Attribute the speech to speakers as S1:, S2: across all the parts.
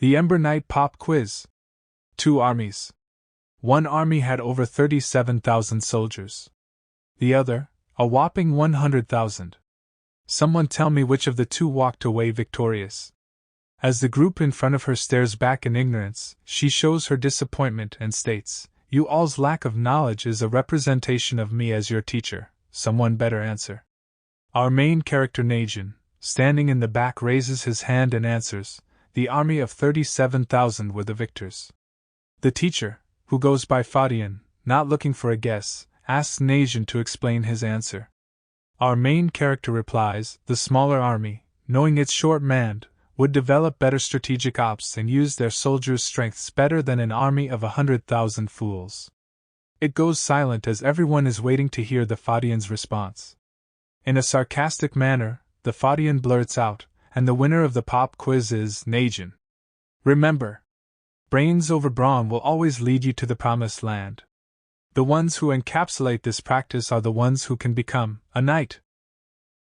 S1: The Ember Night Pop Quiz. 2 armies. One army had over 37,000 soldiers. The other, a whopping 100,000. Someone tell me which of the two walked away victorious. As the group in front of her stares back in ignorance, she shows her disappointment and states, "You all's lack of knowledge is a representation of me as your teacher. Someone better answer." Our main character Najin, standing in the back, raises his hand and answers, "The army of 37,000 were the victors." The teacher, who goes by Fadian, not looking for a guess, asks Najin to explain his answer. Our main character replies, "The smaller army, knowing it's short-manned, would develop better strategic ops and use their soldiers' strengths better than an army of 100,000 fools." It goes silent as everyone is waiting to hear the Fadian's response. In a sarcastic manner, the Fadian blurts out, "And the winner of the pop quiz is Najin. Remember, brains over brawn will always lead you to the promised land. The ones who encapsulate this practice are the ones who can become a knight.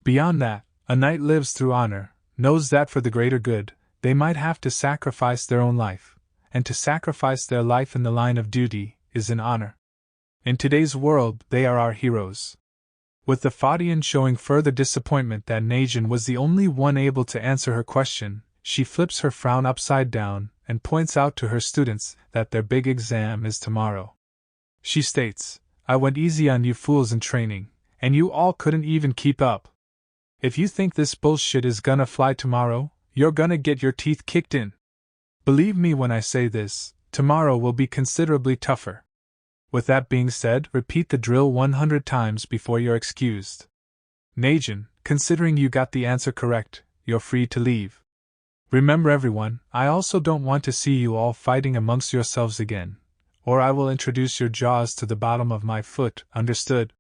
S1: Beyond that, a knight lives through honor, knows that for the greater good, they might have to sacrifice their own life, and to sacrifice their life in the line of duty is an honor. In today's world, they are our heroes." With the Fadian showing further disappointment that Najin was the only one able to answer her question, she flips her frown upside down and points out to her students that their big exam is tomorrow. She states, "I went easy on you fools in training, and you all couldn't even keep up. If you think this bullshit is gonna fly tomorrow, you're gonna get your teeth kicked in. Believe me when I say this, tomorrow will be considerably tougher. With that being said, repeat the drill 100 times before you're excused. Najin, considering you got the answer correct, you're free to leave. Remember everyone, I also don't want to see you all fighting amongst yourselves again, or I will introduce your jaws to the bottom of my foot, understood?"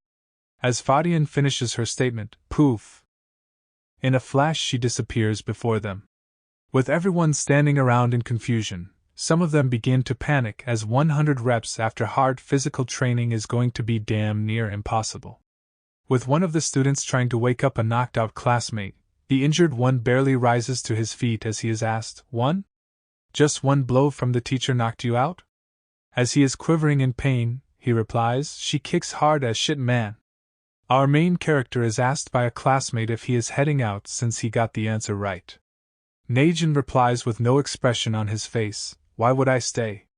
S1: As Fadian finishes her statement, poof! In a flash she disappears before them. With everyone standing around in confusion, some of them begin to panic as 100 reps after hard physical training is going to be damn near impossible. With one of the students trying to wake up a knocked-out classmate, the injured one barely rises to his feet as he is asked, "One? Just one blow from the teacher knocked you out?" As he is quivering in pain, he replies, "She kicks hard as shit, man." Our main character is asked by a classmate if he is heading out since he got the answer right. Najin replies with no expression on his face, "Why would I stay?"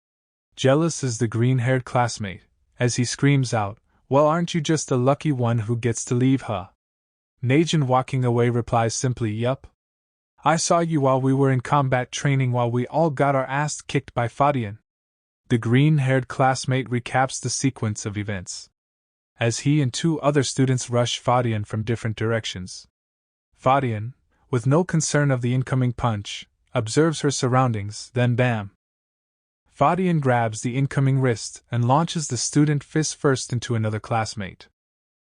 S1: Jealous is the green-haired classmate, as he screams out, "Well, aren't you just the lucky one who gets to leave, huh?" Najin, walking away, replies simply, "Yup. I saw you while we were in combat training while we all got our ass kicked by Fadian." The green-haired classmate recaps the sequence of events, as he and 2 other students rush Fadian from different directions. Fadian, with no concern of the incoming punch, observes her surroundings, then bam! Fadian grabs the incoming wrist and launches the student fist first into another classmate.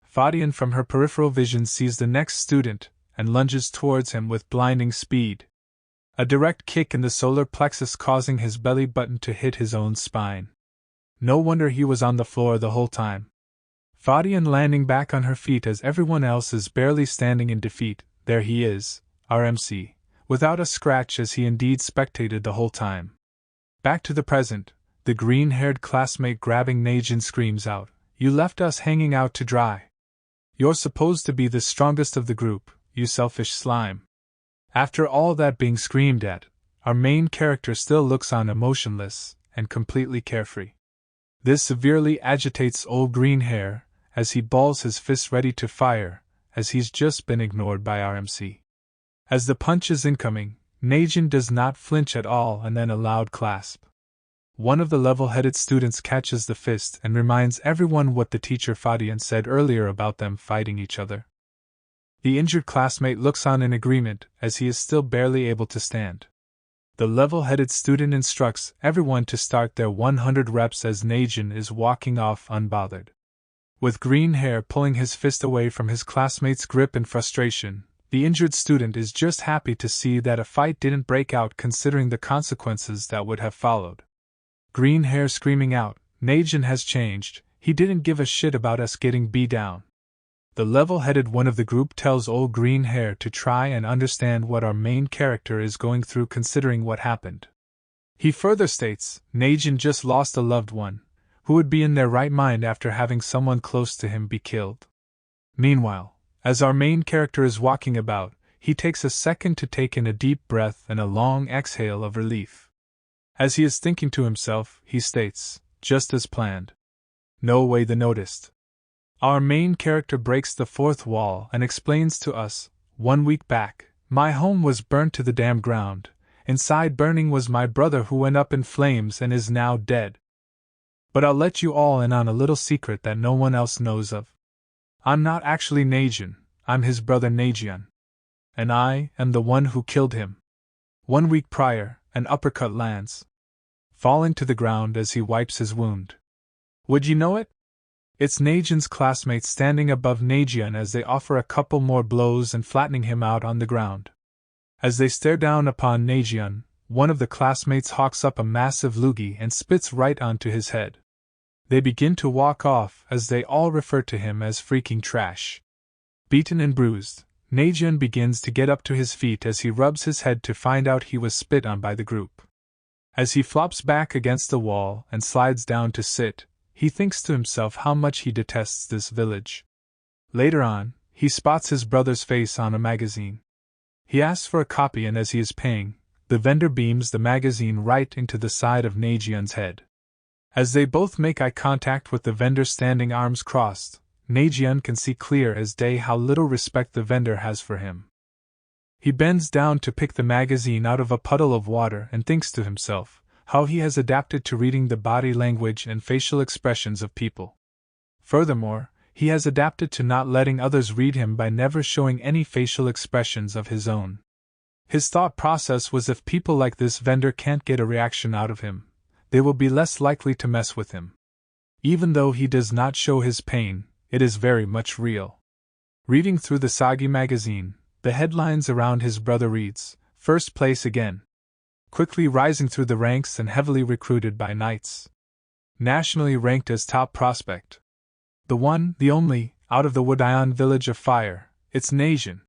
S1: Fadian from her peripheral vision sees the next student and lunges towards him with blinding speed. A direct kick in the solar plexus causing his belly button to hit his own spine. No wonder he was on the floor the whole time. Fadian landing back on her feet as everyone else is barely standing in defeat. There he is, RMC, without a scratch as he indeed spectated the whole time. Back to the present, the green-haired classmate grabbing Najin screams out, "You left us hanging out to dry. You're supposed to be the strongest of the group, you selfish slime." After all that being screamed at, our main character still looks on emotionless and completely carefree. This severely agitates old Greenhair, as he balls his fist ready to fire, as he's just been ignored by RMC. As the punch is incoming, Najin does not flinch at all and then a loud clasp. One of the level-headed students catches the fist and reminds everyone what the teacher Fadian said earlier about them fighting each other. The injured classmate looks on in agreement as he is still barely able to stand. The level-headed student instructs everyone to start their 100 reps as Najin is walking off unbothered. With green hair pulling his fist away from his classmate's grip in frustration, the injured student is just happy to see that a fight didn't break out considering the consequences that would have followed. Green hair screaming out, "Najin has changed, he didn't give a shit about us getting beat down." The level-headed one of the group tells old green hair to try and understand what our main character is going through considering what happened. He further states, Najin just lost a loved one, who would be in their right mind after having someone close to him be killed. Meanwhile, as our main character is walking about, he takes a second to take in a deep breath and a long exhale of relief. As he is thinking to himself, he states, just as planned. No way they noticed. Our main character breaks the fourth wall and explains to us, 1 week back, my home was burnt to the damn ground. Inside burning was my brother who went up in flames and is now dead. But I'll let you all in on a little secret that no one else knows of. I'm not actually Najin, I'm his brother Najian. And I am the one who killed him. 1 week prior, an uppercut lands, falling to the ground as he wipes his wound. Would you know it? It's Najin's classmates standing above Najian as they offer a couple more blows and flattening him out on the ground. As they stare down upon Najian, one of the classmates hawks up a massive loogie and spits right onto his head. They begin to walk off as they all refer to him as freaking trash. Beaten and bruised, Najian begins to get up to his feet as he rubs his head to find out he was spit on by the group. As he flops back against the wall and slides down to sit, he thinks to himself how much he detests this village. Later on, he spots his brother's face on a magazine. He asks for a copy, and as he is paying, the vendor beams the magazine right into the side of Najian's head. As they both make eye contact with the vendor standing arms crossed, Najian can see clear as day how little respect the vendor has for him. He bends down to pick the magazine out of a puddle of water and thinks to himself how he has adapted to reading the body language and facial expressions of people. Furthermore, he has adapted to not letting others read him by never showing any facial expressions of his own. His thought process was, if people like this vendor can't get a reaction out of him, they will be less likely to mess with him. Even though he does not show his pain, it is very much real. Reading through the soggy magazine, the headlines around his brother reads, "First place again. Quickly rising through the ranks and heavily recruited by knights. Nationally ranked as top prospect. The one, the only, out of the Wodion village of fire, it's Najian."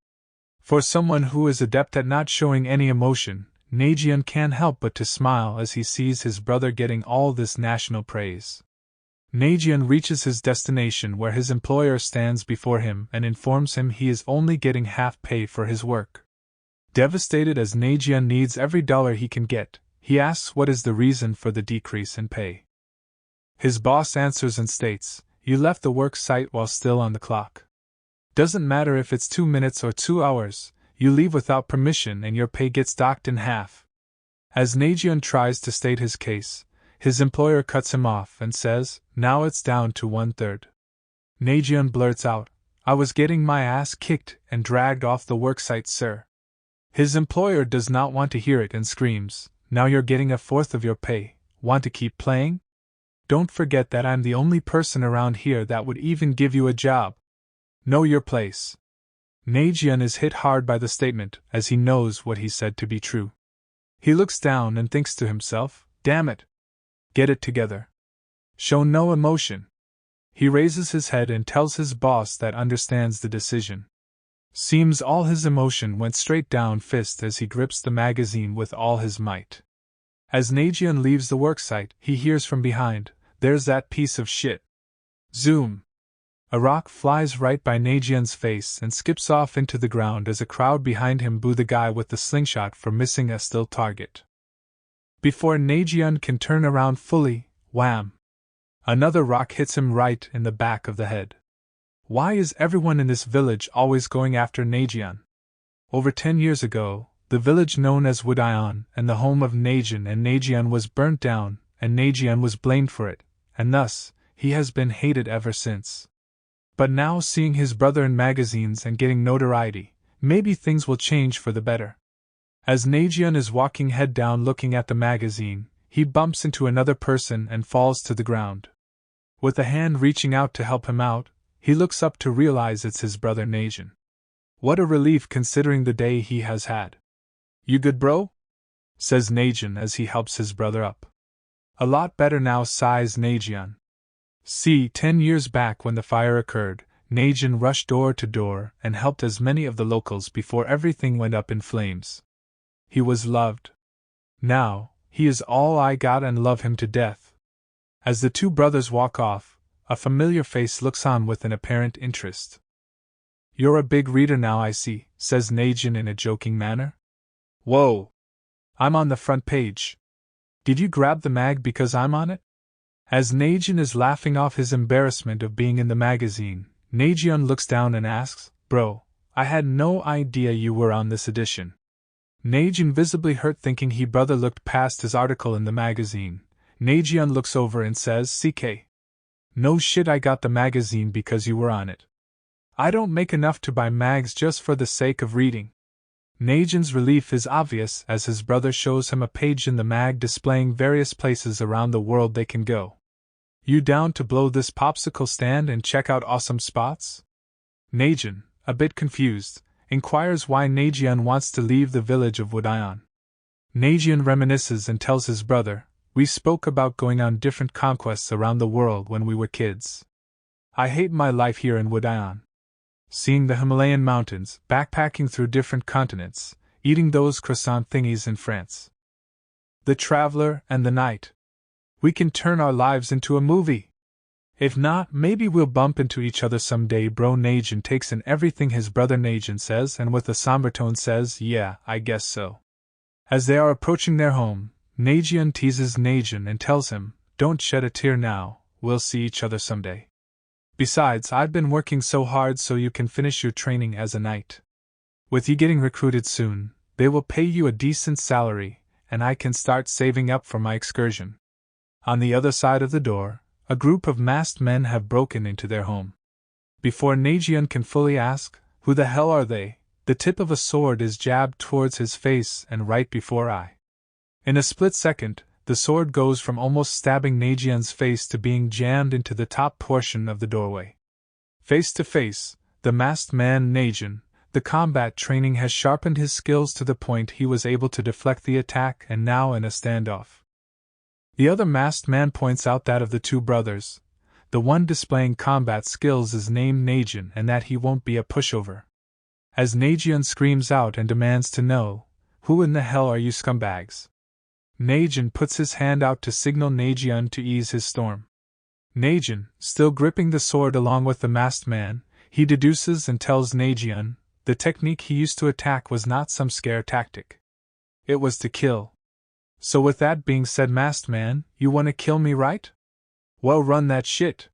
S1: For someone who is adept at not showing any emotion, Najian can't help but to smile as he sees his brother getting all this national praise. Najian reaches his destination where his employer stands before him and informs him he is only getting half pay for his work. Devastated as Najian needs every dollar he can get, he asks what is the reason for the decrease in pay. His boss answers and states, "You left the work site while still on the clock. Doesn't matter if it's 2 minutes or 2 hours, you leave without permission and your pay gets docked in half." As Najian tries to state his case, his employer cuts him off and says, "Now it's down to 1/3. Najian blurts out, "I was getting my ass kicked and dragged off the worksite, sir." His employer does not want to hear it and screams, "Now you're getting 1/4 of your pay, want to keep playing? Don't forget that I'm the only person around here that would even give you a job. Know your place." Najian is hit hard by the statement, as he knows what he said to be true. He looks down and thinks to himself, "Damn it. Get it together. Show no emotion." He raises his head and tells his boss that understands the decision. Seems all his emotion went straight down fist as he grips the magazine with all his might. As Najian leaves the worksite, he hears from behind, "There's that piece of shit." Zoom! A rock flies right by Najian's face and skips off into the ground as a crowd behind him boo the guy with the slingshot for missing a still target. Before Najian can turn around fully, wham! Another rock hits him right in the back of the head. Why is everyone in this village always going after Najian? Over 10 years ago, the village known as Wodion and the home of Najian was burnt down, and Najian was blamed for it, and thus, he has been hated ever since. But now, seeing his brother in magazines and getting notoriety, maybe things will change for the better. As Najian is walking head down looking at the magazine, he bumps into another person and falls to the ground. With a hand reaching out to help him out, he looks up to realize it's his brother Najian. What a relief considering the day he has had. "You good, bro?" says Najian as he helps his brother up. "A lot better now," sighs Najian. See, 10 years back when the fire occurred, Najian rushed door to door and helped as many of the locals before everything went up in flames. He was loved. Now, he is all I got and love him to death. As the two brothers walk off, a familiar face looks on with an apparent interest. You're a big reader now, I see, says Najin in a joking manner. Whoa! I'm on the front page. Did you grab the mag because I'm on it? As Najin is laughing off his embarrassment of being in the magazine, Najion looks down and asks, Bro, I had no idea you were on this edition. Najin visibly hurt thinking he brother looked past his article in the magazine. Najion looks over and says, CK. No shit, I got the magazine because you were on it. I don't make enough to buy mags just for the sake of reading. Najin's relief is obvious as his brother shows him a page in the mag displaying various places around the world they can go. You down to blow this popsicle stand and check out awesome spots? Najin, a bit confused, inquires why Najion wants to leave the village of Woodaeon. Najion reminisces and tells his brother, We spoke about going on different conquests around the world when we were kids. I hate my life here in Woodaeon. Seeing the Himalayan mountains, backpacking through different continents, eating those croissant thingies in France. The Traveler and the Night. We can turn our lives into a movie. If not, maybe we'll bump into each other someday. Bro, Najin takes in everything his brother Najin says and with a somber tone says, Yeah, I guess so. As they are approaching their home, Najion teases Najin and tells him, Don't shed a tear now, we'll see each other someday. Besides, I've been working so hard so you can finish your training as a knight. With you getting recruited soon, they will pay you a decent salary, and I can start saving up for my excursion. On the other side of the door, a group of masked men have broken into their home. Before Najion can fully ask, Who the hell are they? The tip of a sword is jabbed towards his face and right before eye. In a split second, the sword goes from almost stabbing Najion's face to being jammed into the top portion of the doorway. Face to face, the masked man Najin, the combat training has sharpened his skills to the point he was able to deflect the attack and now in a standoff. The other masked man points out that of the two brothers, the one displaying combat skills is named Najin and that he won't be a pushover. As Najion screams out and demands to know, Who in the hell are you scumbags? Najin puts his hand out to signal Najion to ease his storm. Najin, still gripping the sword along with the masked man, he deduces and tells Najion, the technique he used to attack was not some scare tactic. It was to kill. So with that being said, masked man, you wanna kill me, right? Well, run that shit.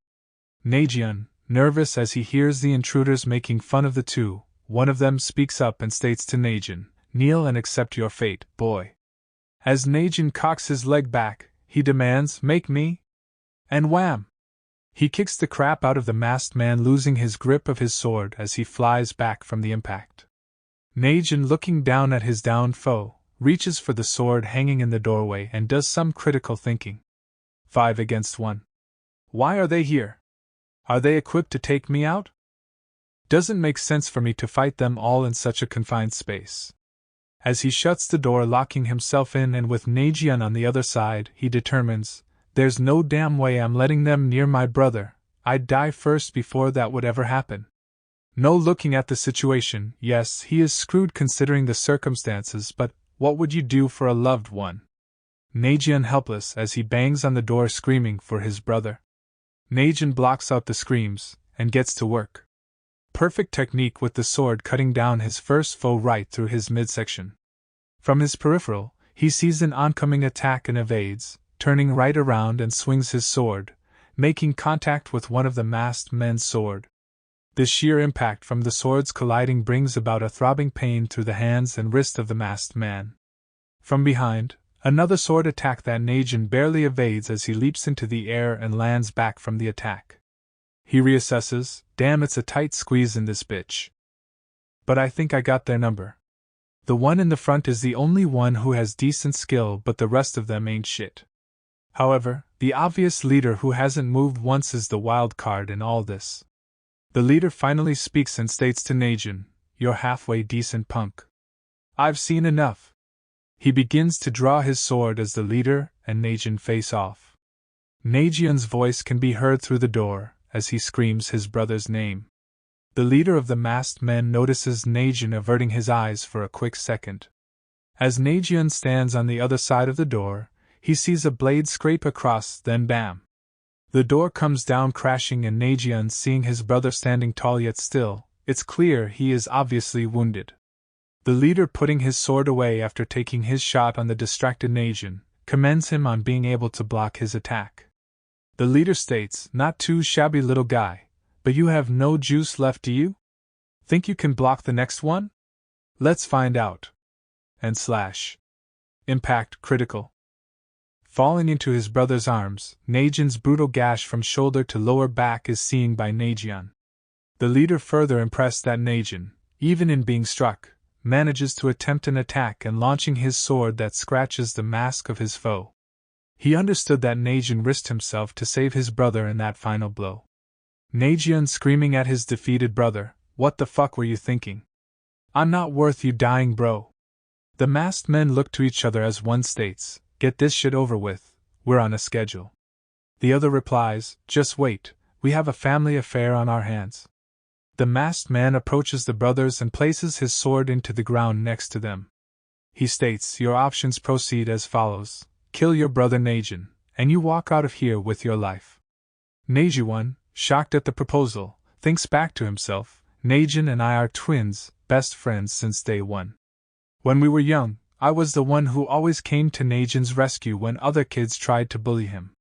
S1: Najion, nervous as he hears the intruders making fun of the two, one of them speaks up and states to Najin, Kneel and accept your fate, boy. As Najin cocks his leg back, he demands, Make me? And wham! He kicks the crap out of the masked man, losing his grip of his sword as he flies back from the impact. Najin, looking down at his downed foe, reaches for the sword hanging in the doorway and does some critical thinking. 5 against 1. Why are they here? Are they equipped to take me out? Doesn't make sense for me to fight them all in such a confined space. As he shuts the door, locking himself in, and with Najion on the other side, he determines, There's no damn way I'm letting them near my brother. I'd die first before that would ever happen. No, looking at the situation, yes, he is screwed considering the circumstances, but what would you do for a loved one? Najion helpless as he bangs on the door screaming for his brother. Najin blocks out the screams, and gets to work. Perfect technique with the sword, cutting down his first foe right through his midsection. From his peripheral, he sees an oncoming attack and evades, turning right around and swings his sword, making contact with one of the masked men's sword. The sheer impact from the swords colliding brings about a throbbing pain through the hands and wrist of the masked man. From behind, another sword attack that Najin barely evades as he leaps into the air and lands back from the attack. He reassesses, Damn, it's a tight squeeze in this bitch. But I think I got their number. The one in the front is the only one who has decent skill, but the rest of them ain't shit. However, the obvious leader who hasn't moved once is the wild card in all this. The leader finally speaks and states to Najin, You're halfway decent, punk. I've seen enough. He begins to draw his sword as the leader and Najin face off. Najion's voice can be heard through the door as he screams his brother's name. The leader of the masked men notices Najin averting his eyes for a quick second. As Najion stands on the other side of the door, he sees a blade scrape across, then bam. The door comes down crashing and Najian, seeing his brother standing tall yet still, it's clear he is obviously wounded. The leader, putting his sword away after taking his shot on the distracted Najian, commends him on being able to block his attack. The leader states, "Not too shabby, little guy, but you have no juice left, do you? Think you can block the next one? Let's find out." And slash. Impact critical. Falling into his brother's arms, Najian's brutal gash from shoulder to lower back is seen by Najian. The leader, further impressed that Najian, even in being struck, manages to attempt an attack and launching his sword that scratches the mask of his foe. He understood that Najian risked himself to save his brother in that final blow. Najian, screaming at his defeated brother, "What the fuck were you thinking? I'm not worth you dying, bro." The masked men look to each other as one states, "Get this shit over with, we're on a schedule." The other replies, "Just wait, we have a family affair on our hands." The masked man approaches the brothers and places his sword into the ground next to them. He states, "Your options proceed as follows. Kill your brother Najian, and you walk out of here with your life." Najian, shocked at the proposal, thinks back to himself, "Najian and I are twins, best friends since day one. When we were young, I was the one who always came to Najian's rescue when other kids tried to bully him.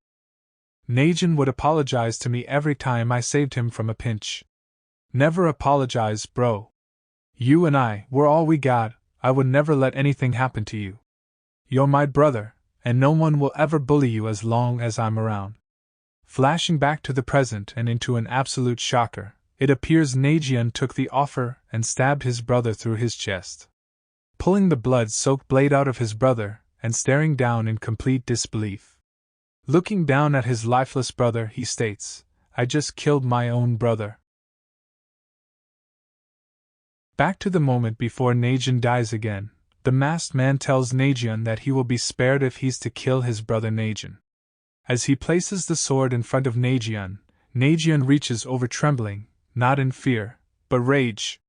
S1: Najian would apologize to me every time I saved him from a pinch. Never apologize, bro. You and I were all we got, I would never let anything happen to you. You're my brother, and no one will ever bully you as long as I'm around." Flashing back to the present and into an absolute shocker, it appears Najian took the offer and stabbed his brother through his chest. Pulling the blood-soaked blade out of his brother, and staring down in complete disbelief. Looking down at his lifeless brother, he states, "I just killed my own brother." Back to the moment before Najian dies again, the masked man tells Najian that he will be spared if he's to kill his brother Najian. As he places the sword in front of Najian, Najian reaches over trembling, not in fear, but rage.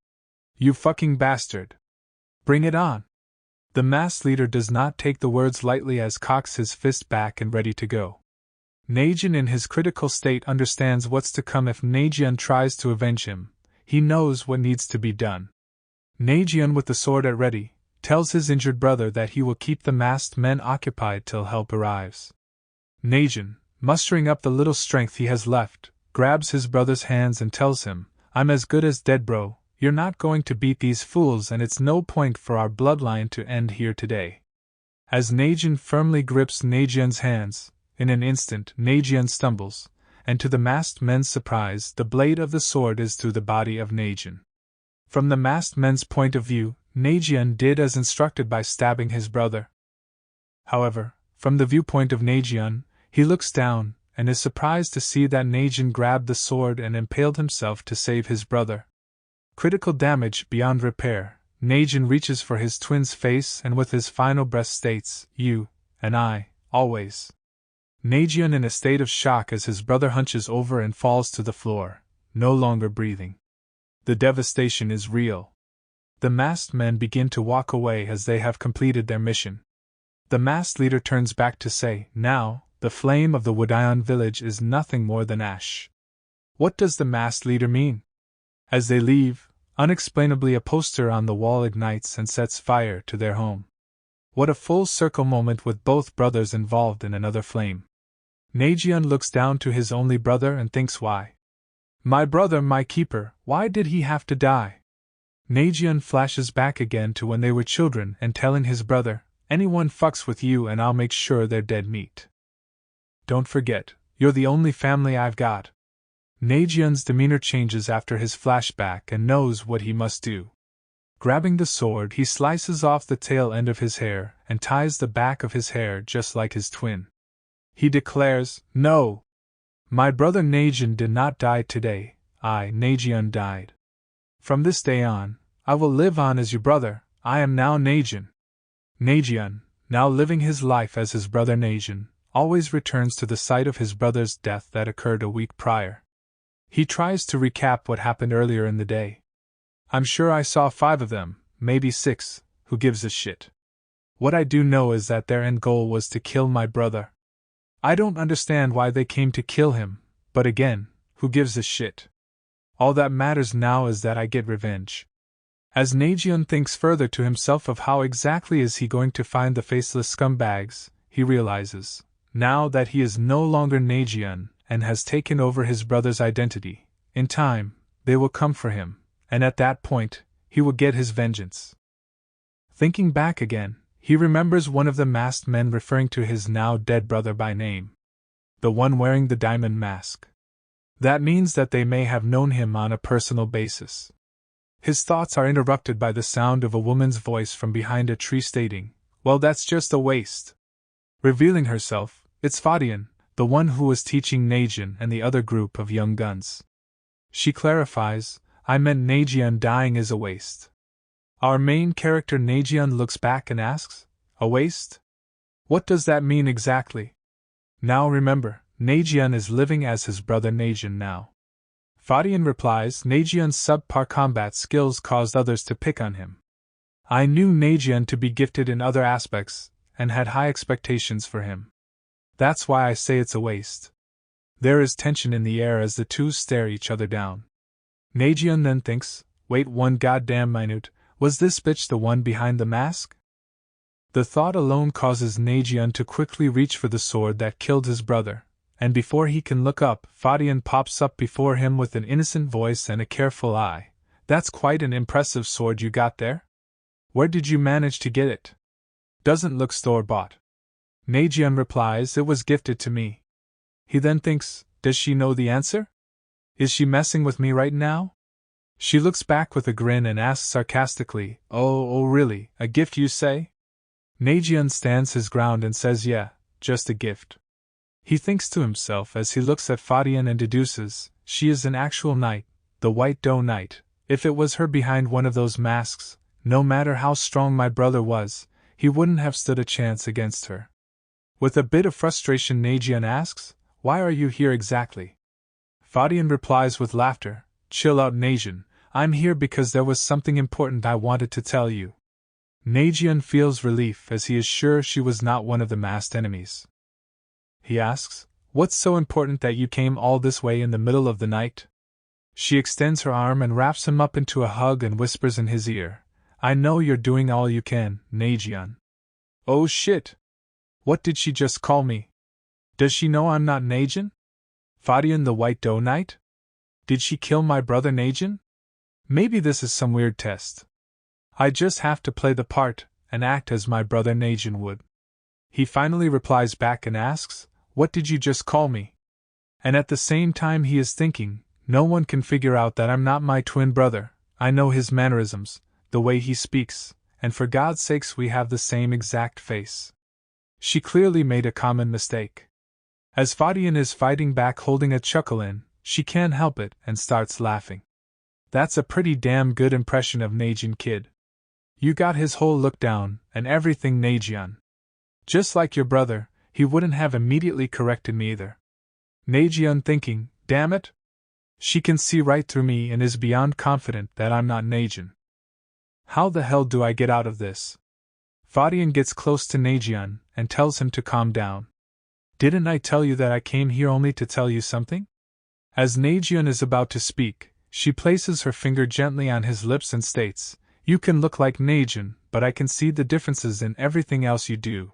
S1: "You fucking bastard! Bring it on!" The masked leader does not take the words lightly as cocks his fist back and ready to go. Najian, in his critical state, understands what's to come if Najian tries to avenge him. He knows what needs to be done. Najian, with the sword at ready, tells his injured brother that he will keep the masked men occupied till help arrives. Najian, mustering up the little strength he has left, grabs his brother's hands and tells him, "I'm as good as dead, bro. You're not going to beat these fools, and it's no point for our bloodline to end here today." As Najian firmly grips Najian's hands, in an instant Najian stumbles, and to the masked men's surprise, the blade of the sword is through the body of Najian. From the masked men's point of view, Najian did as instructed by stabbing his brother. However, from the viewpoint of Najian, he looks down, and is surprised to see that Najian grabbed the sword and impaled himself to save his brother. Critical damage beyond repair, Najian reaches for his twin's face and with his final breath states, "You and I, always." Najian, in a state of shock as his brother hunches over and falls to the floor, no longer breathing. The devastation is real. The masked men begin to walk away as they have completed their mission. The masked leader turns back to say, "Now, the flame of the Wodion village is nothing more than ash." What does the masked leader mean? As they leave, unexplainably a poster on the wall ignites and sets fire to their home. What a full circle moment with both brothers involved in another flame. Najian looks down to his only brother and thinks, why? My brother, my keeper, why did he have to die? Najian flashes back again to when they were children and telling his brother, "Anyone fucks with you and I'll make sure they're dead meat. Don't forget, you're the only family I've got." Najian's demeanor changes after his flashback and knows what he must do. Grabbing the sword, he slices off the tail end of his hair and ties the back of his hair just like his twin. He declares, "No! My brother Najian did not die today, Najian, died. From this day on, I will live on as your brother, I am now Najian." Najian, now living his life as his brother Najian, always returns to the site of his brother's death that occurred a week prior. He tries to recap what happened earlier in the day. "I'm sure I saw 5 of them, maybe 6, who gives a shit? What I do know is that their end goal was to kill my brother. I don't understand why they came to kill him, but again, who gives a shit? All that matters now is that I get revenge. As Najeon thinks further to himself of how exactly is he going to find the faceless scumbags, he realizes, now that he is no longer Najeon and has taken over his brother's identity, in time, they will come for him, and at that point, he will get his vengeance. Thinking back again, he remembers one of the masked men referring to his now dead brother by name. The one wearing the diamond mask. That means that they may have known him on a personal basis. His thoughts are interrupted by the sound of a woman's voice from behind a tree stating, "Well, that's just a waste." Revealing herself, it's Fadian, the one who was teaching Najeon and the other group of young guns. She clarifies, "I meant Najeon dying is a waste." Our main character Najeon looks back and asks, "A waste? What does that mean exactly?" Now remember, Najeon is living as his brother Najeon now. Fadian replies, "Najeon's subpar combat skills caused others to pick on him. I knew Najeon to be gifted in other aspects, and had high expectations for him. That's why I say it's a waste." There is tension in the air as the two stare each other down. Najeon then thinks, "Wait one goddamn minute, was this bitch the one behind the mask?" The thought alone causes Najeon to quickly reach for the sword that killed his brother, and before he can look up, Fadian pops up before him with an innocent voice and a careful eye. "That's quite an impressive sword you got there. Where did you manage to get it? Doesn't look store-bought." Najeon replies, "It was gifted to me." He then thinks, does she know the answer? Is she messing with me right now? She looks back with a grin and asks sarcastically, Oh, really, a gift you say?" Najeon stands his ground and says, "Yeah, just a gift." He thinks to himself as he looks at Fadian and deduces, she is an actual knight, the White Doe Knight. If it was her behind one of those masks, no matter how strong my brother was, he wouldn't have stood a chance against her. With a bit of frustration, Najeon asks, "Why are you here exactly?" Fadian replies with laughter, "Chill out, Najeon, I'm here because there was something important I wanted to tell you." Najeon feels relief as he is sure she was not one of the masked enemies. He asks, "What's so important that you came all this way in the middle of the night?" She extends her arm and wraps him up into a hug and whispers in his ear, "I know you're doing all you can, Najeon." Oh shit! What did she just call me? Does she know I'm not Najeon? Fadian the White Doe Knight? Did she kill my brother Najeon? Maybe this is some weird test. I just have to play the part, and act as my brother Najeon would. He finally replies back and asks, "What did you just call me?" And at the same time he is thinking, no one can figure out that I'm not my twin brother. I know his mannerisms, the way he speaks, and for God's sakes we have the same exact face. She clearly made a common mistake. As Fadian is fighting back holding a chuckle in, she can't help it and starts laughing. That's a pretty damn good impression of Najeon, kid. You got his whole look down, and everything, Najeon. Just like your brother, he wouldn't have immediately corrected me either. Najeon thinking, damn it? She can see right through me and is beyond confident that I'm not Najeon. How the hell do I get out of this? Fadian gets close to Najeon and tells him to calm down. Didn't I tell you that I came here only to tell you something? As Najeon is about to speak, she places her finger gently on his lips and states, "You can look like Najeon, but I can see the differences in everything else you do."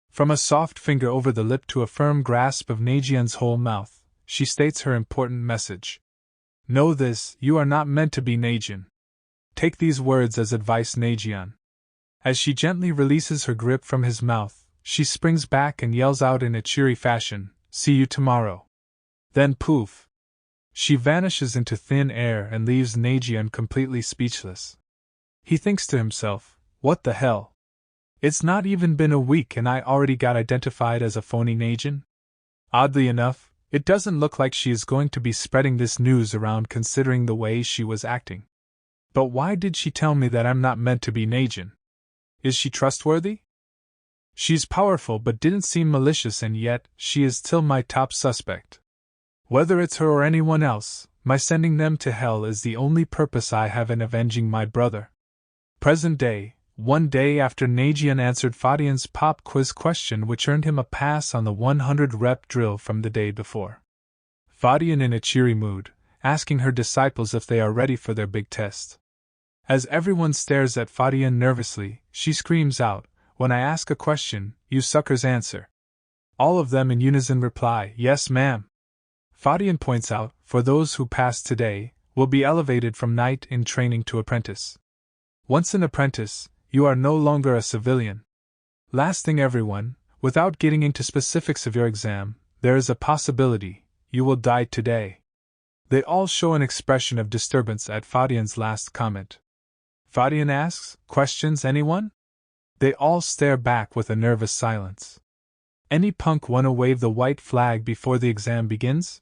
S1: From a soft finger over the lip to a firm grasp of Najeon's whole mouth, she states her important message. Know this, you are not meant to be Najeon. Take these words as advice, Najeon. As she gently releases her grip from his mouth, she springs back and yells out in a cheery fashion, "See you tomorrow." Then poof! She vanishes into thin air and leaves Najeon completely speechless. He thinks to himself, what the hell? It's not even been a week and I already got identified as a phony Najeon? Oddly enough, it doesn't look like she is going to be spreading this news around considering the way she was acting. But why did she tell me that I'm not meant to be Najeon? Is she trustworthy? She's powerful but didn't seem malicious, and yet she is still my top suspect. Whether it's her or anyone else, my sending them to hell is the only purpose I have in avenging my brother. Present day, One day after Nagian answered Fadian's pop quiz question, which earned him a pass on the 100-rep drill from the day before. Fadian in a cheery mood, asking her disciples if they are ready for their big test. As everyone stares at Fadian nervously, she screams out, "When I ask a question, you suckers answer." All of them in unison reply, "Yes, ma'am." Fadian points out, for those who pass today, will be elevated from knight in training to apprentice. Once an apprentice, you are no longer a civilian. Last thing, everyone, without getting into specifics of your exam, there is a possibility you will die today. They all show an expression of disturbance at Fadian's last comment. Fadian asks, "Questions, anyone?" They all stare back with a nervous silence. Any punk wanna wave the white flag before the exam begins?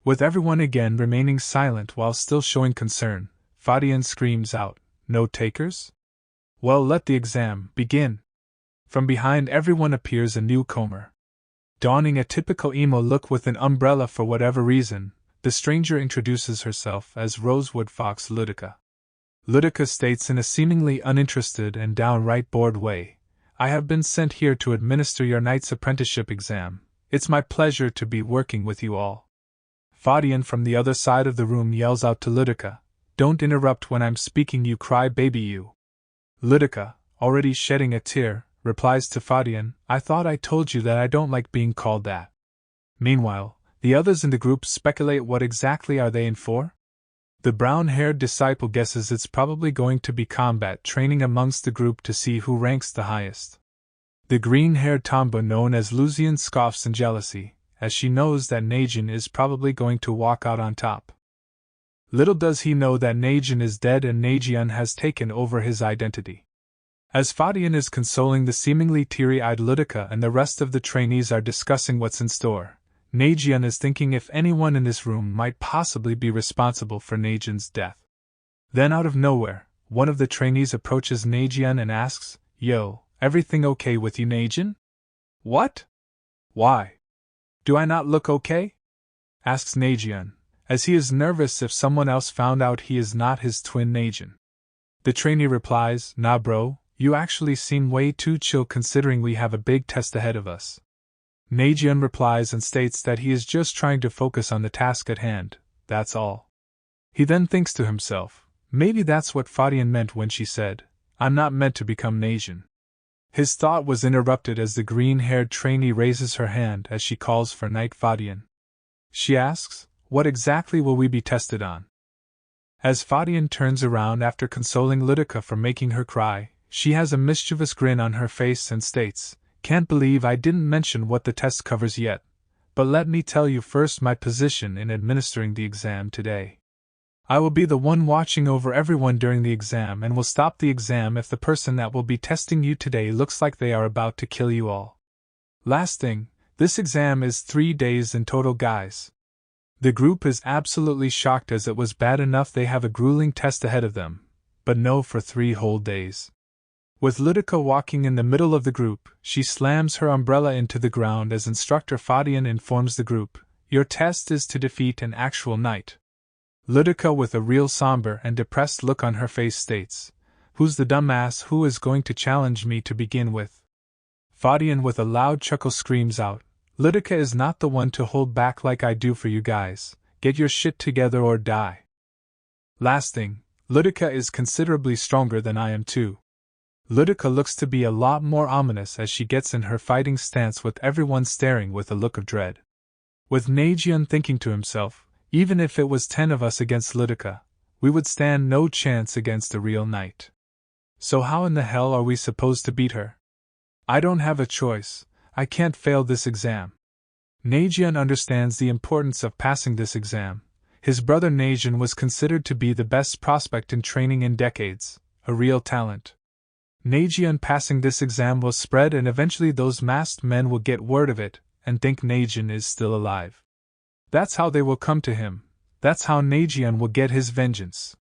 S1: With everyone again remaining silent while still showing concern, Fadian screams out, "No takers? Well, let the exam begin." From behind everyone appears a newcomer. Donning a typical emo look with an umbrella for whatever reason, the stranger introduces herself as Rosewood Fox Ludica. Ludica states in a seemingly uninterested and downright bored way, "I have been sent here to administer your knight's apprenticeship exam. It's my pleasure to be working with you all." Fadian from the other side of the room yells out to Ludica, "Don't interrupt when I'm speaking, you cry baby you." Ludica, already shedding a tear, replies to Fadian, "I thought I told you that I don't like being called that." Meanwhile, the others in the group speculate what exactly are they in for? The brown-haired disciple guesses it's probably going to be combat training amongst the group to see who ranks the highest. The green-haired tomboy known as Lucian scoffs in jealousy, as she knows that Nagian is probably going to walk out on top. Little does he know that Nagian is dead and Nagian has taken over his identity. As Fadian is consoling the seemingly teary-eyed Ludica and the rest of the trainees are discussing what's in store, Nagian is thinking if anyone in this room might possibly be responsible for Nagian's death. Then out of nowhere, one of the trainees approaches Nagian and asks, "Yo, everything okay with you, Nagian?" "What? Why? Do I not look okay?" asks Nagian, as he is nervous if someone else found out he is not his twin Nagian. The trainee replies, "Nah bro, you actually seem way too chill considering we have a big test ahead of us." Nagian replies and states that he is just trying to focus on the task at hand, that's all. He then thinks to himself, maybe that's what Fadian meant when she said, "I'm not meant to become Nagian." His thought was interrupted as the green-haired trainee raises her hand as she calls for Knight Fadian. She asks, "What exactly will we be tested on?" As Fadian turns around after consoling Ludica for making her cry, she has a mischievous grin on her face and states, "Can't believe I didn't mention what the test covers yet, but let me tell you first my position in administering the exam today. I will be the one watching over everyone during the exam and will stop the exam if the person that will be testing you today looks like they are about to kill you all. Last thing, this exam is 3 days in total, guys." The group is absolutely shocked as it was bad enough they have a grueling test ahead of them, but no for 3 whole days. With Ludica walking in the middle of the group, she slams her umbrella into the ground as instructor Fadian informs the group, "Your test is to defeat an actual knight." Ludica with a real somber and depressed look on her face states, "Who's the dumbass who is going to challenge me to begin with?" Fadian with a loud chuckle screams out, "Ludica is not the one to hold back like I do for you guys, get your shit together or die." Last thing, Ludica is considerably stronger than I am too. Ludica looks to be a lot more ominous as she gets in her fighting stance with everyone staring with a look of dread. With Nagian thinking to himself, even if it was 10 of us against Ludica, we would stand no chance against a real knight. So how in the hell are we supposed to beat her? I don't have a choice, I can't fail this exam. Nagian understands the importance of passing this exam. His brother Nagian was considered to be the best prospect in training in decades, a real talent. Nagian passing this exam will spread and eventually those masked men will get word of it and think Nagian is still alive. That's how they will come to him, that's how Nagian will get his vengeance.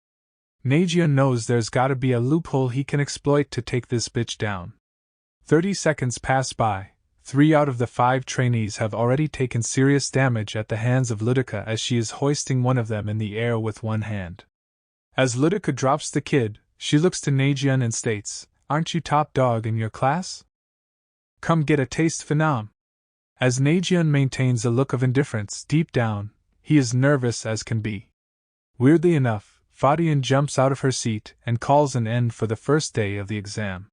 S1: Nagian knows there's gotta be a loophole he can exploit to take this bitch down. 30 seconds pass by. 3 out of the 5 trainees have already taken serious damage at the hands of Ludica as she is hoisting one of them in the air with one hand. As Ludica drops the kid, she looks to Nagian and states, aren't you top dog in your class? Come get a taste phenom. As Nagion maintains a look of indifference deep down, he is nervous as can be. Weirdly enough, Fadian jumps out of her seat and calls an end for the first day of the exam.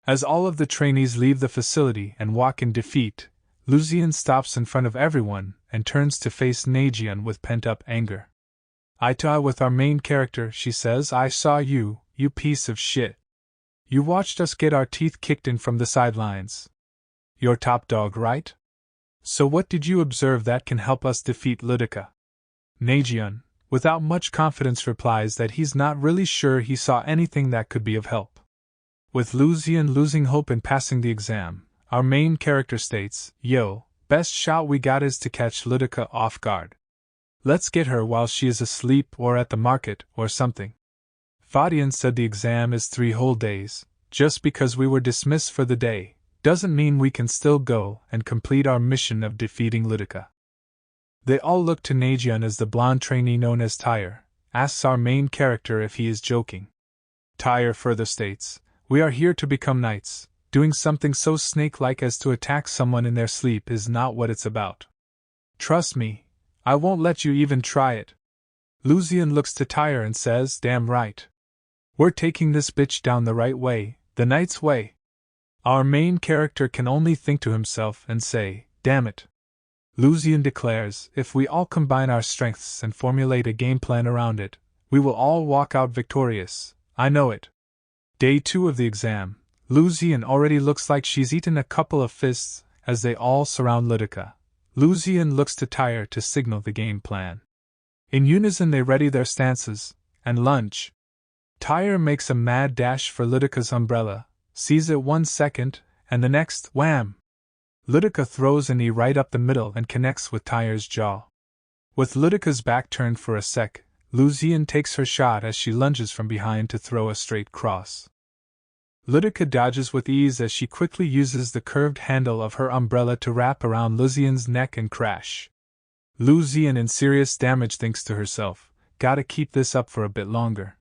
S1: As all of the trainees leave the facility and walk in defeat, Lucian stops in front of everyone and turns to face Nagion with pent-up anger. Eye to eye with our main character, she says, I saw you, you piece of shit. You watched us get our teeth kicked in from the sidelines. You're top dog, right? So what did you observe that can help us defeat Ludica? Nagion, without much confidence, replies that he's not really sure he saw anything that could be of help. With Lucian losing hope in passing the exam, our main character states, Yo, best shot we got is to catch Ludica off guard. Let's get her while she is asleep or at the market or something. Fadian said the exam is 3 whole days. Just because we were dismissed for the day doesn't mean we can still go and complete our mission of defeating Ludica. They all look to Nagion as the blonde trainee known as Tyre asks our main character if he is joking. Tyre further states, we are here to become knights. Doing something so snake-like as to attack someone in their sleep is not what it's about. Trust me, I won't let you even try it. Lucian looks to Tyre and says, damn right. We're taking this bitch down the right way, the knight's way. Our main character can only think to himself and say, damn it. Lucian declares, if we all combine our strengths and formulate a game plan around it, we will all walk out victorious, I know it. Day 2 of the exam. Lucian already looks like she's eaten a couple of fists as they all surround Ludica. Lucian looks to Tyre to signal the game plan. In unison they ready their stances and lunge. Tyre makes a mad dash for Ludica's umbrella, sees it 1 second, and the next, wham! Ludica throws a knee right up the middle and connects with Tyre's jaw. With Ludica's back turned for a sec, Lucian takes her shot as she lunges from behind to throw a straight cross. Ludica dodges with ease as she quickly uses the curved handle of her umbrella to wrap around Lucian's neck and crash. Lucian, in serious damage, thinks to herself, gotta keep this up for a bit longer.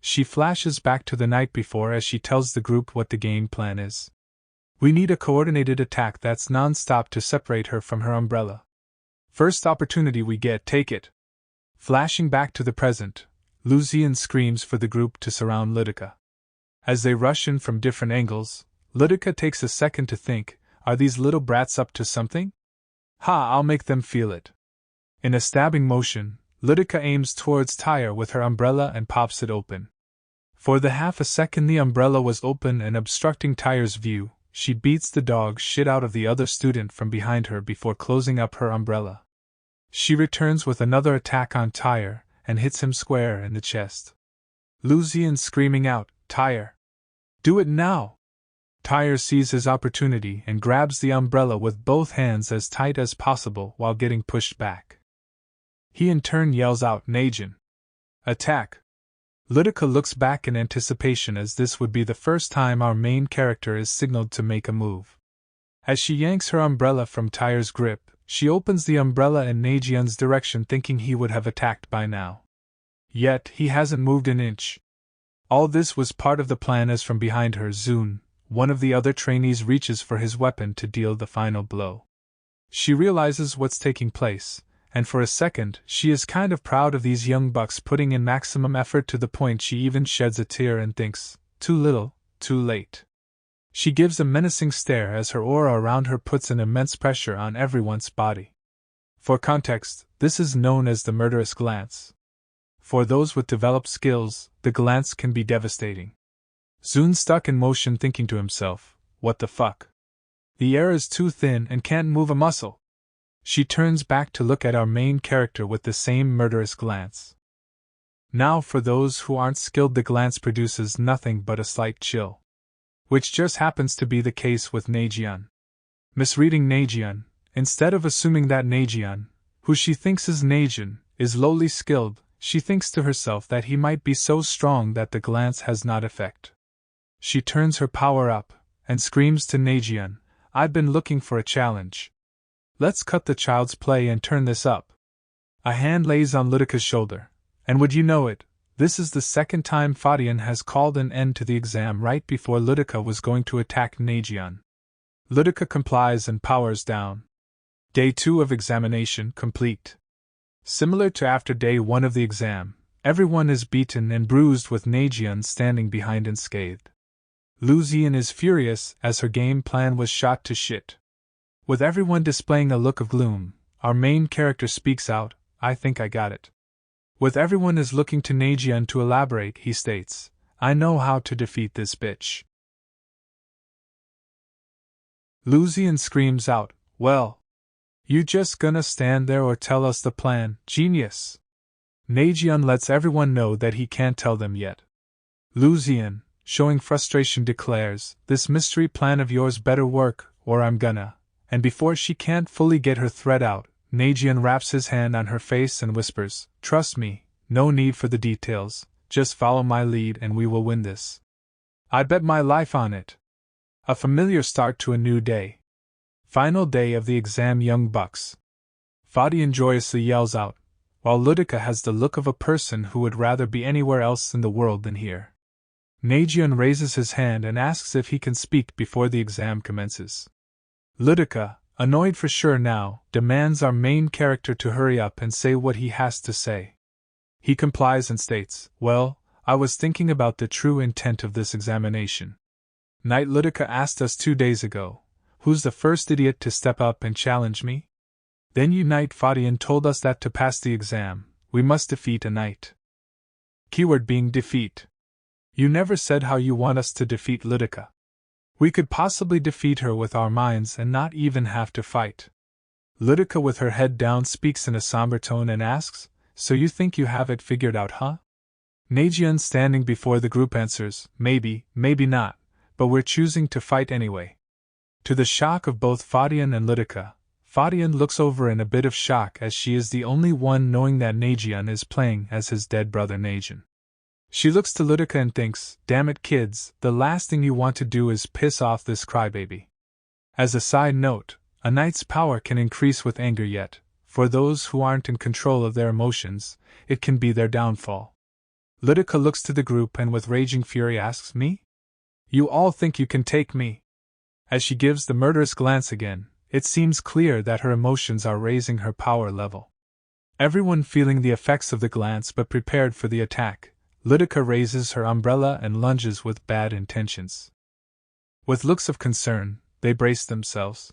S1: She flashes back to the night before as she tells the group what the game plan is. We need a coordinated attack that's non-stop to separate her from her umbrella. First opportunity we get, take it. Flashing back to the present, Lucian screams for the group to surround Ludica. As they rush in from different angles, Ludica takes a second to think, are these little brats up to something? Ha, I'll make them feel it. In a stabbing motion, Ludica aims towards Tyre with her umbrella and pops it open. For the half a second the umbrella was open and obstructing Tyre's view, she beats the dog shit out of the other student from behind her before closing up her umbrella. She returns with another attack on Tyre and hits him square in the chest. Lucian screaming out, Tyre! Do it now! Tyre sees his opportunity and grabs the umbrella with both hands as tight as possible while getting pushed back. He in turn yells out, Nagion! Attack! Ludica looks back in anticipation as this would be the first time our main character is signaled to make a move. As she yanks her umbrella from Tyre's grip, she opens the umbrella in Nagion's direction thinking he would have attacked by now. Yet, he hasn't moved an inch. All this was part of the plan as from behind her Zun, one of the other trainees, reaches for his weapon to deal the final blow. She realizes what's taking place, and for a second she is kind of proud of these young bucks putting in maximum effort to the point she even sheds a tear and thinks, too little, too late. She gives a menacing stare as her aura around her puts an immense pressure on everyone's body. For context, this is known as the murderous glance. For those with developed skills, the glance can be devastating. Zun stuck in motion thinking to himself, what the fuck? The air is too thin and can't move a muscle. She turns back to look at our main character with the same murderous glance. Now for those who aren't skilled, the glance produces nothing but a slight chill. Which just happens to be the case with Nagion. Misreading Nagion, instead of assuming that Nagion, who she thinks is Nagion, is lowly skilled, she thinks to herself that he might be so strong that the glance has not effect. She turns her power up, and screams to Nagion, I've been looking for a challenge. Let's cut the child's play and turn this up. A hand lays on Ludica's shoulder, and would you know it, This is the second time Fadian has called an end to the exam right before Ludica was going to attack Nagion. Ludica complies and powers down. Day 2 of examination complete. Similar to after day 1 of the exam, everyone is beaten and bruised with Nagion standing behind unscathed. Luzian is furious as her game plan was shot to shit. With everyone displaying a look of gloom, our main character speaks out, "I think I got it." With everyone is looking to Nagion to elaborate, he states, "I know how to defeat this bitch." Luzian screams out, "Well, you just gonna stand there or tell us the plan, genius?" Nagion lets everyone know that he can't tell them yet. Luzian, showing frustration, declares, "This mystery plan of yours better work, or I'm gonna," and before she can't fully get her threat out, Nagion wraps his hand on her face and whispers, "Trust me, no need for the details, just follow my lead and we will win this. I'd bet my life on it." A familiar start to a new day. Final day of the exam, young bucks. Fadian joyously yells out, while Ludica has the look of a person who would rather be anywhere else in the world than here. Nagion raises his hand and asks if he can speak before the exam commences. Ludica, annoyed for sure now, demands our main character to hurry up and say what he has to say. He complies and states, "Well, I was thinking about the true intent of this examination. Knight Ludica asked us 2 days ago, who's the first idiot to step up and challenge me? Then you Knight Fadian told us that to pass the exam, we must defeat a knight. Keyword being defeat. You never said how you want us to defeat Ludica. We could possibly defeat her with our minds and not even have to fight." Ludica, with her head down, speaks in a somber tone and asks, "So you think you have it figured out, huh?" Nagion, standing before the group, answers, "Maybe, maybe not, but we're choosing to fight anyway." To the shock of both Fadian and Ludica, Fadian looks over in a bit of shock as she is the only one knowing that Nagion is playing as his dead brother Nagion. She looks to Ludica and thinks, "Damn it, kids, the last thing you want to do is piss off this crybaby." As a side note, a knight's power can increase with anger, yet, for those who aren't in control of their emotions, it can be their downfall. Ludica looks to the group and with raging fury asks, "Me? You all think you can take me?" As she gives the murderous glance again, it seems clear that her emotions are raising her power level. Everyone feeling the effects of the glance but prepared for the attack, Ludica raises her umbrella and lunges with bad intentions. With looks of concern, they brace themselves.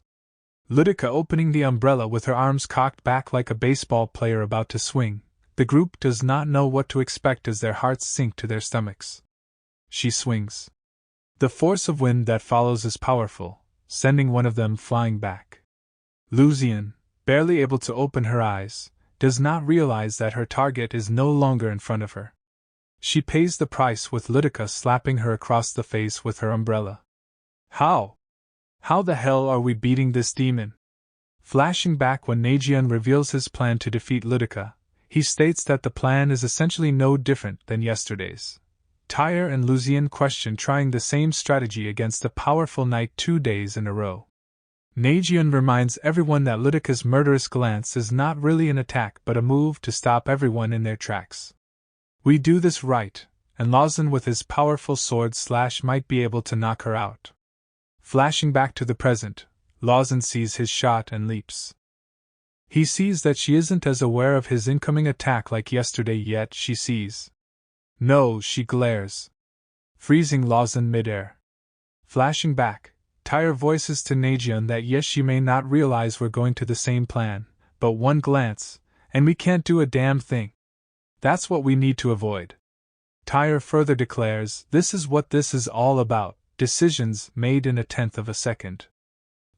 S1: Ludica opening the umbrella with her arms cocked back like a baseball player about to swing, the group does not know what to expect as their hearts sink to their stomachs. She swings. The force of wind that follows is powerful, sending one of them flying back. Luzian, barely able to open her eyes, does not realize that her target is no longer in front of her. She pays the price with Ludica slapping her across the face with her umbrella. How the hell are we beating this demon? Flashing back when Nagion reveals his plan to defeat Ludica, he states that the plan is essentially no different than yesterday's. Tyre and Luzian question trying the same strategy against a powerful knight 2 days in a row. Nagion reminds everyone that Ludica's murderous glance is not really an attack but a move to stop everyone in their tracks. We do this right, and Lawson with his powerful sword slash might be able to knock her out. Flashing back to the present, Lawson sees his shot and leaps. He sees that she isn't as aware of his incoming attack like yesterday, yet she sees. No, she glares, freezing Lawson midair. Flashing back, Tyre voices to Nagion that yes, she may not realize we're going to the same plan, but one glance, and we can't do a damn thing. That's what we need to avoid. Tyre further declares, "This is what this is all about, decisions made in 1/10 of a second.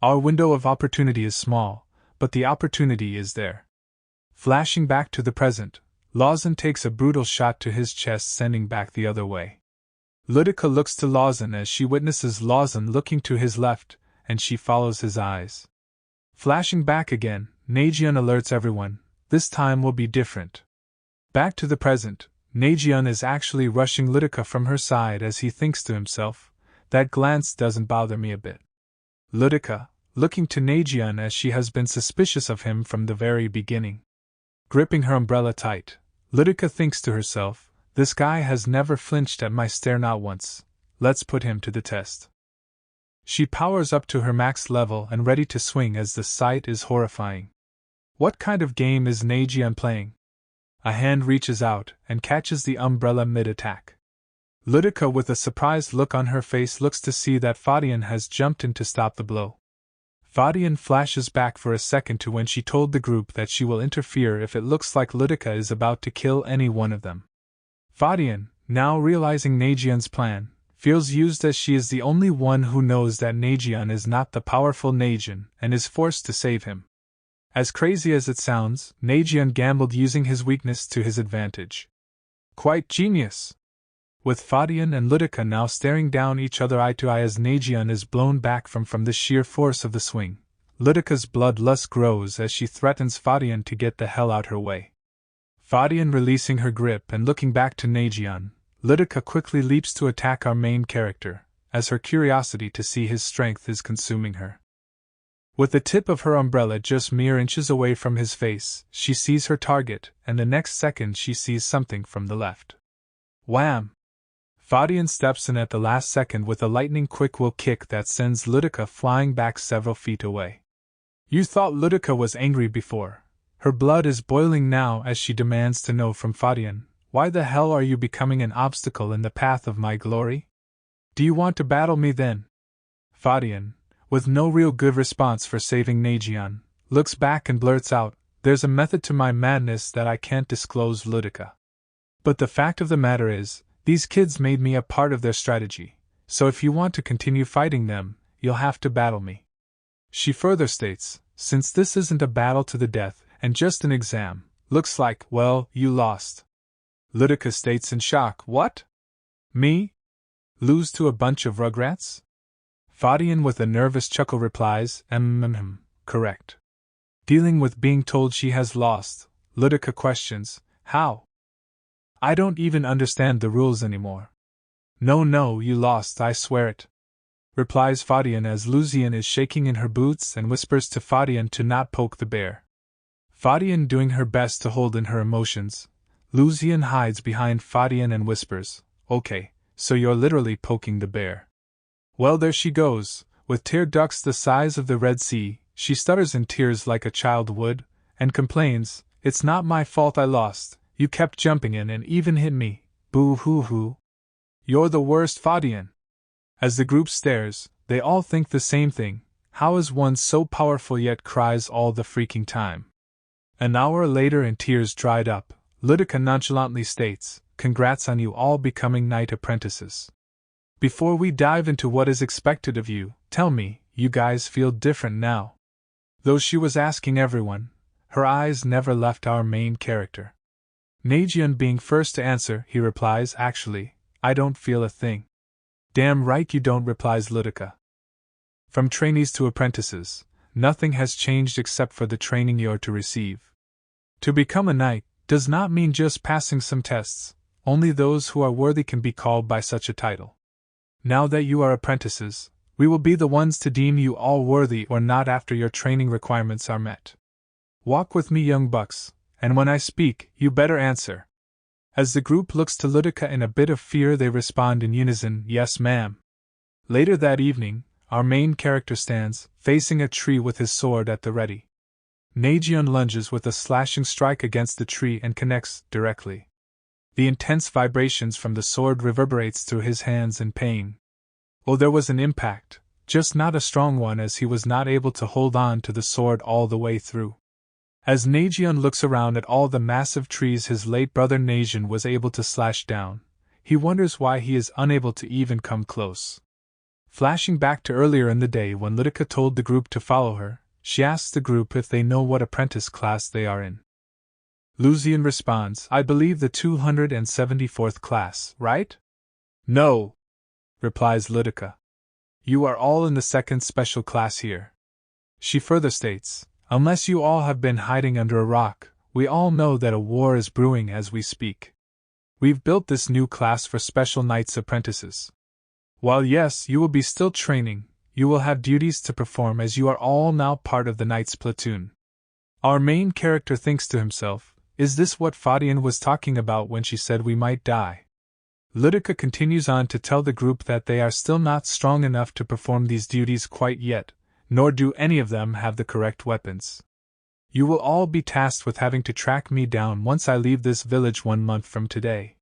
S1: Our window of opportunity is small, but the opportunity is there." Flashing back to the present, Lawson takes a brutal shot to his chest, sending back the other way. Ludica looks to Lawson as she witnesses Lawson looking to his left, and she follows his eyes. Flashing back again, Nagion alerts everyone, "This time will be different." Back to the present, Nagion is actually rushing Ludica from her side as he thinks to himself, "That glance doesn't bother me a bit." Ludica, looking to Nagion as she has been suspicious of him from the very beginning. Gripping her umbrella tight, Ludica thinks to herself, This guy has never flinched at my stare, not once. Let's put him to the test. She powers up to her max level and ready to swing as the sight is horrifying. What kind of game is Naejian playing? A hand reaches out and catches the umbrella mid-attack. Ludica, with a surprised look on her face, looks to see that Fadian has jumped in to stop the blow. Fadian flashes back for a second to when she told the group that she will interfere if it looks like Ludica is about to kill any one of them. Fadian, now realizing Naejian's plan, feels used as she is the only one who knows that Naejian is not the powerful Naejian and is forced to save him. As crazy as it sounds, Naejian gambled using his weakness to his advantage. Quite genius! With Fadian and Ludica now staring down each other eye to eye as Naejian is blown back from the sheer force of the swing, Ludica's bloodlust grows as she threatens Fadian to get the hell out her way. Fadian releasing her grip and looking back to Naejian, Ludica quickly leaps to attack our main character, as her curiosity to see his strength is consuming her. With the tip of her umbrella just mere inches away from his face, she sees her target, and the next second she sees something from the left. Wham! Fadian steps in at the last second with a lightning-quick will kick that sends Ludica flying back several feet away. You thought Ludica was angry before. Her blood is boiling now as she demands to know from Fadian, why the hell are you becoming an obstacle in the path of my glory? Do you want to battle me then? Fadian, with no real good response for saving Naejian, looks back and blurts out, there's a method to my madness that I can't disclose, Ludica. But the fact of the matter is, these kids made me a part of their strategy, so if you want to continue fighting them, you'll have to battle me. She further states, since this isn't a battle to the death and just an exam, looks like, well, you lost. Ludica states in shock, what? Me? Lose to a bunch of rugrats? Fadian with a nervous chuckle replies, correct. Dealing with being told she has lost, Ludica questions, how? I don't even understand the rules anymore. No, you lost, I swear it. Replies Fadian as Lucian is shaking in her boots and whispers to Fadian to not poke the bear. Fadian doing her best to hold in her emotions, Lucian hides behind Fadian and whispers, okay, so you're literally poking the bear. Well, there she goes, with tear ducts the size of the Red Sea, she stutters in tears like a child would, and complains, it's not my fault I lost. You kept jumping in and even hit me, boo-hoo-hoo. You're the worst, Fadian. As the group stares, they all think the same thing, how is one so powerful yet cries all the freaking time? An hour later and tears dried up, Ludica nonchalantly states, congrats on you all becoming knight apprentices. Before we dive into what is expected of you, tell me, you guys feel different now? Though she was asking everyone, her eyes never left our main character. Naejian being first to answer, he replies, actually, I don't feel a thing. Damn right you don't, replies Ludica. From trainees to apprentices, nothing has changed except for the training you're to receive. To become a knight does not mean just passing some tests, only those who are worthy can be called by such a title. Now that you are apprentices, we will be the ones to deem you all worthy or not after your training requirements are met. Walk with me, young bucks. And when I speak, you better answer. As the group looks to Ludica in a bit of fear, they respond in unison, yes ma'am. Later that evening, our main character stands, facing a tree with his sword at the ready. Naejian lunges with a slashing strike against the tree and connects, directly. The intense vibrations from the sword reverberates through his hands in pain. Oh, there was an impact, just not a strong one as he was not able to hold on to the sword all the way through. As Naejian looks around at all the massive trees his late brother Naejian was able to slash down, he wonders why he is unable to even come close. Flashing back to earlier in the day when Ludica told the group to follow her, she asks the group if they know what apprentice class they are in. Lucian responds, I believe the 274th class, right? No, replies Ludica. You are all in the second special class here. She further states, unless you all have been hiding under a rock, we all know that a war is brewing as we speak. We've built this new class for special knights apprentices. While yes, you will be still training, you will have duties to perform as you are all now part of the knight's platoon. Our main character thinks to himself, Is this what Fadian was talking about when she said we might die? Ludica continues on to tell the group that they are still not strong enough to perform these duties quite yet, nor do any of them have the correct weapons. You will all be tasked with having to track me down once I leave this village 1 month from today.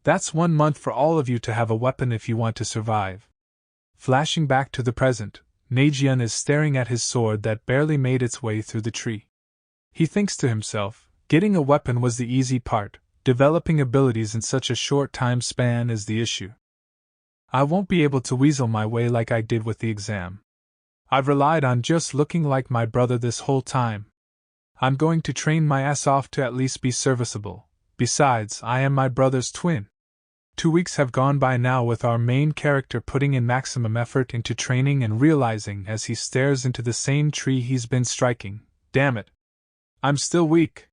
S1: That's 1 month for all of you to have a weapon if you want to survive. Flashing back to the present, Najian is staring at his sword that barely made its way through the tree. He thinks to himself, getting a weapon was the easy part, developing abilities in such a short time span is the issue. I won't be able to weasel my way like I did with the exam. I've relied on just looking like my brother this whole time. I'm going to train my ass off to at least be serviceable. Besides, I am my brother's twin. 2 weeks have gone by now with our main character putting in maximum effort into training and realizing as he stares into the same tree he's been striking, damn it, I'm still weak.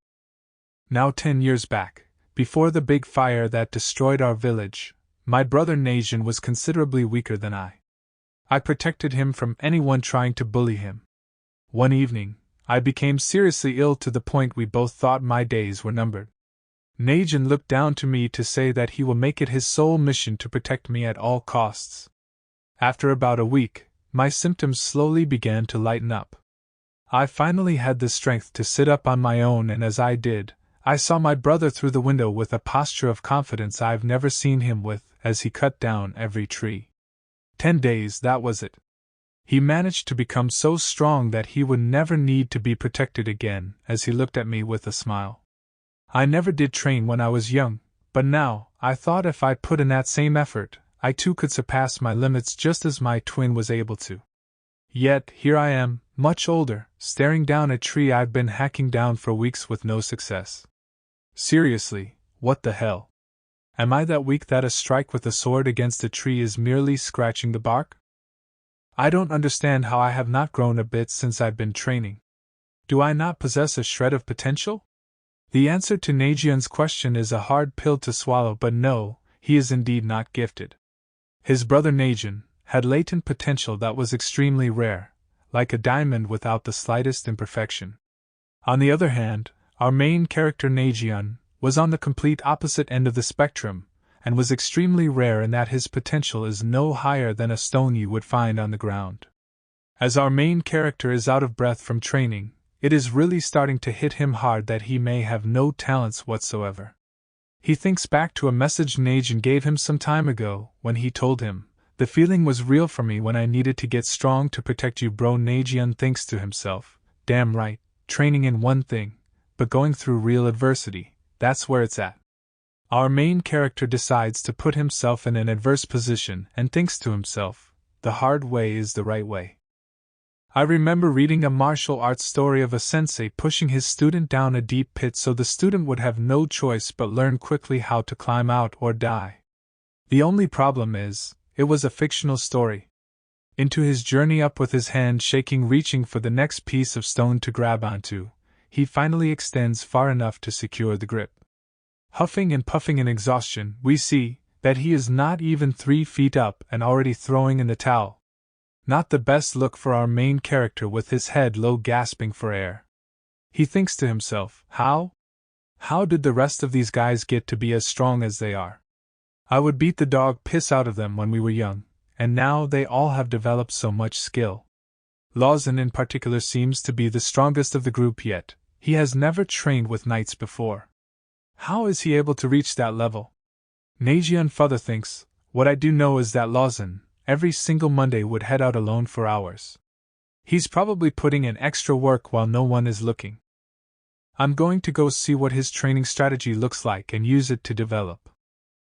S1: Now 10 years back, before the big fire that destroyed our village, my brother Najian was considerably weaker than I. I protected him from anyone trying to bully him. One evening, I became seriously ill to the point we both thought my days were numbered. Najian looked down to me to say that he will make it his sole mission to protect me at all costs. After about a week, my symptoms slowly began to lighten up. I finally had the strength to sit up on my own, and as I did, I saw my brother through the window with a posture of confidence I've never seen him with as he cut down every tree. 10 days, that was it. He managed to become so strong that he would never need to be protected again, as he looked at me with a smile. I never did train when I was young, but now, I thought if I put in that same effort, I too could surpass my limits just as my twin was able to. Yet, here I am, much older, staring down a tree I've been hacking down for weeks with no success. Seriously, what the hell? Am I that weak that a strike with a sword against a tree is merely scratching the bark? I don't understand how I have not grown a bit since I've been training. Do I not possess a shred of potential? The answer to Najian's question is a hard pill to swallow, but no, he is indeed not gifted. His brother Najian had latent potential that was extremely rare, like a diamond without the slightest imperfection. On the other hand, our main character Najian was on the complete opposite end of the spectrum, and was extremely rare in that his potential is no higher than a stone you would find on the ground. As our main character is out of breath from training, it is really starting to hit him hard that he may have no talents whatsoever. He thinks back to a message Najian gave him some time ago, when he told him, "The feeling was real for me when I needed to get strong to protect you, bro." Najian thinks to himself, damn right, training in one thing, but going through real adversity, that's where it's at. Our main character decides to put himself in an adverse position and thinks to himself, the hard way is the right way. I remember reading a martial arts story of a sensei pushing his student down a deep pit so the student would have no choice but learn quickly how to climb out or die. The only problem is, it was a fictional story. Into his journey up with his hand shaking, reaching for the next piece of stone to grab onto, he finally extends far enough to secure the grip. Huffing and puffing in exhaustion, we see that he is not even 3 feet up and already throwing in the towel. Not the best look for our main character with his head low, gasping for air. He thinks to himself, how did the rest of these guys get to be as strong as they are? I would beat the dog piss out of them when we were young, and now they all have developed so much skill. Lawson in particular seems to be the strongest of the group, yet he has never trained with knights before. How is he able to reach that level? Najian further thinks, what I do know is that Lawson, every single Monday, would head out alone for hours. He's probably putting in extra work while no one is looking. I'm going to go see what his training strategy looks like and use it to develop.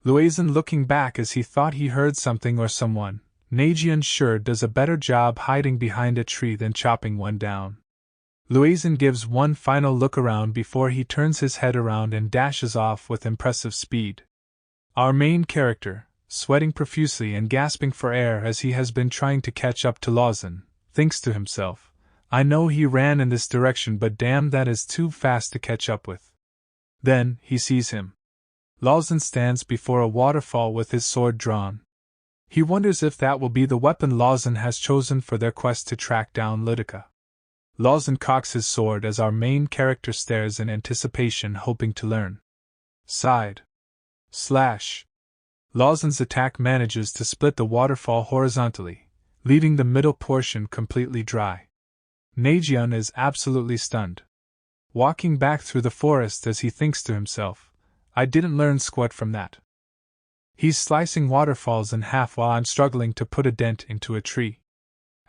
S1: Luazen looking back as he thought he heard something or someone. Najian sure does a better job hiding behind a tree than chopping one down. Luazen gives one final look around before he turns his head around and dashes off with impressive speed. Our main character, sweating profusely and gasping for air as he has been trying to catch up to Lawson, thinks to himself, I know he ran in this direction, but damn, that is too fast to catch up with. Then, he sees him. Lawson stands before a waterfall with his sword drawn. He wonders if that will be the weapon Lawson has chosen for their quest to track down Ludica. Lawson cocks his sword as our main character stares in anticipation, hoping to learn. Side. Slash. Lawson's attack manages to split the waterfall horizontally, leaving the middle portion completely dry. Naejeon is absolutely stunned. Walking back through the forest as he thinks to himself, I didn't learn squat from that. He's slicing waterfalls in half while I'm struggling to put a dent into a tree.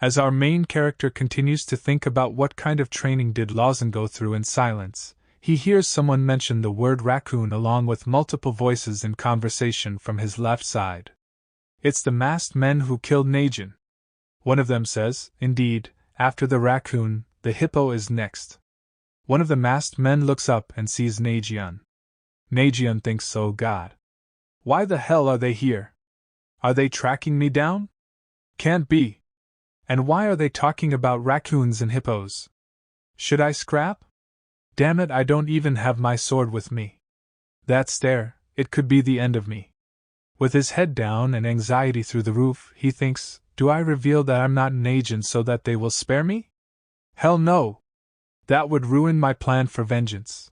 S1: As our main character continues to think about what kind of training did Lawson go through in silence, he hears someone mention the word raccoon along with multiple voices in conversation from his left side. It's the masked men who killed Naejeon. One of them says, indeed, after the raccoon, the hippo is next. One of the masked men looks up and sees Naejeon. Naejeon thinks, oh God. Why the hell are they here? Are they tracking me down? Can't be. And why are they talking about raccoons and hippos? Should I scrap? Damn it, I don't even have my sword with me. That stare, it could be the end of me. With his head down and anxiety through the roof, he thinks, do I reveal that I'm not an agent so that they will spare me? Hell no! That would ruin my plan for vengeance.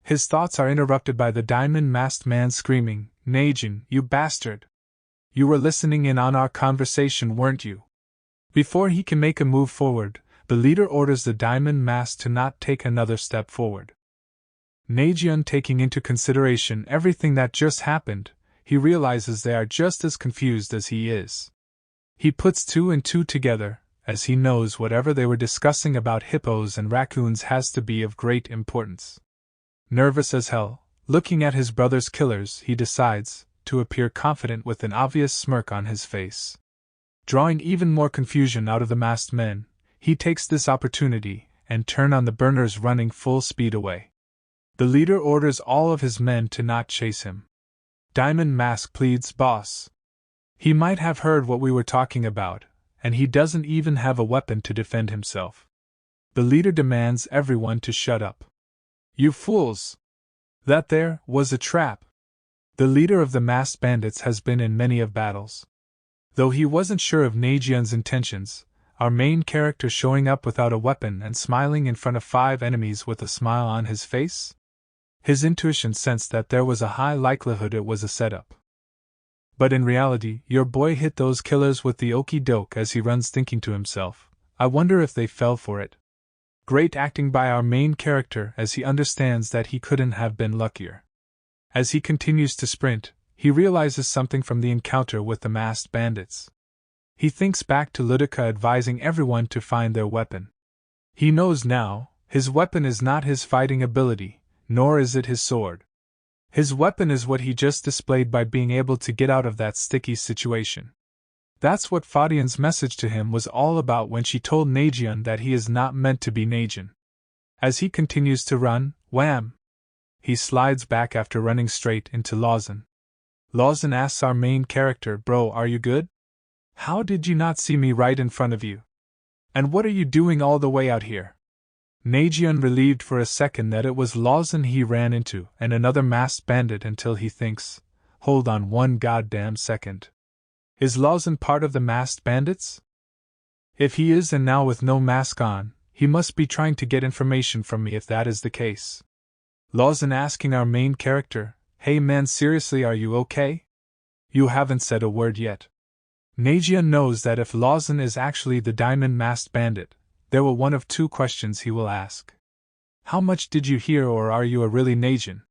S1: His thoughts are interrupted by the diamond-masked man screaming, Naejeon, you bastard! You were listening in on our conversation, weren't you? Before he can make a move forward, the leader orders the diamond mask to not take another step forward. Naejeon, taking into consideration everything that just happened, he realizes they are just as confused as he is. He puts two and two together, as he knows whatever they were discussing about hippos and raccoons has to be of great importance. Nervous as hell, looking at his brother's killers, he decides to appear confident with an obvious smirk on his face. Drawing even more confusion out of the masked men, he takes this opportunity and turns on the burners, running full speed away. The leader orders all of his men to not chase him. Diamond Mask pleads, boss. He might have heard what we were talking about, and he doesn't even have a weapon to defend himself. The leader demands everyone to shut up. You fools! That there was a trap. The leader of the masked bandits has been in many of battles. Though he wasn't sure of Naejeon's intentions, our main character showing up without a weapon and smiling in front of 5 enemies with a smile on his face? His intuition sensed that there was a high likelihood it was a setup. But in reality, your boy hit those killers with the okey doke as he runs, thinking to himself, I wonder if they fell for it. Great acting by our main character as he understands that he couldn't have been luckier. As he continues to sprint, he realizes something from the encounter with the masked bandits. He thinks back to Ludica advising everyone to find their weapon. He knows now, his weapon is not his fighting ability, nor is it his sword. His weapon is what he just displayed by being able to get out of that sticky situation. That's what Fadian's message to him was all about when she told Naejeon that he is not meant to be Naejeon. As he continues to run, wham! He slides back after running straight into Lawson. Lawson asks our main character, bro, are you good? How did you not see me right in front of you? And what are you doing all the way out here? Naejeon, relieved for a second that it was Lawson he ran into and another masked bandit, until he thinks, hold on one goddamn second. Is Lawson part of the masked bandits? If he is, and now with no mask on, he must be trying to get information from me if that is the case. Lawson asking our main character, hey man, seriously, are you okay? You haven't said a word yet. Naejeon knows that if Lawson is actually the diamond-masked bandit, there will one of 2 questions he will ask. How much did you hear, or are you a really Naejeon?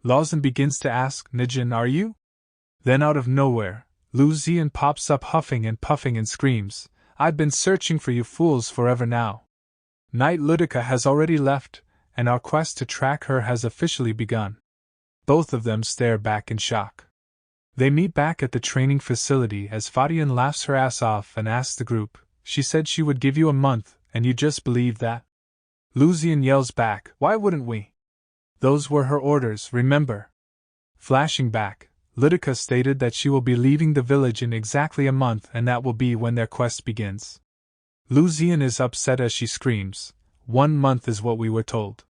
S1: Lawson begins to ask, Naejeon, are you? Then out of nowhere, Lu Zian pops up huffing and puffing and screams, I've been searching for you fools forever now. Knight Ludica has already left, and our quest to track her has officially begun. Both of them stare back in shock. They meet back at the training facility as Fadian laughs her ass off and asks the group, she said she would give you a month, and you just believe that? Lu Zian yells back, why wouldn't we? Those were her orders, remember? Flashing back, Ludica stated that she will be leaving the village in exactly a month, and that will be when their quest begins. Lu Zian is upset as she screams, 1 month is what we were told.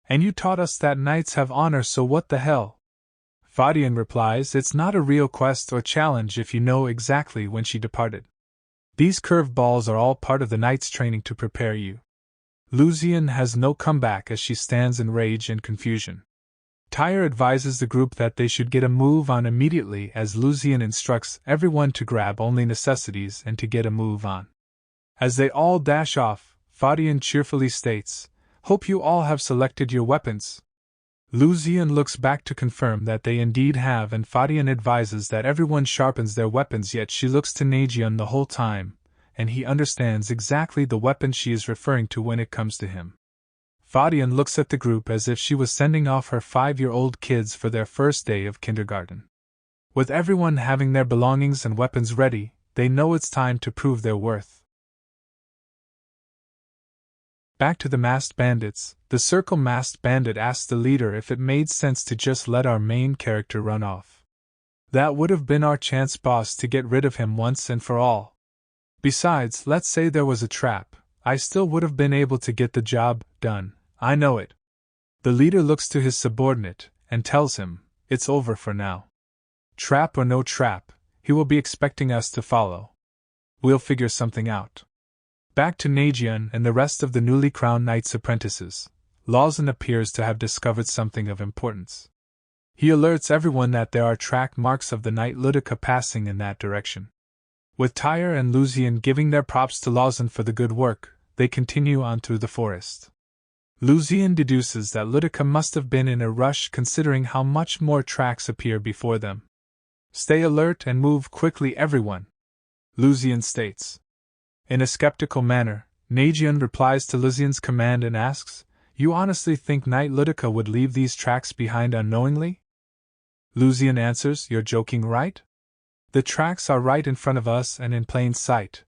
S1: And you taught us that knights have honor, so what the hell? Fadian replies, it's not a real quest or challenge if you know exactly when she departed. These curve balls are all part of the knight's training to prepare you. Lucian has no comeback as she stands in rage and confusion. Tyre advises the group that they should get a move on immediately as Lucian instructs everyone to grab only necessities and to get a move on. As they all dash off, Fadian cheerfully states, "Hope you all have selected your weapons." Lucian looks back to confirm that they indeed have, and Fadian advises that everyone sharpens their weapons, yet she looks to Nagion the whole time, and he understands exactly the weapon she is referring to when it comes to him. Fadian looks at the group as if she was sending off her 5-year-old kids for their first day of kindergarten. With everyone having their belongings and weapons ready, they know it's time to prove their worth. Back to the masked bandits, the Circle Masked Bandit asks the leader if it made sense to just let our main character run off. That would have been our chance, boss, to get rid of him once and for all. Besides, let's say there was a trap, I still would have been able to get the job done, I know it. The leader looks to his subordinate and tells him, it's over for now. Trap or no trap, he will be expecting us to follow. We'll figure something out. Back to Nagion and the rest of the newly crowned knight's apprentices, Lawson appears to have discovered something of importance. He alerts everyone that there are track marks of the knight Ludica passing in that direction. With Tyre and Lucian giving their props to Lawson for the good work, they continue on through the forest. Lucian deduces that Ludica must have been in a rush considering how much more tracks appear before them. Stay alert and move quickly, everyone, Lucian states. In a skeptical manner, Nagion replies to Lucian's command and asks, "You honestly think Knight Ludica would leave these tracks behind unknowingly?" Lucian answers, "You're joking, right? The tracks are right in front of us and in plain sight."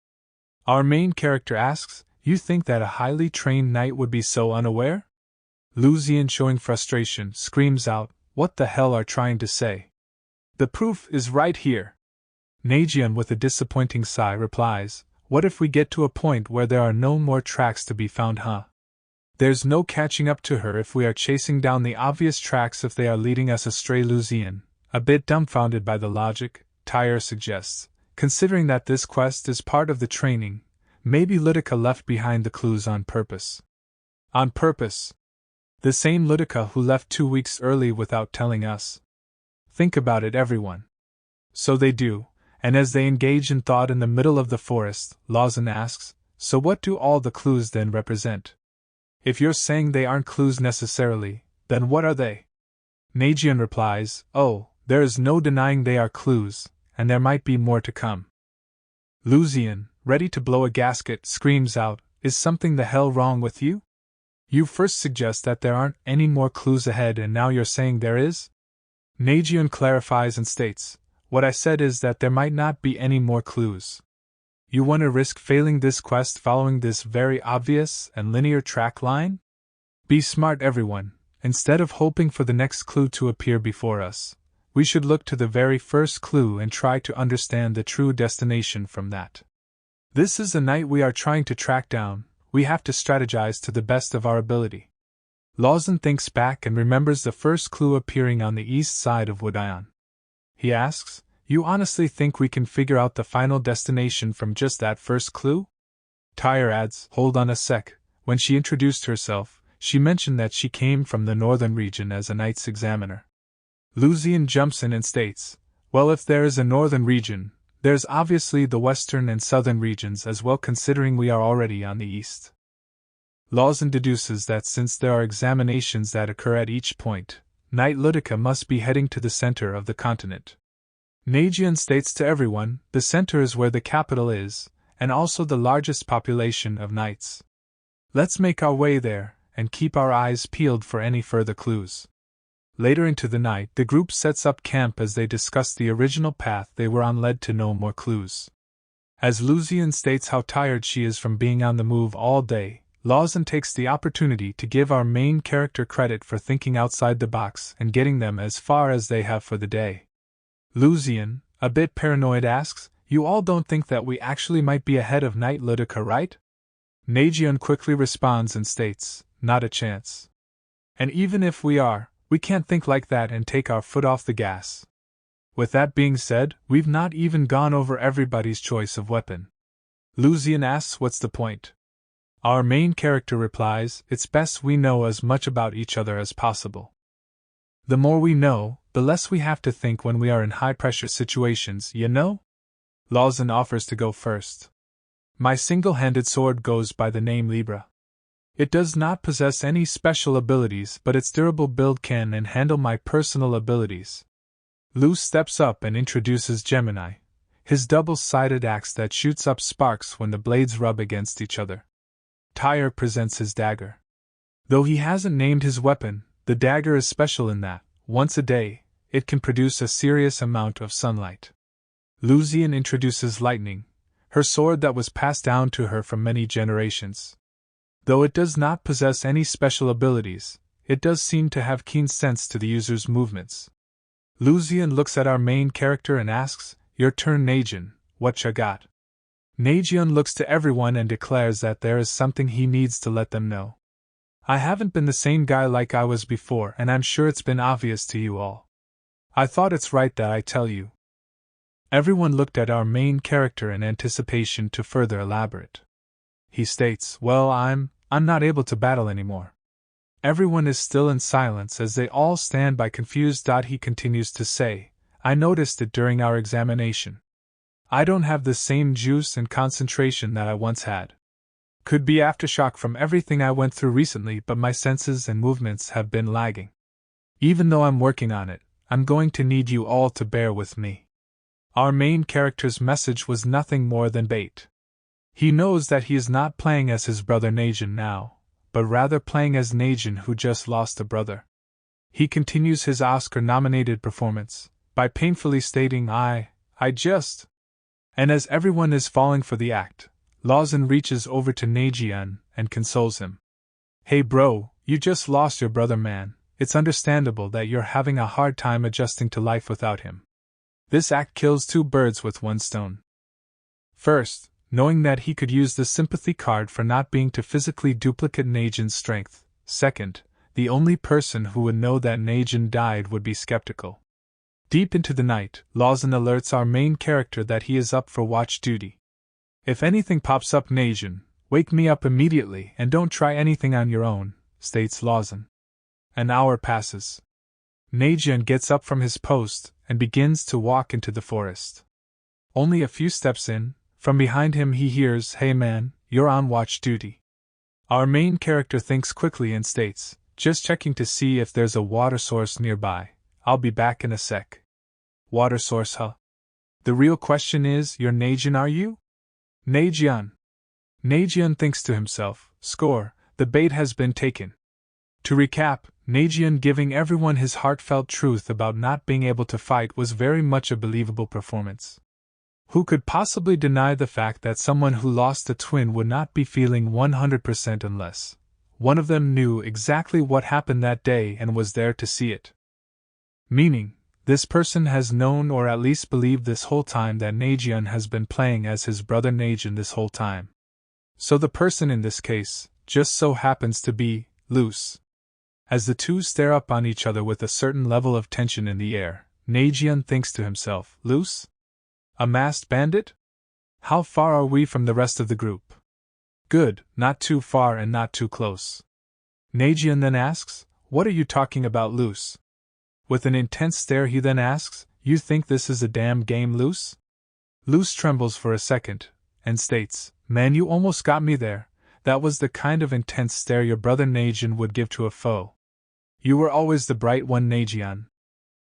S1: Our main character asks, "You think that a highly trained knight would be so unaware?" Lucian, showing frustration, screams out, "What the hell are you trying to say? The proof is right here." Nagion, with a disappointing sigh, replies, "What if we get to a point where there are no more tracks to be found, huh? There's no catching up to her if we are chasing down the obvious tracks if they are leading us astray." Lucian, a bit dumbfounded by the logic, Tyre suggests, considering that this quest is part of the training, maybe Ludica left behind the clues on purpose. On purpose? The same Ludica who left 2 weeks early without telling us. Think about it, everyone. So they do. And as they engage in thought in the middle of the forest, Lawson asks, "So what do all the clues then represent? If you're saying they aren't clues necessarily, then what are they?" Nagion replies, "Oh, there is no denying they are clues, and there might be more to come." Lucian, ready to blow a gasket, screams out, "Is something the hell wrong with you? You first suggest that there aren't any more clues ahead and now you're saying there is?" Nagion clarifies and states, "What I said is that there might not be any more clues. You want to risk failing this quest following this very obvious and linear track line? Be smart, everyone. Instead of hoping for the next clue to appear before us, we should look to the very first clue and try to understand the true destination from that. This is the knight we are trying to track down, we have to strategize to the best of our ability." Lawson thinks back and remembers the first clue appearing on the east side of Woodion. He asks, "You honestly think we can figure out the final destination from just that first clue?" Tyre adds, "Hold on a sec. When she introduced herself, she mentioned that she came from the northern region as a knight's examiner." Lucian jumps in and states, "Well, if there is a northern region, there's obviously the western and southern regions as well, considering we are already on the east." Lawson deduces that since there are examinations that occur at each point, Knight Ludica must be heading to the center of the continent. Nagion states to everyone, the center is where the capital is, and also the largest population of knights. Let's make our way there, and keep our eyes peeled for any further clues. Later into the night, the group sets up camp as they discuss the original path they were on led to no more clues. As Lucian states how tired she is from being on the move all day, Lawson takes the opportunity to give our main character credit for thinking outside the box and getting them as far as they have for the day. Lucian, a bit paranoid, asks, "You all don't think that we actually might be ahead of Knight Ludica, right?" Nagion quickly responds and states, "Not a chance. And even if we are, we can't think like that and take our foot off the gas. With that being said, we've not even gone over everybody's choice of weapon." Lucian asks, "What's the point?" Our main character replies, it's best we know as much about each other as possible. The more we know, the less we have to think when we are in high-pressure situations, you know? Lawson offers to go first. My single-handed sword goes by the name Libra. It does not possess any special abilities, but its durable build can and handle my personal abilities. Luz steps up and introduces Gemini, his double-sided axe that shoots up sparks when the blades rub against each other. Tyre presents his dagger. Though he hasn't named his weapon, the dagger is special in that, once a day, it can produce a serious amount of sunlight. Lucian introduces Lightning, her sword that was passed down to her from many generations. Though it does not possess any special abilities, it does seem to have keen sense to the user's movements. Lucian looks at our main character and asks, "Your turn, Najin, what ya got?" Najin looks to everyone and declares that there is something he needs to let them know. I haven't been the same guy like I was before, and I'm sure it's been obvious to you all. I thought it's right that I tell you. Everyone looked at our main character in anticipation to further elaborate. He states, "Well, I'm not able to battle anymore." Everyone is still in silence as they all stand by confused. He continues to say, "I noticed it during our examination. I don't have the same juice and concentration that I once had. Could be aftershock from everything I went through recently, but my senses and movements have been lagging. Even though I'm working on it, I'm going to need you all to bear with me." Our main character's message was nothing more than bait. He knows that he is not playing as his brother Najin now, but rather playing as Najin who just lost a brother. He continues his Oscar-nominated performance by painfully stating, I just... And as everyone is falling for the act, Lawson reaches over to Najian and consoles him. "Hey bro, you just lost your brother, man. It's understandable that you're having a hard time adjusting to life without him. This act kills two birds with one stone. First, knowing that he could use the sympathy card for not being to physically duplicate Najin's strength. Second, the only person who would know that Najin died would be skeptical." Deep into the night, Lawson alerts our main character that he is up for watch duty. "If anything pops up, Najin, wake me up immediately and don't try anything on your own," states Lawson. An hour passes. Najin gets up from his post and begins to walk into the forest. Only a few steps in, from behind him he hears, "Hey man, you're on watch duty." Our main character thinks quickly and states, "Just checking to see if there's a water source nearby. I'll be back in a sec." Water source, huh? The real question is, you're Najin, are you? Najian. Najian thinks to himself, score, the bait has been taken. To recap, Najian giving everyone his heartfelt truth about not being able to fight was very much a believable performance. Who could possibly deny the fact that someone who lost a twin would not be feeling 100% unless one of them knew exactly what happened that day and was there to see it? Meaning, this person has known or at least believed this whole time that Najian has been playing as his brother Najin this whole time. So the person in this case just so happens to be Luz. As the two stare up on each other with a certain level of tension in the air, Najian thinks to himself, Luz? A masked bandit? How far are we from the rest of the group? Good, not too far and not too close. Najian then asks, What are you talking about, Luz? With an intense stare he then asks, You think this is a damn game, Luz? Luz trembles for a second, and states, Man, you almost got me there. That was the kind of intense stare your brother Najian would give to a foe. You were always the bright one, Najian.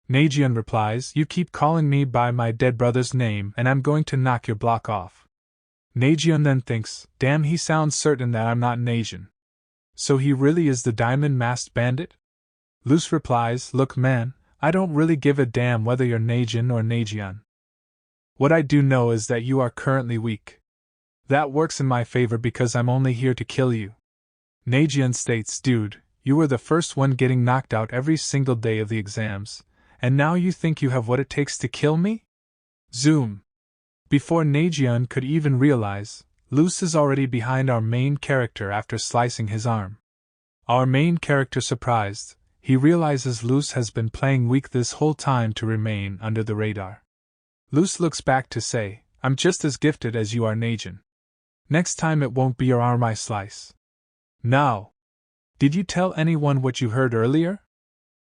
S1: Najian replies, You keep calling me by my dead brother's name and I'm going to knock your block off. Najian then thinks, Damn, he sounds certain that I'm not Najin. So he really is the diamond-masked bandit? Luz replies, Look man, I don't really give a damn whether you're Najin or Najian. What I do know is that you are currently weak. That works in my favor because I'm only here to kill you. Najian states, Dude, you were the first one getting knocked out every single day of the exams, and now you think you have what it takes to kill me? Zoom. Before Najian could even realize, Luz is already behind our main character after slicing his arm. Our main character surprised, he realizes Luz has been playing weak this whole time to remain under the radar. Luz looks back to say, I'm just as gifted as you are, Najin. Next time it won't be your arm I slice. Now, did you tell anyone what you heard earlier?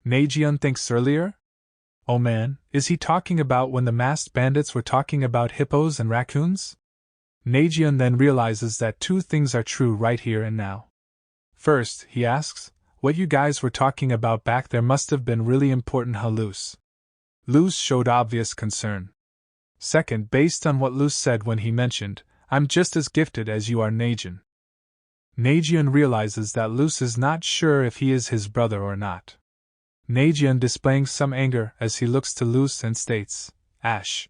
S1: Naejeon thinks earlier? Oh man, is he talking about when the masked bandits were talking about hippos and raccoons? Naejeon then realizes that two things are true right here and now. First, he asks, what you guys were talking about back there must have been really important, huh, Luce? Luce showed obvious concern. Second, based on what Luce said when he mentioned, I'm just as gifted as you are, Naejeon. Naejeon realizes that Luce is not sure if he is his brother or not. Naejeon displaying some anger as he looks to Luce and states, Ash.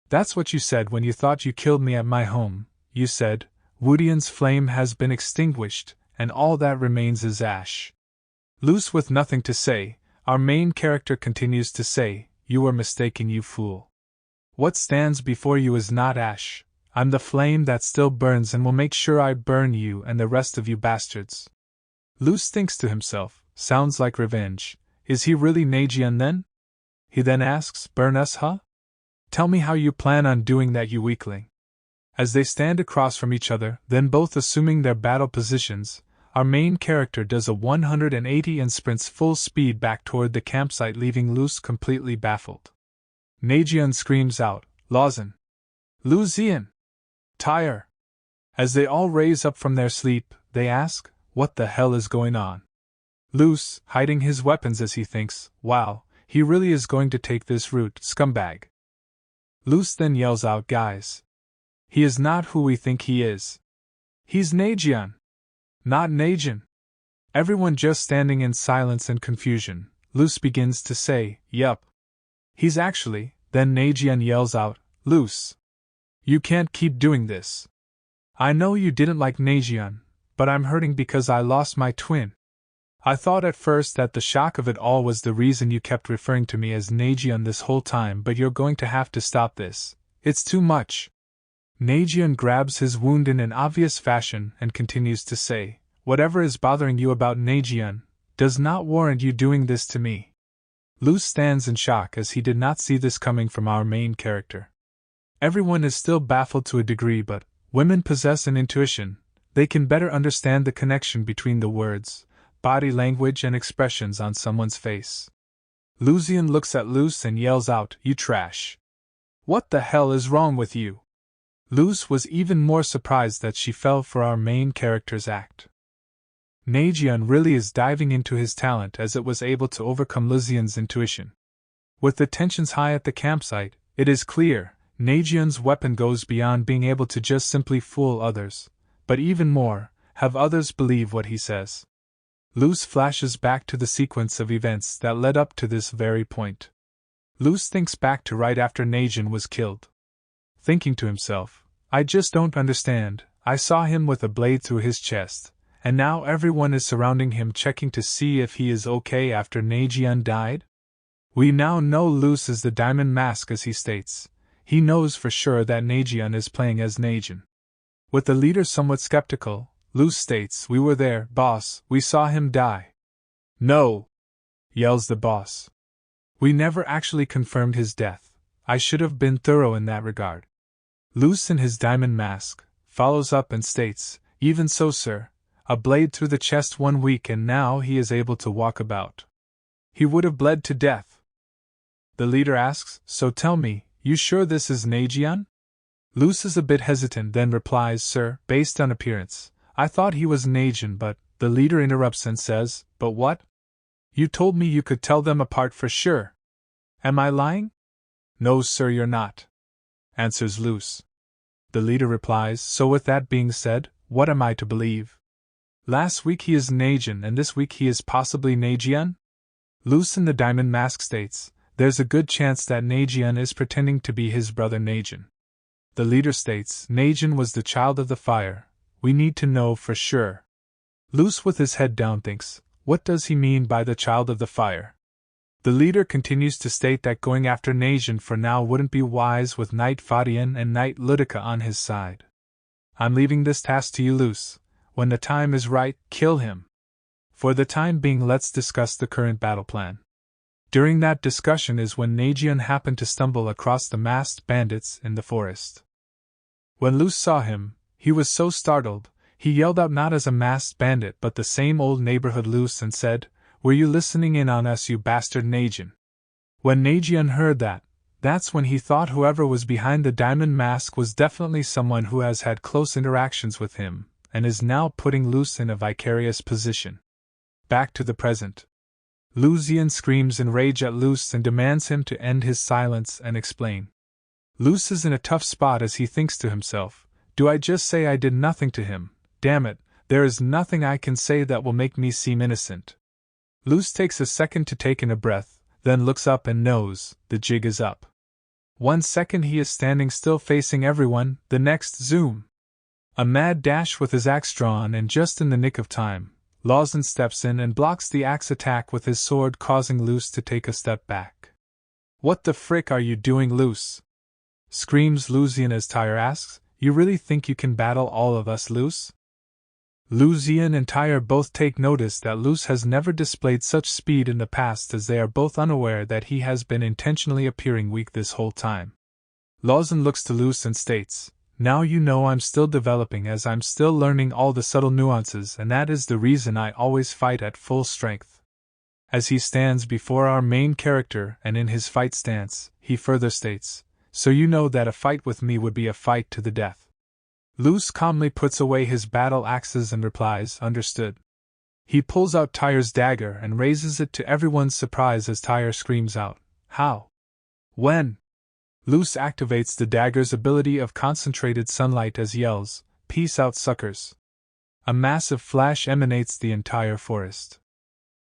S1: That's what you said when you thought you killed me at my home. You said, Wudion's flame has been extinguished, and all that remains is ash. Luce with nothing to say, our main character continues to say, you were mistaken, you fool. What stands before you is not ash. I'm the flame that still burns and will make sure I burn you and the rest of you bastards. Luce thinks to himself, sounds like revenge. Is he really Naejeon then? He then asks, burn us, huh? Tell me how you plan on doing that, you weakling. As they stand across from each other, then both assuming their battle positions, our main character does a 180 and sprints full speed back toward the campsite, leaving Luce completely baffled. Naejeon screams out, Lawson! Lucian! Tyre! As they all raise up from their sleep, they ask, what the hell is going on? Luce, hiding his weapons as he thinks, wow, he really is going to take this route, scumbag. Luce then yells out, guys. He is not who we think he is. He's Naejeon. Not Naejeon. Everyone just standing in silence and confusion, Luce begins to say, yup. He's actually, then Naejeon yells out, Luce. You can't keep doing this. I know you didn't like Naejeon, but I'm hurting because I lost my twin. I thought at first that the shock of it all was the reason you kept referring to me as Naejeon this whole time, but you're going to have to stop this. It's too much. Naejeon grabs his wound in an obvious fashion and continues to say, whatever is bothering you about Naejeon does not warrant you doing this to me. Luce stands in shock as he did not see this coming from our main character. Everyone is still baffled to a degree, but women possess an intuition. They can better understand the connection between the words, body language and expressions on someone's face. Lucian looks at Luce and yells out, you trash. What the hell is wrong with you? Luce was even more surprised that she fell for our main character's act. Naejeon really is diving into his talent as it was able to overcome Lucian's intuition. With the tensions high at the campsite, it is clear, Naejeon's weapon goes beyond being able to just simply fool others, but even more, have others believe what he says. Luce flashes back to the sequence of events that led up to this very point. Luce thinks back to right after Naejeon was killed. Thinking to himself, I just don't understand, I saw him with a blade through his chest, and now everyone is surrounding him checking to see if he is okay after Naejeon died? We now know Luce is the Diamond Mask as he states. He knows for sure that Naejeon is playing as Naejeon. With the leader somewhat skeptical, Luce states, we were there, boss, we saw him die. No! Yells the boss. We never actually confirmed his death. I should have been thorough in that regard. Luce in his diamond mask follows up and states, even so, sir, a blade through the chest 1 week and now he is able to walk about. He would have bled to death. The leader asks, so tell me, you sure this is Naejeon? Luce is a bit hesitant, then replies, sir, based on appearance, I thought he was Naejeon, but the leader interrupts and says, but what? You told me you could tell them apart for sure. Am I lying? No, sir, you're not, answers Luce. The leader replies, so with that being said, what am I to believe? Last week he is Naejeon and this week he is possibly Naejeon? Luce in the Diamond Mask states, there's a good chance that Naejeon is pretending to be his brother Naejeon. The leader states, Naejeon was the child of the fire, we need to know for sure. Luce with his head down thinks, what does he mean by the child of the fire? The leader continues to state that going after Naejeon for now wouldn't be wise with Knight Fadian and Knight Ludica on his side. I'm leaving this task to you, Luce. When the time is right, kill him. For the time being, let's discuss the current battle plan. During that discussion is when Naejeon happened to stumble across the masked bandits in the forest. When Luce saw him, He was so startled, he yelled out not as a masked bandit but the same old neighborhood Luce and said, "Were you listening in on us, you bastard Nagian?" When Nagian heard that, that's when he thought whoever was behind the diamond mask was definitely someone who has had close interactions with him, and is now putting Luce in a vicarious position. Back to the present. Lucian screams in rage at Luce and demands him to end his silence and explain. Luce is in a tough spot as he thinks to himself, do I just say I did nothing to him? Damn it, there is nothing I can say that will make me seem innocent. Luce takes a second to take in a breath, then looks up and knows the jig is up. 1 second he is standing still facing everyone, the next zoom. A mad dash with his axe drawn, and just in the nick of time, Lawson steps in and blocks the axe attack with his sword, causing Luce to take a step back. What the frick are you doing, Luce? Screams Lucian as Tyre asks, you really think you can battle all of us, Luce? Lucian and Tyre both take notice that Luce has never displayed such speed in the past, as they are both unaware that he has been intentionally appearing weak this whole time. Lawson looks to Luce and states, now you know I'm still developing, as I'm still learning all the subtle nuances, and that is the reason I always fight at full strength. As he stands before our main character and in his fight stance, he further states, so you know that a fight with me would be a fight to the death. Luce calmly puts away his battle axes and replies, understood. He pulls out Tyre's dagger and raises it to everyone's surprise as Tyre screams out, how? When? Luce activates the dagger's ability of concentrated sunlight as yells, peace out suckers. A massive flash emanates the entire forest.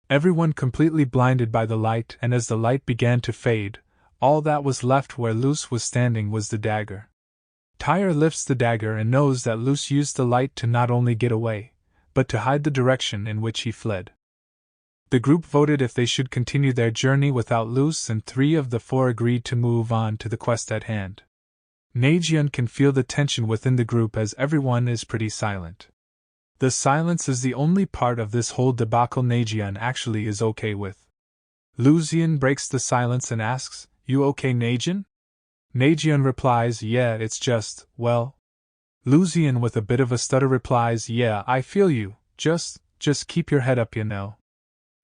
S1: Everyone completely blinded by the light, and as the light began to fade, all that was left where Luce was standing was the dagger. Tyre lifts the dagger and knows that Luce used the light to not only get away, but to hide the direction in which he fled. The group voted if they should continue their journey without Luce, and 3 of the 4 agreed to move on to the quest at hand. Nagian can feel the tension within the group as everyone is pretty silent. The silence is the only part of this whole debacle Nagian actually is okay with. Lucian breaks the silence and asks, you okay, Nagian? Nagian replies, yeah, it's just, well. Lucian with a bit of a stutter replies, yeah, I feel you, just keep your head up, you know.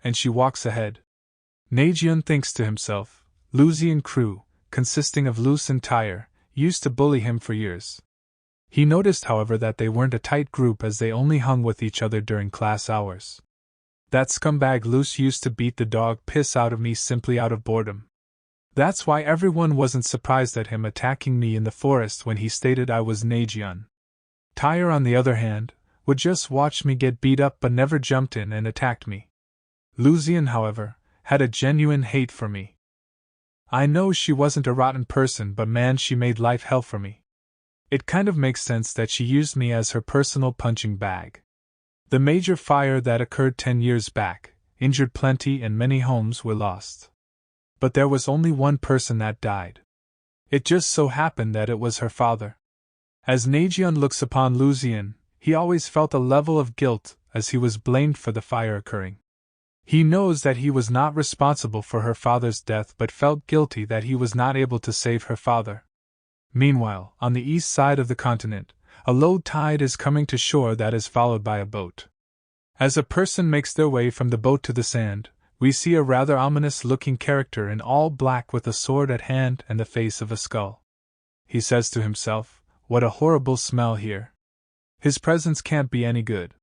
S1: And she walks ahead. Nagian thinks to himself, Lucian crew, consisting of Luce and Tyre, used to bully him for years. He noticed, however, that they weren't a tight group as they only hung with each other during class hours. That scumbag Luce used to beat the dog piss out of me simply out of boredom. That's why everyone wasn't surprised at him attacking me in the forest when he stated I was Nagian. Tyre, on the other hand, would just watch me get beat up but never jumped in and attacked me. Lucian, however, had a genuine hate for me. I know she wasn't a rotten person, but man, she made life hell for me. It kind of makes sense that she used me as her personal punching bag. The major fire that occurred 10 years back injured plenty and many homes were lost. But there was only one person that died. It just so happened that it was her father. As Nagian looks upon Lucian, he always felt a level of guilt as he was blamed for the fire occurring. He knows that he was not responsible for her father's death but felt guilty that he was not able to save her father. Meanwhile, on the east side of the continent, a low tide is coming to shore that is followed by a boat. As a person makes their way from the boat to the sand, we see a rather ominous-looking character in all black with a sword at hand and the face of a skull. He says to himself, what a horrible smell here. His presence can't be any good.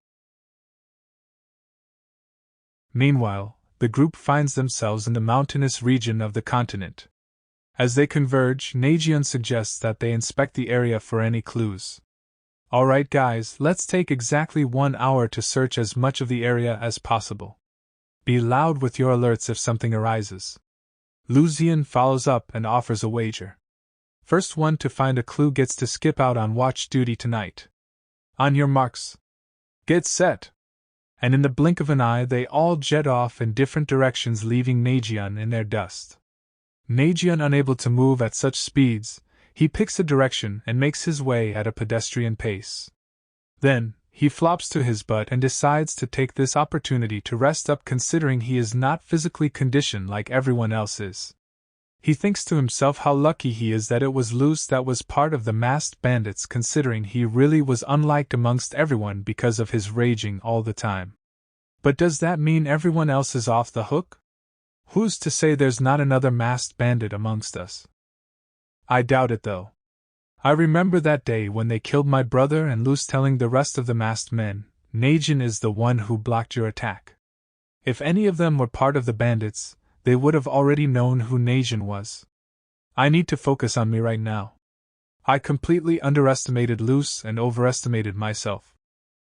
S1: Meanwhile, the group finds themselves in the mountainous region of the continent. As they converge, Nagian suggests that they inspect the area for any clues. Alright guys, let's take exactly 1 hour to search as much of the area as possible. Be loud with your alerts if something arises. Lucian follows up and offers a wager. First one to find a clue gets to skip out on watch duty tonight. On your marks. Get set. And in the blink of an eye they all jet off in different directions, leaving Nagian in their dust. Nagian, unable to move at such speeds, he picks a direction and makes his way at a pedestrian pace. Then, he flops to his butt and decides to take this opportunity to rest up, considering he is not physically conditioned like everyone else is. He thinks to himself how lucky he is that it was Luce that was part of the masked bandits, considering he really was unliked amongst everyone because of his raging all the time. But does that mean everyone else is off the hook? Who's to say there's not another masked bandit amongst us? I doubt it though. I remember that day when they killed my brother and Luce telling the rest of the masked men, Najin is the one who blocked your attack. If any of them were part of the bandits, they would have already known who Najin was. I need to focus on me right now. I completely underestimated Luce and overestimated myself.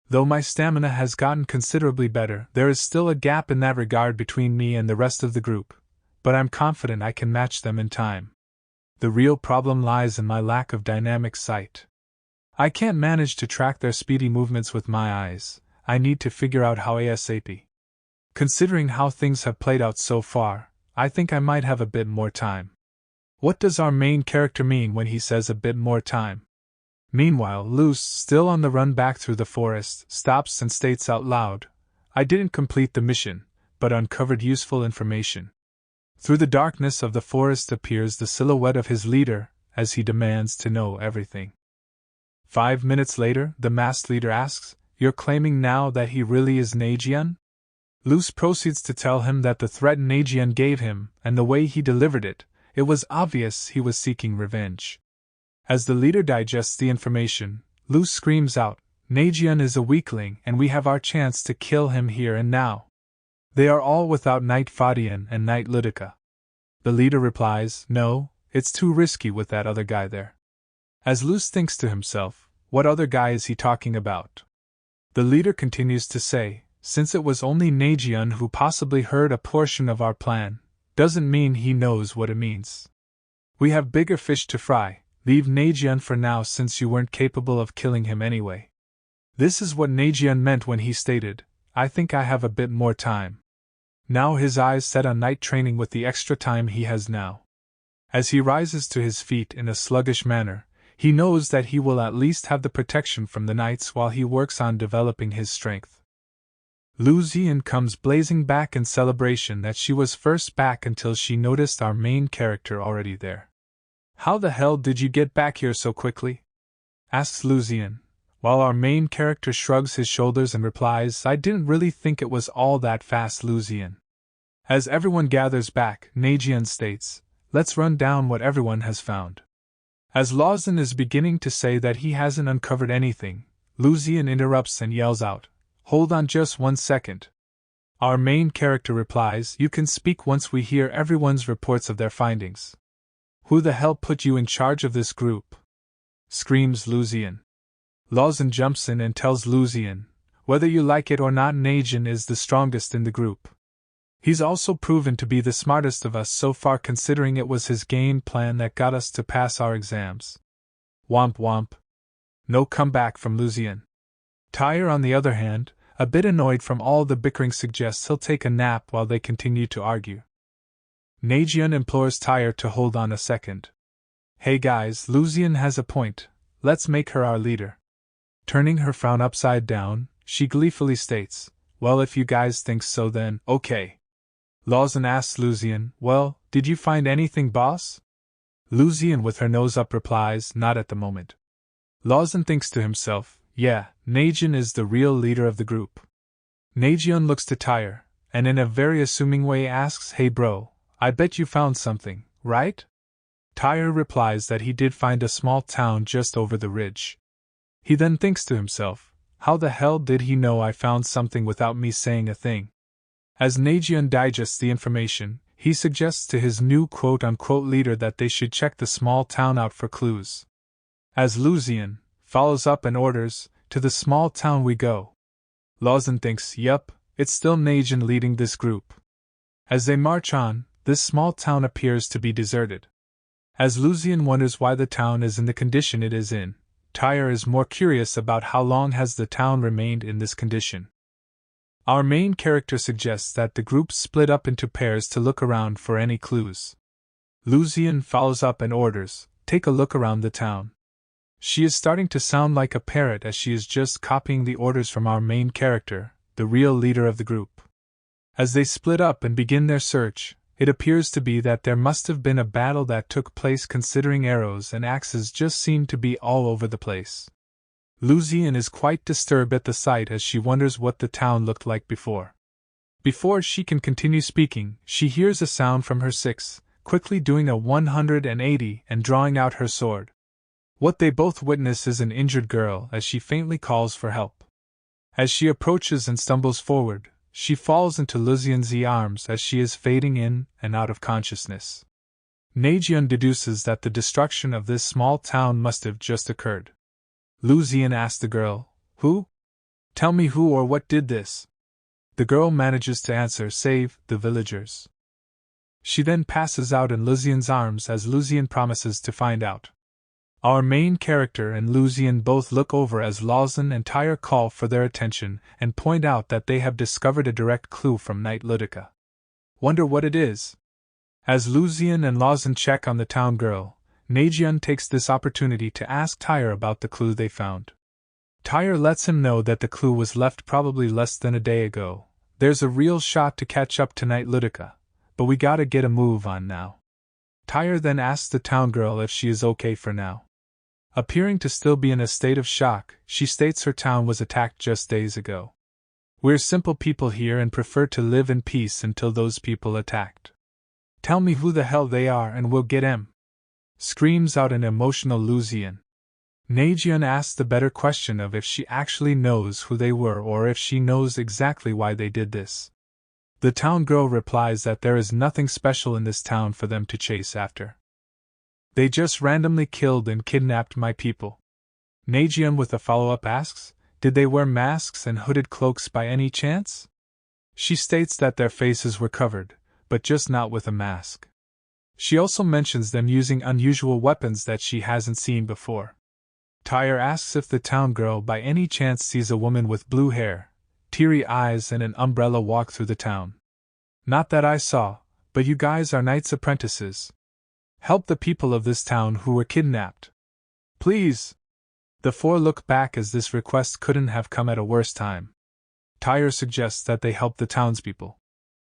S1: Though my stamina has gotten considerably better, there is still a gap in that regard between me and the rest of the group, but I'm confident I can match them in time. The real problem lies in my lack of dynamic sight. I can't manage to track their speedy movements with my eyes. I need to figure out how ASAP. Considering how things have played out so far, I think I might have a bit more time. What does our main character mean when he says a bit more time? Meanwhile, Luce, still on the run back through the forest, stops and states out loud, I didn't complete the mission, but uncovered useful information. Through the darkness of the forest appears the silhouette of his leader, as he demands to know everything. 5 minutes later, the masked leader asks, You're claiming now that he really is Najian? Luce proceeds to tell him that the threat Najian gave him, and the way he delivered it, it was obvious he was seeking revenge. As the leader digests the information, Luce screams out, Najian is a weakling and we have our chance to kill him here and now. They are all without Knight Fadian and Knight Ludica. The leader replies, No, it's too risky with that other guy there. As Luce thinks to himself, what other guy is he talking about? The leader continues to say, Since it was only Najian who possibly heard a portion of our plan, doesn't mean he knows what it means. We have bigger fish to fry, leave Najian for now since you weren't capable of killing him anyway. This is what Najian meant when he stated, I think I have a bit more time. Now his eyes set on night training with the extra time he has now. As he rises to his feet in a sluggish manner, he knows that he will at least have the protection from the knights while he works on developing his strength. Lu Zian comes blazing back in celebration that she was first back until she noticed our main character already there. How the hell did you get back here so quickly? Asks Lu Zian, while our main character shrugs his shoulders and replies, I didn't really think it was all that fast, Lu Zian. As everyone gathers back, Najian states, Let's run down what everyone has found. As Lawson is beginning to say that he hasn't uncovered anything, Lu Zian interrupts and yells out, Hold on just 1 second. Our main character replies, You can speak once we hear everyone's reports of their findings. Who the hell put you in charge of this group? Screams Lu Zian. Lawson jumps in and tells Lu Zian, Whether you like it or not, Najian is the strongest in the group. He's also proven to be the smartest of us so far, considering it was his game plan that got us to pass our exams. Womp womp. No comeback from Lu Zian. Tyre, on the other hand, a bit annoyed from all the bickering, suggests he'll take a nap while they continue to argue. Najian implores Tyre to hold on a second. Hey guys, Lu Zian has a point, let's make her our leader. Turning her frown upside down, she gleefully states, Well, if you guys think so then, okay. Lawson asks Lu Zian, Well, did you find anything, boss? Lu Zian with her nose up replies, Not at the moment. Lawson thinks to himself, Yeah, Najian is the real leader of the group. Najian looks to Tyre, and in a very assuming way asks, Hey bro, I bet you found something, right? Tyre replies that he did find a small town just over the ridge. He then thinks to himself, How the hell did he know I found something without me saying a thing? As Najian digests the information, he suggests to his new quote-unquote leader that they should check the small town out for clues. As Lu Zian follows up and orders, To the small town we go. Lawson thinks, Yup, it's still Najian leading this group. As they march on, this small town appears to be deserted. As Lu Zian wonders why the town is in the condition it is in, Tyre is more curious about how long has the town remained in this condition. Our main character suggests that the group split up into pairs to look around for any clues. Lu Zian follows up and orders, Take a look around the town. She is starting to sound like a parrot as she is just copying the orders from our main character, the real leader of the group. As they split up and begin their search, It appears to be that there must have been a battle that took place, considering arrows and axes just seem to be all over the place. Lucian is quite disturbed at the sight as she wonders what the town looked like before. Before she can continue speaking, she hears a sound from her six, quickly doing a 180 and drawing out her sword. What they both witness is an injured girl as she faintly calls for help. As she approaches and stumbles forward, she falls into Lucian's arms as she is fading in and out of consciousness. Nagion deduces that the destruction of this small town must have just occurred. Lucian asks the girl, "Who? Tell me who or what did this?" The girl manages to answer, "Save the villagers." She then passes out in Lucian's arms as Lucian promises to find out. Our main character and Lucian both look over as Lawson and Tyre call for their attention and point out that they have discovered a direct clue from Knight Ludica. Wonder what it is? As Lucian and Lawson check on the town girl, Nagion takes this opportunity to ask Tyre about the clue they found. Tyre lets him know that the clue was left probably less than a day ago. There's a real shot to catch up to Knight Ludica, but we gotta get a move on now. Tyre then asks the town girl if she is okay for now. Appearing to still be in a state of shock, she states her town was attacked just days ago. We're simple people here and prefer to live in peace until those people attacked. Tell me who the hell they are and we'll get 'em! Screams out an emotional Lucian. Nagion asks the better question of if she actually knows who they were or if she knows exactly why they did this. The town girl replies that there is nothing special in this town for them to chase after. They just randomly killed and kidnapped my people. Nagion with a follow-up asks, did they wear masks and hooded cloaks by any chance? She states that their faces were covered, but just not with a mask. She also mentions them using unusual weapons that she hasn't seen before. Tyre asks if the town girl by any chance sees a woman with blue hair, teary eyes and an umbrella walk through the town. Not that I saw, but you guys are knights' apprentices. Help the people of this town who were kidnapped. Please! The four look back as this request couldn't have come at a worse time. Tyre suggests that they help the townspeople.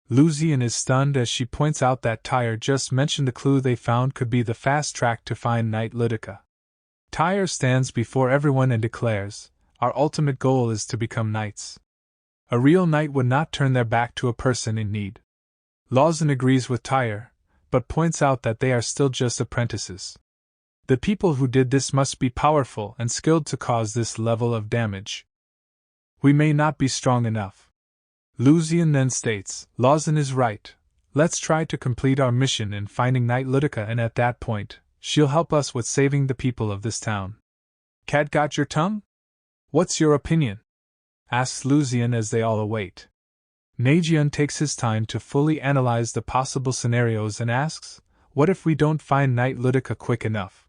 S1: Lucian is stunned as she points out that Tyre just mentioned the clue they found could be the fast track to find Knight Ludica. Tyre stands before everyone and declares, our ultimate goal is to become knights. A real knight would not turn their back to a person in need. Lawson agrees with Tyre, but points out that they are still just apprentices. The people who did this must be powerful and skilled to cause this level of damage. We may not be strong enough. Lucian then states, Lawson is right. Let's try to complete our mission in finding Knight Ludica, and at that point, she'll help us with saving the people of this town. Cat got your tongue? What's your opinion? Asks Lucian as they all await. Nagion takes his time to fully analyze the possible scenarios and asks, what if we don't find Knight Ludica quick enough?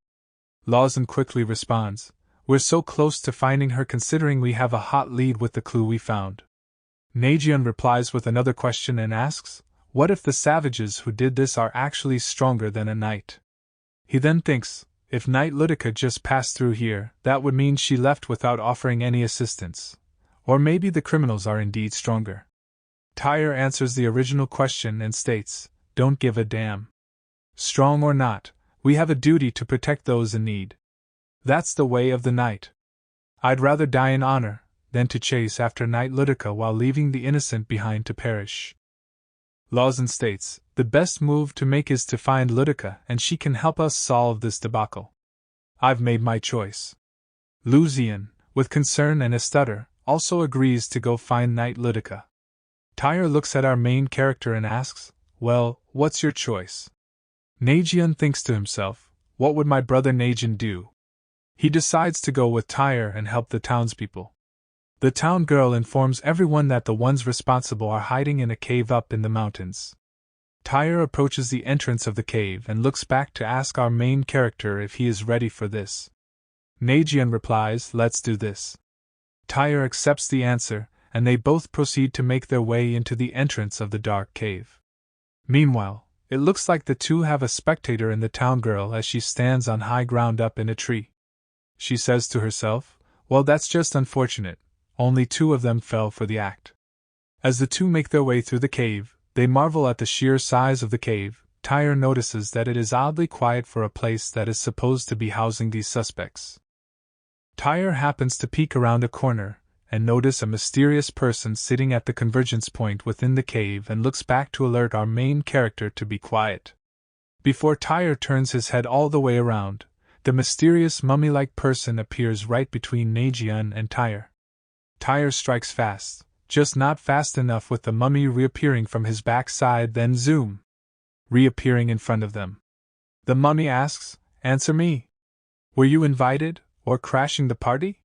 S1: Lawson quickly responds, we're so close to finding her considering we have a hot lead with the clue we found. Nagion replies with another question and asks, what if the savages who did this are actually stronger than a knight? He then thinks, if Knight Ludica just passed through here, that would mean she left without offering any assistance. Or maybe the criminals are indeed stronger. Tyre answers the original question and states, don't give a damn. Strong or not, we have a duty to protect those in need. That's the way of the knight. I'd rather die in honor than to chase after Knight Ludica while leaving the innocent behind to perish. Lawson states, the best move to make is to find Ludica and she can help us solve this debacle. I've made my choice. Lucian, with concern and a stutter, also agrees to go find Knight Ludica. Tyre looks at our main character and asks, well, what's your choice? Nagion thinks to himself, what would my brother Nagion do? He decides to go with Tyre and help the townspeople. The town girl informs everyone that the ones responsible are hiding in a cave up in the mountains. Tyre approaches the entrance of the cave and looks back to ask our main character if he is ready for this. Nagion replies, let's do this. Tyre accepts the answer, and they both proceed to make their way into the entrance of the dark cave. Meanwhile, it looks like the two have a spectator in the town girl as she stands on high ground up in a tree. She says to herself, well, that's just unfortunate, only two of them fell for the act. As the two make their way through the cave, They marvel at the sheer size of the cave. Tyre notices that it is oddly quiet for a place that is supposed to be housing these suspects. Tyre happens to peek around a corner and notice a mysterious person sitting at the convergence point within the cave and looks back to alert our main character to be quiet. Before Tyre turns his head all the way around, the mysterious mummy-like person appears right between Nagian and Tyre. Tyre strikes fast, just not fast enough with the mummy reappearing from his backside, then zoom, reappearing in front of them. The mummy asks, "Answer me. Were you invited, or crashing the party?"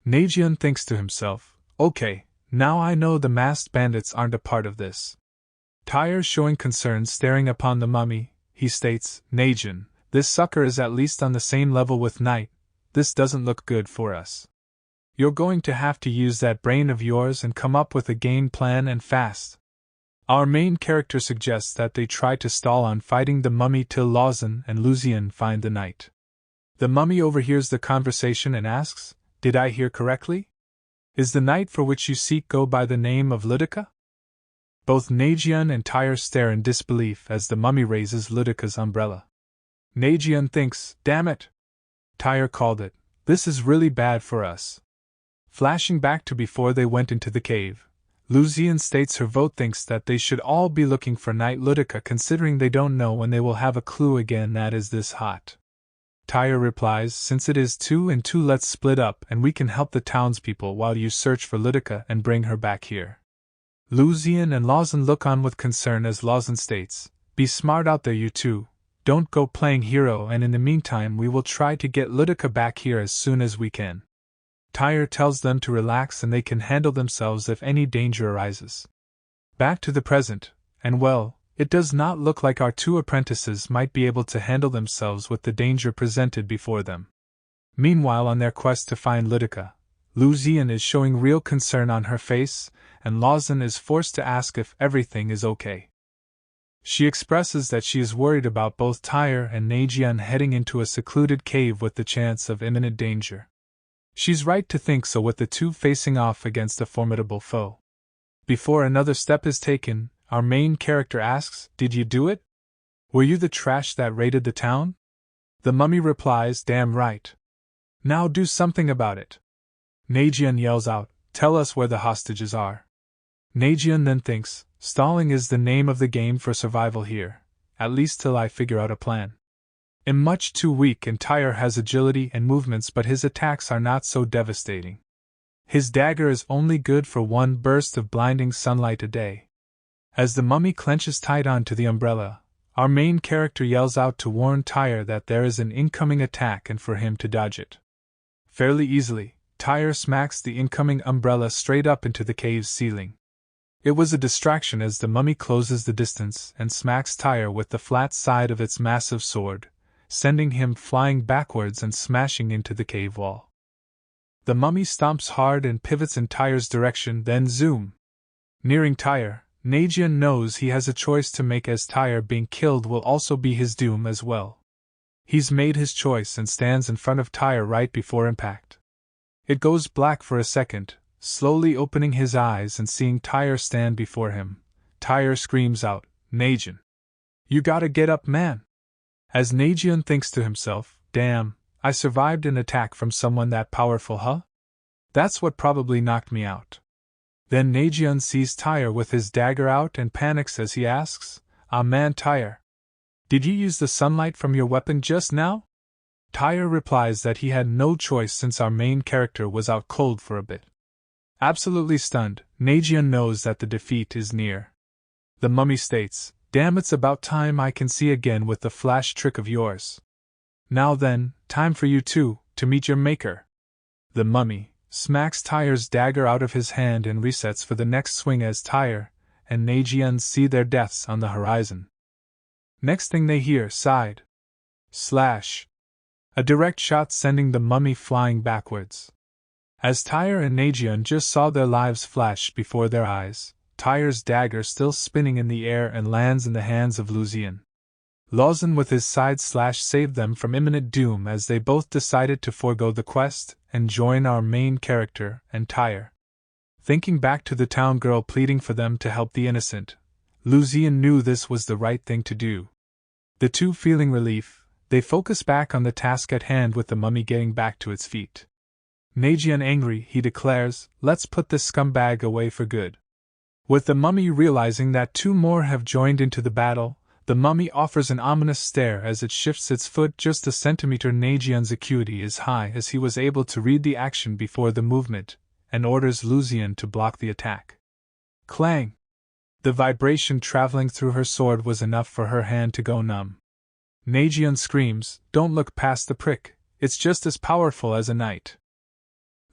S1: Nagian thinks to himself, "Okay, now I know the masked bandits aren't a part of this." Tyre showing concern staring upon the mummy, he states, "Nagian, this sucker is at least on the same level with Knight. This doesn't look good for us. You're going to have to use that brain of yours and come up with a game plan, and fast." Our main character suggests that they try to stall on fighting the mummy till Lawson and Lucian find the Knight. The mummy overhears the conversation and asks, "Did I hear correctly? Is the Knight for which you seek go by the name of Ludica?" Both Nagian and Tyre stare in disbelief as the mummy raises Ludica's umbrella. Nagian thinks, "Damn it! Tyre called it. This is really bad for us." Flashing back to before they went into the cave, Lucian states her vote thinks that they should all be looking for Knight Ludica, considering they don't know when they will have a clue again that is this hot. Tyre replies, "Since it is 2 and 2, let's split up and we can help the townspeople while you search for Ludica and bring her back here." Lucian and Lawson look on with concern as Lawson states, "Be smart out there, you two. Don't go playing hero, and in the meantime we will try to get Ludica back here as soon as we can." Tyre tells them to relax and they can handle themselves if any danger arises. Back to the present, and well, it does not look like our two apprentices might be able to handle themselves with the danger presented before them. Meanwhile, on their quest to find Ludica, Lucian is showing real concern on her face, and Lawson is forced to ask if everything is okay. She expresses that she is worried about both Tyre and Nagian heading into a secluded cave with the chance of imminent danger. She's right to think so, with the two facing off against a formidable foe. Before another step is taken, our main character asks, "Did you do it? Were you the trash that raided the town?" The mummy replies, "Damn right. Now do something about it." Nagian yells out, "Tell us where the hostages are." Nagian then thinks, "Stalling is the name of the game for survival here, at least till I figure out a plan." I'm much too weak, and Tyre has agility and movements, but his attacks are not so devastating. His dagger is only good for one burst of blinding sunlight a day. As the mummy clenches tight onto the umbrella, our main character yells out to warn Tyre that there is an incoming attack and for him to dodge it. Fairly easily, Tyre smacks the incoming umbrella straight up into the cave's ceiling. It was a distraction as the mummy closes the distance and smacks Tyre with the flat side of its massive sword, sending him flying backwards and smashing into the cave wall. The mummy stomps hard and pivots in Tyre's direction, then zoom. Nearing Tyre, Nagian knows he has a choice to make, as Tyre being killed will also be his doom as well. He's made his choice and stands in front of Tyre right before impact. It goes black for a second, slowly opening his eyes and seeing Tyre stand before him. Tyre screams out, "Nagian! You gotta get up, man!" As Nagian thinks to himself, "Damn, I survived an attack from someone that powerful, huh? That's what probably knocked me out." Then Nagian sees Tyre with his dagger out and panics as he asks, "Ah man, Tyre, did you use the sunlight from your weapon just now?" Tyre replies that he had no choice since our main character was out cold for a bit. Absolutely stunned, Nagian knows that the defeat is near. The mummy states, "Damn, it's about time I can see again with the flash trick of yours. Now then, time for you two to meet your maker." The mummy smacks Tyre's dagger out of his hand and resets for the next swing as Tyre and Nagian see their deaths on the horizon. Next thing they hear, side slash, a direct shot sending the mummy flying backwards. As Tyre and Nagian just saw their lives flash before their eyes, Tyre's dagger still spinning in the air and lands in the hands of Lucian. Lawson with his side slash saved them from imminent doom as they both decided to forego the quest and join our main character and Tyre. Thinking back to the town girl pleading for them to help the innocent, Lucian knew this was the right thing to do. The two feeling relief, they focus back on the task at hand with the mummy getting back to its feet. Nagian angry, he declares, "Let's put this scumbag away for good." With the mummy realizing that two more have joined into the battle, the mummy offers an ominous stare as it shifts its foot just a centimeter. Nagian's acuity is high as he was able to read the action before the movement, and orders Lucian to block the attack. Clang! The vibration traveling through her sword was enough for her hand to go numb. Nagian screams, "Don't look past the prick, it's just as powerful as a knight."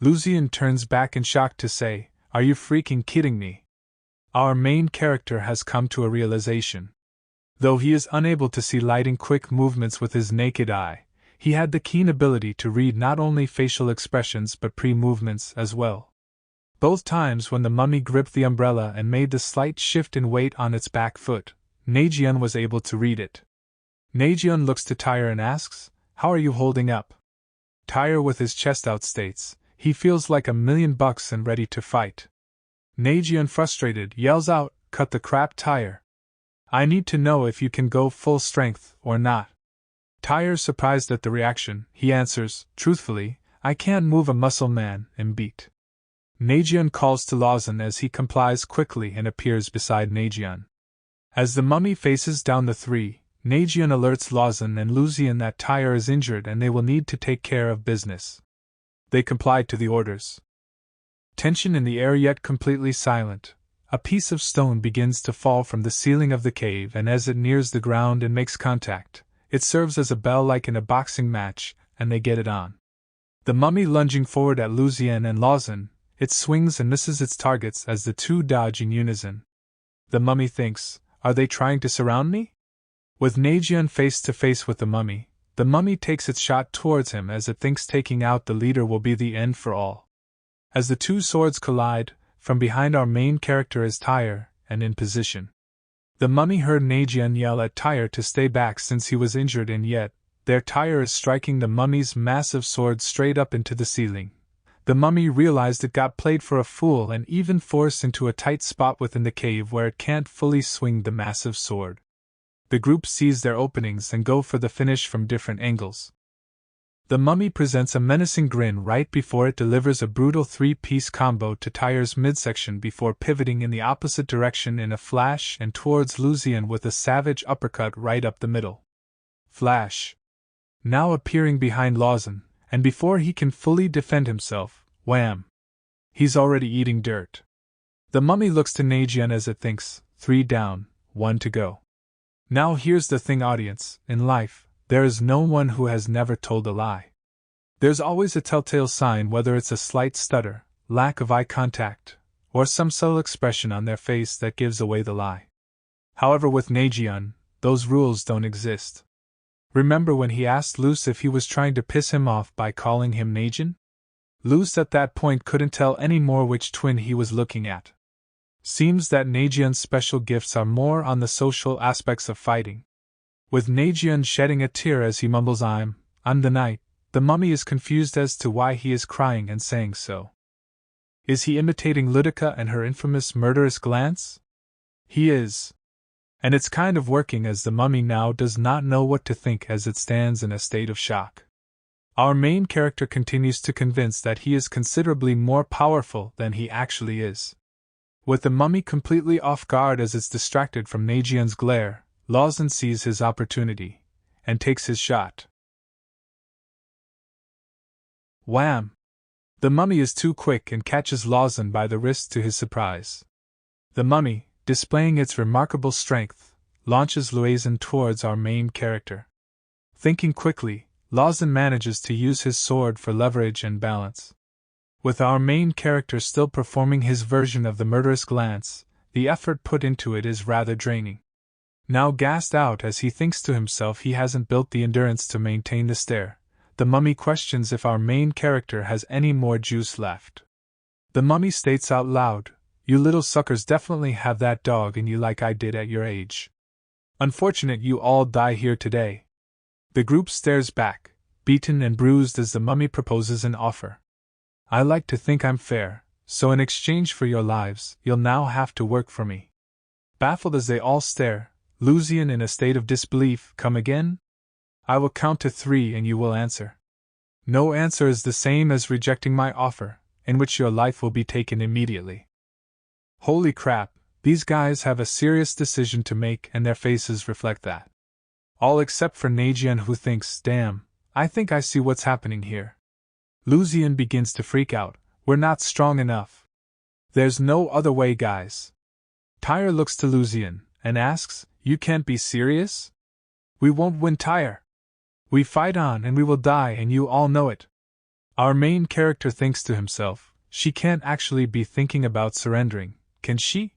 S1: Lucian turns back in shock to say, "Are you freaking kidding me?" Our main character has come to a realization. Though he is unable to see lightning quick movements with his naked eye, he had the keen ability to read not only facial expressions but pre-movements as well. Both times when the mummy gripped the umbrella and made the slight shift in weight on its back foot, Nagian was able to read it. Nagian looks to Tyre and asks, "How are you holding up?" Tyre with his chest out states, he feels like $1,000,000 and ready to fight. Nagian frustrated yells out, "Cut the crap, Tyre. I need to know if you can go full strength or not." Tyre surprised at the reaction, he answers, "Truthfully, I can't move a muscle man and beat." Nagian calls to Lawson as he complies quickly and appears beside Nagian. As the mummy faces down the three, Nagian alerts Lawson and Lucian that Tyre is injured and they will need to take care of business. They comply to the orders. Tension in the air yet completely silent. A piece of stone begins to fall from the ceiling of the cave, and as it nears the ground and makes contact, it serves as a bell like in a boxing match, and they get it on. The mummy lunging forward at Lucian and Lawson, it swings and misses its targets as the two dodge in unison. The mummy thinks, "Are they trying to surround me?" With Nagian face to face with the mummy takes its shot towards him as it thinks taking out the leader will be the end for all. As the two swords collide, from behind our main character is Tyre, and in position. The mummy heard Nagian yell at Tyre to stay back since he was injured, and yet, there Tyre is striking the mummy's massive sword straight up into the ceiling. The mummy realized it got played for a fool and even forced into a tight spot within the cave where it can't fully swing the massive sword. The group seize their openings and go for the finish from different angles. The mummy presents a menacing grin right before it delivers a brutal three-piece combo to Tyre's midsection before pivoting in the opposite direction in a flash and towards Lucian with a savage uppercut right up the middle. Flash! Now appearing behind Lawson, and before he can fully defend himself, wham! He's already eating dirt. The mummy looks to Nagian as it thinks, 3 down, 1 to go. Now here's the thing, audience, in life, there is no one who has never told a lie. There's always a telltale sign, whether it's a slight stutter, lack of eye contact, or some subtle expression on their face that gives away the lie. However, with Nagian, those rules don't exist. Remember when he asked Luce if he was trying to piss him off by calling him Nagian? Luce at that point couldn't tell any more which twin he was looking at. Seems that Nagian's special gifts are more on the social aspects of fighting. With Nagian shedding a tear as he mumbles I'm the knight, the mummy is confused as to why he is crying and saying so. Is he imitating Ludica and her infamous murderous glance? He is. And it's kind of working, as the mummy now does not know what to think as it stands in a state of shock. Our main character continues to convince that he is considerably more powerful than he actually is. With the mummy completely off guard as it's distracted from Nagian's glare, Lawson sees his opportunity, and takes his shot. Wham! The mummy is too quick and catches Lawson by the wrist to his surprise. The mummy, displaying its remarkable strength, launches Lawson towards our main character. Thinking quickly, Lawson manages to use his sword for leverage and balance. With our main character still performing his version of the murderous glance, the effort put into it is rather draining. Now gassed out as he thinks to himself he hasn't built the endurance to maintain the stare, the mummy questions if our main character has any more juice left. The mummy states out loud, "You little suckers definitely have that dog in you like I did at your age. Unfortunate you all die here today." The group stares back, beaten and bruised as the mummy proposes an offer. "I like to think I'm fair, so in exchange for your lives, you'll now have to work for me." Baffled as they all stare, Lucian in a state of disbelief, come again? I will count to 3 and you will answer. No answer is the same as rejecting my offer, in which your life will be taken immediately. Holy crap, these guys have a serious decision to make and their faces reflect that. All except for Nagian, who thinks, damn, I think I see what's happening here. Lucian begins to freak out. We're not strong enough. There's no other way, guys. Tyre looks to Lucian and asks, you can't be serious? We won't win, Tyre. We fight on and we will die, and you all know it. Our main character thinks to himself, she can't actually be thinking about surrendering, can she?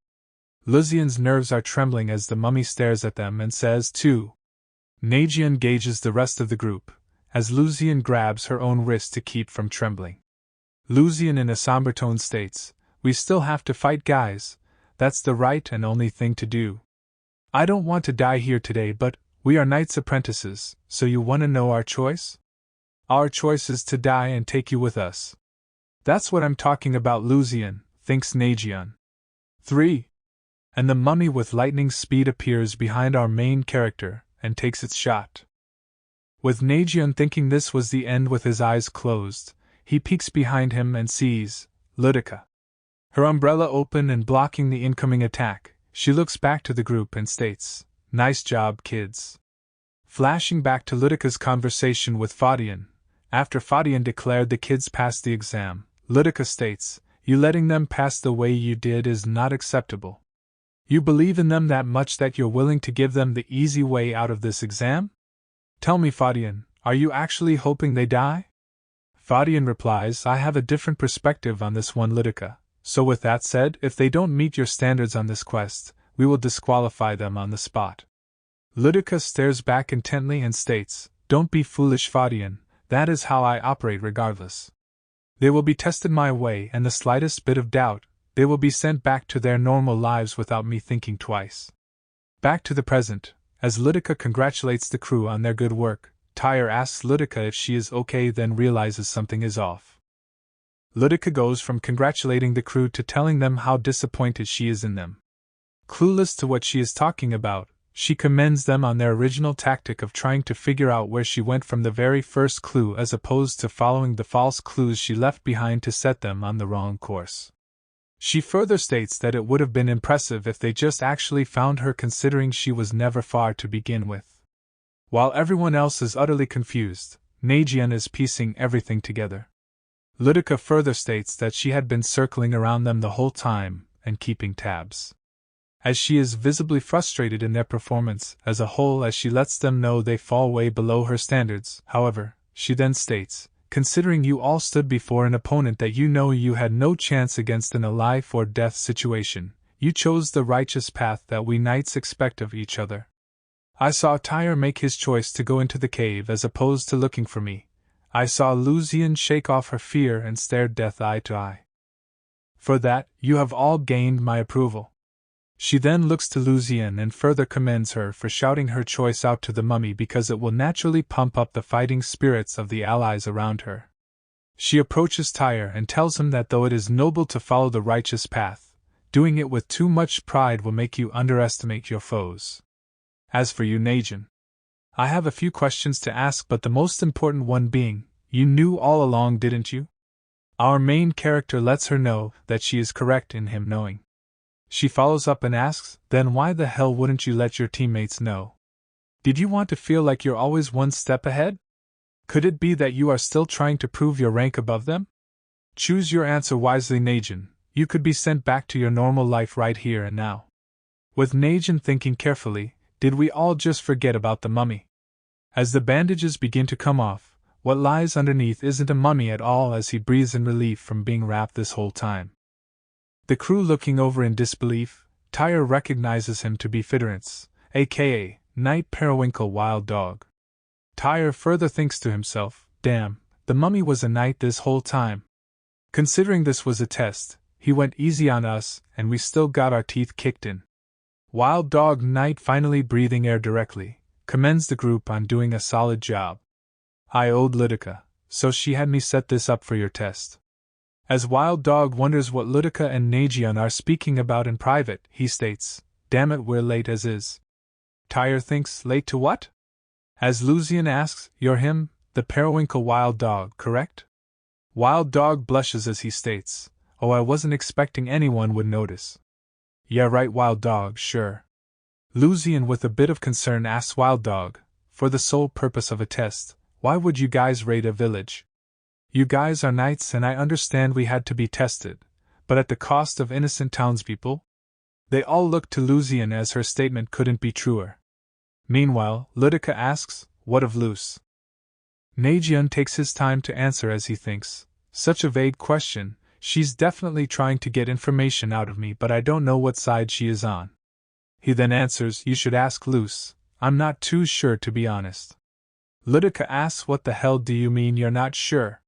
S1: Lucian's nerves are trembling as the mummy stares at them and says, too. Nagian gauges the rest of the group, as Lucian grabs her own wrist to keep from trembling. Lucian in a somber tone states, we still have to fight, guys. That's the right and only thing to do. I don't want to die here today, but we are knights' apprentices, so you want to know our choice? Our choice is to die and take you with us. That's what I'm talking about, Lucian, thinks Nagian. 3. And the mummy with lightning speed appears behind our main character and takes its shot. With Nagian thinking this was the end with his eyes closed, he peeks behind him and sees Ludica. Her umbrella open and blocking the incoming attack, she looks back to the group and states, nice job, kids. Flashing back to Ludica's conversation with Fadian, after Fadian declared the kids passed the exam, Ludica states, you letting them pass the way you did is not acceptable. You believe in them that much that you're willing to give them the easy way out of this exam? Tell me, Fadian, are you actually hoping they die? Fadian replies, I have a different perspective on this one, Ludica. So with that said, if they don't meet your standards on this quest, we will disqualify them on the spot. Ludica stares back intently and states, don't be foolish, Fadian, that is how I operate regardless. They will be tested my way, and the slightest bit of doubt, they will be sent back to their normal lives without me thinking twice. Back to the present, as Ludica congratulates the crew on their good work, Tyre asks Ludica if she is okay, then realizes something is off. Ludica goes from congratulating the crew to telling them how disappointed she is in them. Clueless to what she is talking about, she commends them on their original tactic of trying to figure out where she went from the very first clue as opposed to following the false clues she left behind to set them on the wrong course. She further states that it would have been impressive if they just actually found her, considering she was never far to begin with. While everyone else is utterly confused, Nagian is piecing everything together. Ludica further states that she had been circling around them the whole time and keeping tabs. As she is visibly frustrated in their performance as a whole, as she lets them know they fall way below her standards. However, she then states, considering you all stood before an opponent that you know you had no chance against in a life or death situation, you chose the righteous path that we knights expect of each other. I saw Tyre make his choice to go into the cave as opposed to looking for me. I saw Lucian shake off her fear and stare death eye to eye. For that, you have all gained my approval. She then looks to Lucian and further commends her for shouting her choice out to the mummy because it will naturally pump up the fighting spirits of the allies around her. She approaches Tyre and tells him that though it is noble to follow the righteous path, doing it with too much pride will make you underestimate your foes. As for you, Nagian, I have a few questions to ask, but the most important one being, you knew all along, didn't you? Our main character lets her know that she is correct in him knowing. She follows up and asks, then why the hell wouldn't you let your teammates know? Did you want to feel like you're always one step ahead? Could it be that you are still trying to prove your rank above them? Choose your answer wisely, Nagian. You could be sent back to your normal life right here and now. With Nagian thinking carefully, did we all just forget about the mummy? As the bandages begin to come off, what lies underneath isn't a mummy at all, as he breathes in relief from being wrapped this whole time. The crew looking over in disbelief, Tyre recognizes him to be Fidorance, aka Knight Periwinkle Wild Dog. Tyre further thinks to himself, damn, the mummy was a knight this whole time. Considering this was a test, he went easy on us and we still got our teeth kicked in. Wild Dog Knight, finally breathing air directly, commends the group on doing a solid job. I owed Ludica, so she had me set this up for your test. As Wild Dog wonders what Ludica and Nagian are speaking about in private, he states, Damn it, we're late as is. Tyre thinks, late to what? As Lucian asks, you're him, the periwinkle wild dog, correct? Wild dog blushes as he states, oh, I wasn't expecting anyone would notice. Yeah, right, wild dog, sure. Lucian, with a bit of concern, asks Wild Dog, for the sole purpose of a test, why would you guys raid a village? You guys are knights and I understand we had to be tested, but at the cost of innocent townspeople? They all looked to Lucian as her statement couldn't be truer. Meanwhile, Ludica asks, what of Luce? Nagion takes his time to answer as he thinks, such a vague question, she's definitely trying to get information out of me but I don't know what side she is on. He then answers, you should ask Luce, I'm not too sure to be honest. Ludica asks, what the hell do you mean you're not sure?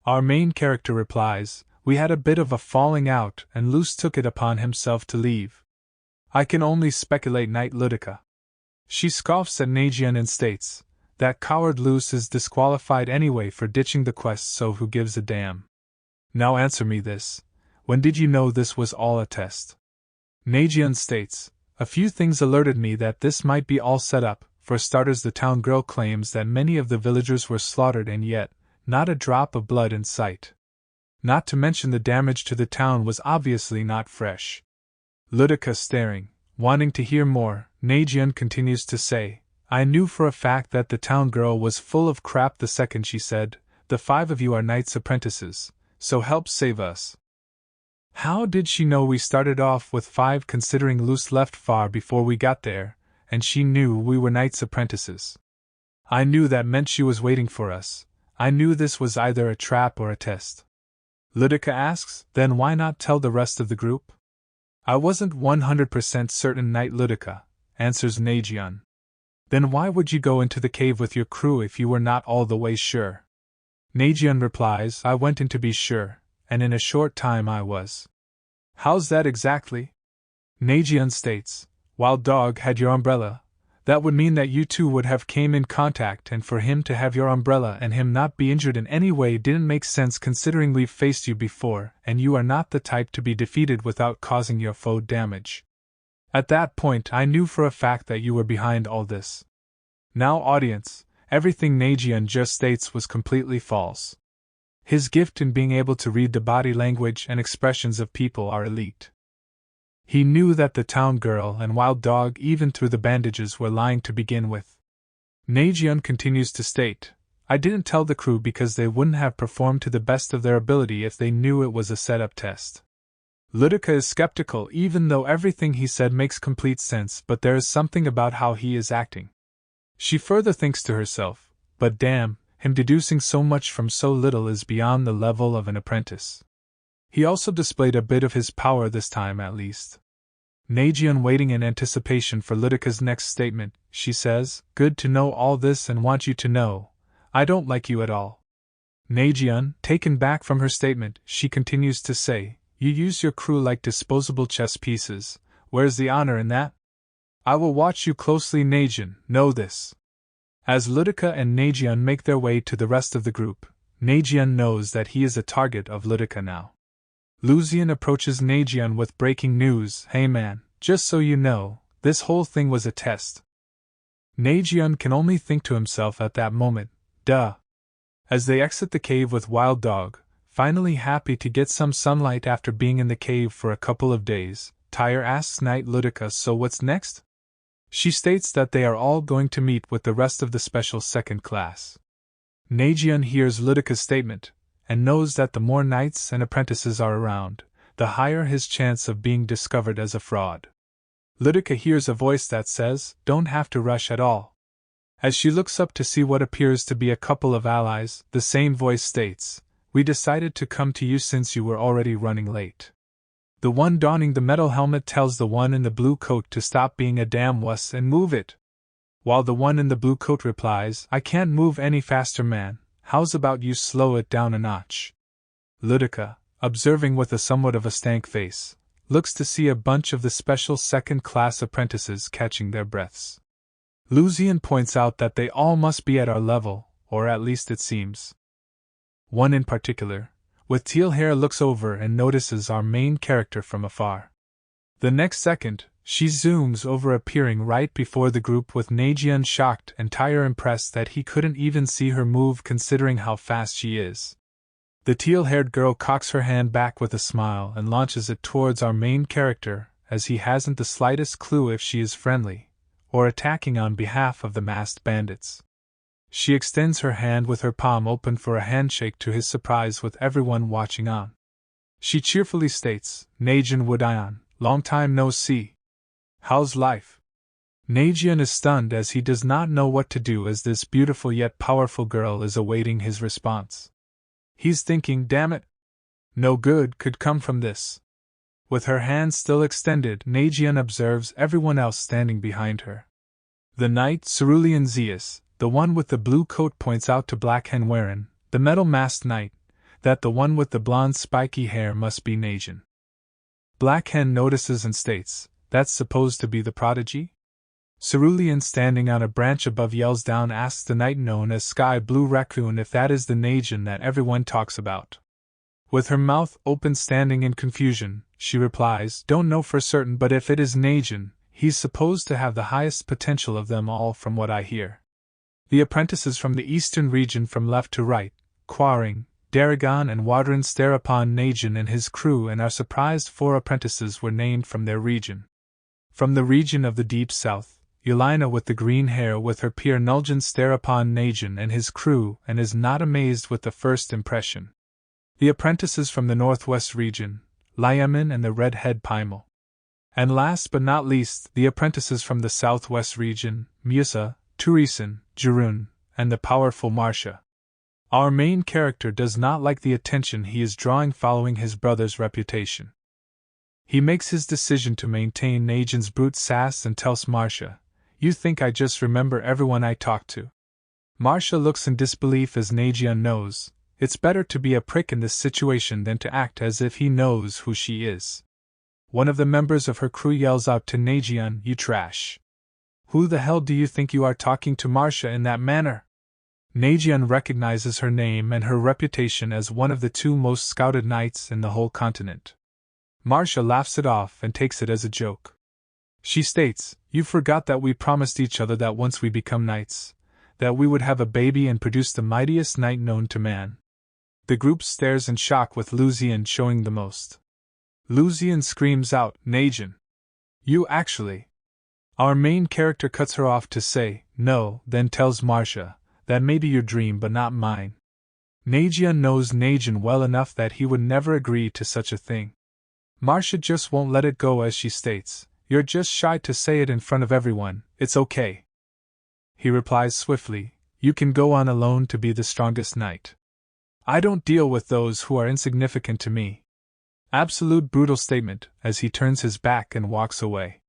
S1: Our main character replies, we had a bit of a falling out and Luce took it upon himself to leave. I can only speculate, Knight Ludica. She scoffs at Nagion and states, that coward Luce is disqualified anyway for ditching the quest, so who gives a damn? Now answer me this, when did you know this was all a test? Nagion states, a few things alerted me that this might be all set up. For starters, the town girl claims that many of the villagers were slaughtered and yet, not a drop of blood in sight. Not to mention the damage to the town was obviously not fresh. Ludica staring, wanting to hear more, Nagion continues to say, I knew for a fact that the town girl was full of crap the second she said, the 5 of you are knights' apprentices, so help save us. How did she know we started off with 5 considering Luce left far before we got there, and she knew we were knights' apprentices? I knew that meant she was waiting for us. I knew this was either a trap or a test. Ludica asks, then why not tell the rest of the group? I wasn't 100% certain, Knight Ludica, answers Nagion. Then why would you go into the cave with your crew if you were not all the way sure? Nagion replies, I went in to be sure, and in a short time I was. How's that exactly? Nagion states, Wild Dog had your umbrella. That would mean that you two would have came in contact, and for him to have your umbrella and him not be injured in any way didn't make sense considering we've faced you before, and you are not the type to be defeated without causing your foe damage. At that point I knew for a fact that you were behind all this. Now audience, everything Nagion just states was completely false. His gift in being able to read the body language and expressions of people are elite. He knew that the town girl and Wild Dog, even through the bandages, were lying to begin with. Nagion continues to state, I didn't tell the crew because they wouldn't have performed to the best of their ability if they knew it was a set-up test. Ludica is skeptical even though everything he said makes complete sense, but there is something about how he is acting. She further thinks to herself, but damn, him deducing so much from so little is beyond the level of an apprentice. He also displayed a bit of his power this time at least. Nagion waiting in anticipation for Ludica's next statement, she says, good to know all this and want you to know, I don't like you at all. Nagion, taken back from her statement, she continues to say, you use your crew like disposable chess pieces, where's the honor in that? I will watch you closely, Nagion, know this. As Ludica and Nagion make their way to the rest of the group, Nagion knows that he is a target of Ludica now. Lucian approaches Nagion with breaking news, hey man, just so you know, this whole thing was a test. Nagion can only think to himself at that moment, duh. As they exit the cave with Wild Dog, finally happy to get some sunlight after being in the cave for a couple of days, Tyre asks Knight Ludica, so what's next? She states that they are all going to meet with the rest of the special second class. Nagion hears Ludica's statement, and knows that the more knights and apprentices are around, the higher his chance of being discovered as a fraud. Ludica hears a voice that says, don't have to rush at all. As she looks up to see what appears to be a couple of allies, the same voice states, we decided to come to you since you were already running late. The one donning the metal helmet tells the one in the blue coat to stop being a damn wuss and move it. While the one in the blue coat replies, I can't move any faster, man, how's about you slow it down a notch? Ludica, observing with a somewhat of a stank face, looks to see a bunch of the special second-class apprentices catching their breaths. Lucian points out that they all must be at our level, or at least it seems. One in particular, with teal hair, looks over and notices our main character from afar. The next second, She zooms over, appearing right before the group, with Najian shocked and Tyre impressed that he couldn't even see her move considering how fast she is. The teal-haired girl cocks her hand back with a smile and launches it towards our main character, as he hasn't the slightest clue if she is friendly or attacking on behalf of the masked bandits. She extends her hand with her palm open for a handshake, to his surprise, with everyone watching on. She cheerfully states, "Najian Woodayan, long time no see. How's life?" Najian is stunned, as he does not know what to do, as this beautiful yet powerful girl is awaiting his response. He's thinking, damn it, no good could come from this. With her hand still extended, Najian observes everyone else standing behind her. The knight Cerulean Zeus, the one with the blue coat, points out to Black Hen Warren, the metal-masked knight, that the one with the blonde spiky hair must be Najian. Black Hen notices and states, "That's supposed to be the prodigy?" Cerulean, standing on a branch above, yells down, asks the knight known as Sky Blue Raccoon if that is the Najian that everyone talks about. With her mouth open, standing in confusion, she replies, "Don't know for certain, but if it is Najian, he's supposed to have the highest potential of them all from what I hear." The apprentices from the eastern region, from left to right, Quaring, Daragon and Wadran, stare upon Najian and his crew and are surprised. 4 apprentices were named from their region. From the region of the deep south, Yelena with the green hair with her peer Nuljan stare upon Najian and his crew and is not amazed with the first impression. The apprentices from the northwest region, Lyamin and the red-head Paimel. And last but not least, the apprentices from the southwest region, Musa, Turisan, Jarun, and the powerful Marcia. Our main character does not like the attention he is drawing following his brother's reputation. He makes his decision to maintain Najian's brute sass and tells Marcia, "You think I just remember everyone I talk to?" Marcia looks in disbelief, as Najian knows it's better to be a prick in this situation than to act as if he knows who she is. One of the members of her crew yells out to Najian, "You trash! Who the hell do you think you are, talking to Marcia in that manner?" Najian recognizes her name and her reputation as one of the 2 most scouted knights in the whole continent. Marcia laughs it off and takes it as a joke. She states, "You forgot that we promised each other that once we become knights, that we would have a baby and produce the mightiest knight known to man." The group stares in shock, with Lucian showing the most. Lucian screams out, "Najian! You actually..." Our main character cuts her off to say, "No," then tells Marcia, "That may be your dream but not mine." Najian knows Najian well enough that he would never agree to such a thing. Marcia just won't let it go, as she states, "You're just shy to say it in front of everyone, it's okay." He replies swiftly, "You can go on alone to be the strongest knight. I don't deal with those who are insignificant to me." Absolute brutal statement, as he turns his back and walks away.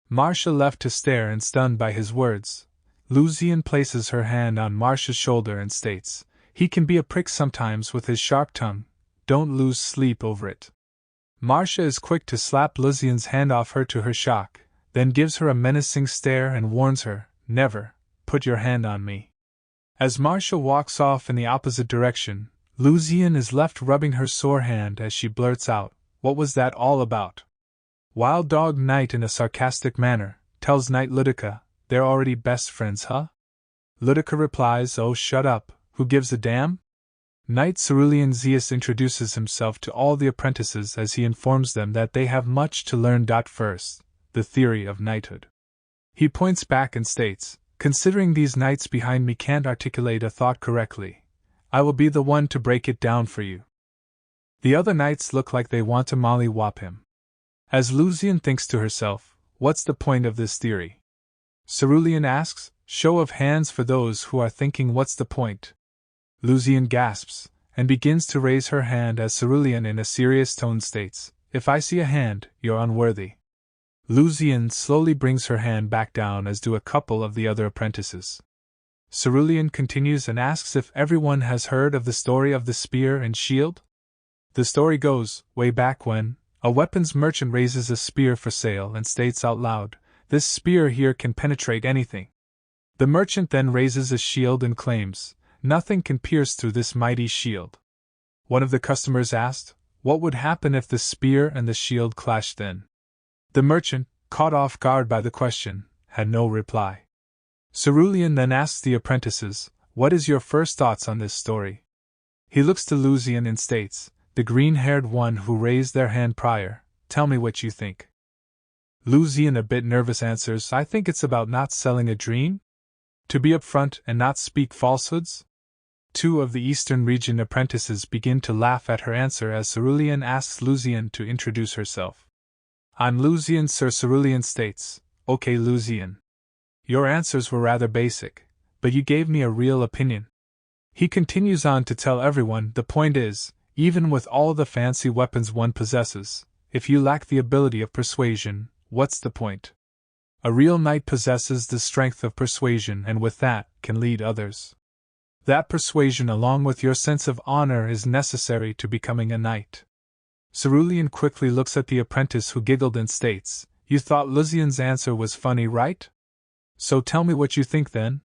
S1: Marcia left to stare and stunned by his words. Lucian places her hand on Marcia's shoulder and states, "He can be a prick sometimes with his sharp tongue, don't lose sleep over it." Marcia is quick to slap Lucian's hand off her to her shock, then gives her a menacing stare and warns her, "Never put your hand on me." As Marcia walks off in the opposite direction, Lucian is left rubbing her sore hand as she blurts out, "What was that all about?" Wild Dog Knight, in a sarcastic manner, tells Knight Ludica, "They're already best friends, huh?" Ludica replies, "Oh, shut up, who gives a damn?" Knight Cerulean Zeus introduces himself to all the apprentices as he informs them that they have much to learn. First, the theory of knighthood. He points back and states, "Considering these knights behind me can't articulate a thought correctly, I will be the one to break it down for you." The other knights look like they want to mollywop him. As Lucian thinks to herself, "What's the point of this theory?" Cerulean asks, "Show of hands for those who are thinking what's the point." Lucian gasps, and begins to raise her hand as Cerulean in a serious tone states, "If I see a hand, you're unworthy." Lucian slowly brings her hand back down, as do a couple of the other apprentices. Cerulean continues and asks if everyone has heard of the story of the spear and shield. The story goes, way back when, a weapons merchant raises a spear for sale and states out loud, "This spear here can penetrate anything." The merchant then raises a shield and claims, "Nothing can pierce through this mighty shield." One of the customers asked, "What would happen if the spear and the shield clashed then?" The merchant, caught off guard by the question, had no reply. Cerulean then asks the apprentices, "What is your first thoughts on this story?" He looks to Lucian and states, the green-haired one who raised their hand prior, "Tell me what you think." Lucian, a bit nervous, answers, "I think it's about not selling a dream? To be upfront and not speak falsehoods?" Two of the Eastern region apprentices begin to laugh at her answer as Cerulean asks Lucian to introduce herself. "I'm Lucian," Sir Cerulean states. "Okay, Lucian. Your answers were rather basic, but you gave me a real opinion." He continues on to tell everyone, "The point is, even with all the fancy weapons one possesses, if you lack the ability of persuasion, what's the point? A real knight possesses the strength of persuasion and with that can lead others. That persuasion along with your sense of honor is necessary to becoming a knight." Cerulean quickly looks at the apprentice who giggled and states, "You thought Lucian's answer was funny, right? So tell me what you think then."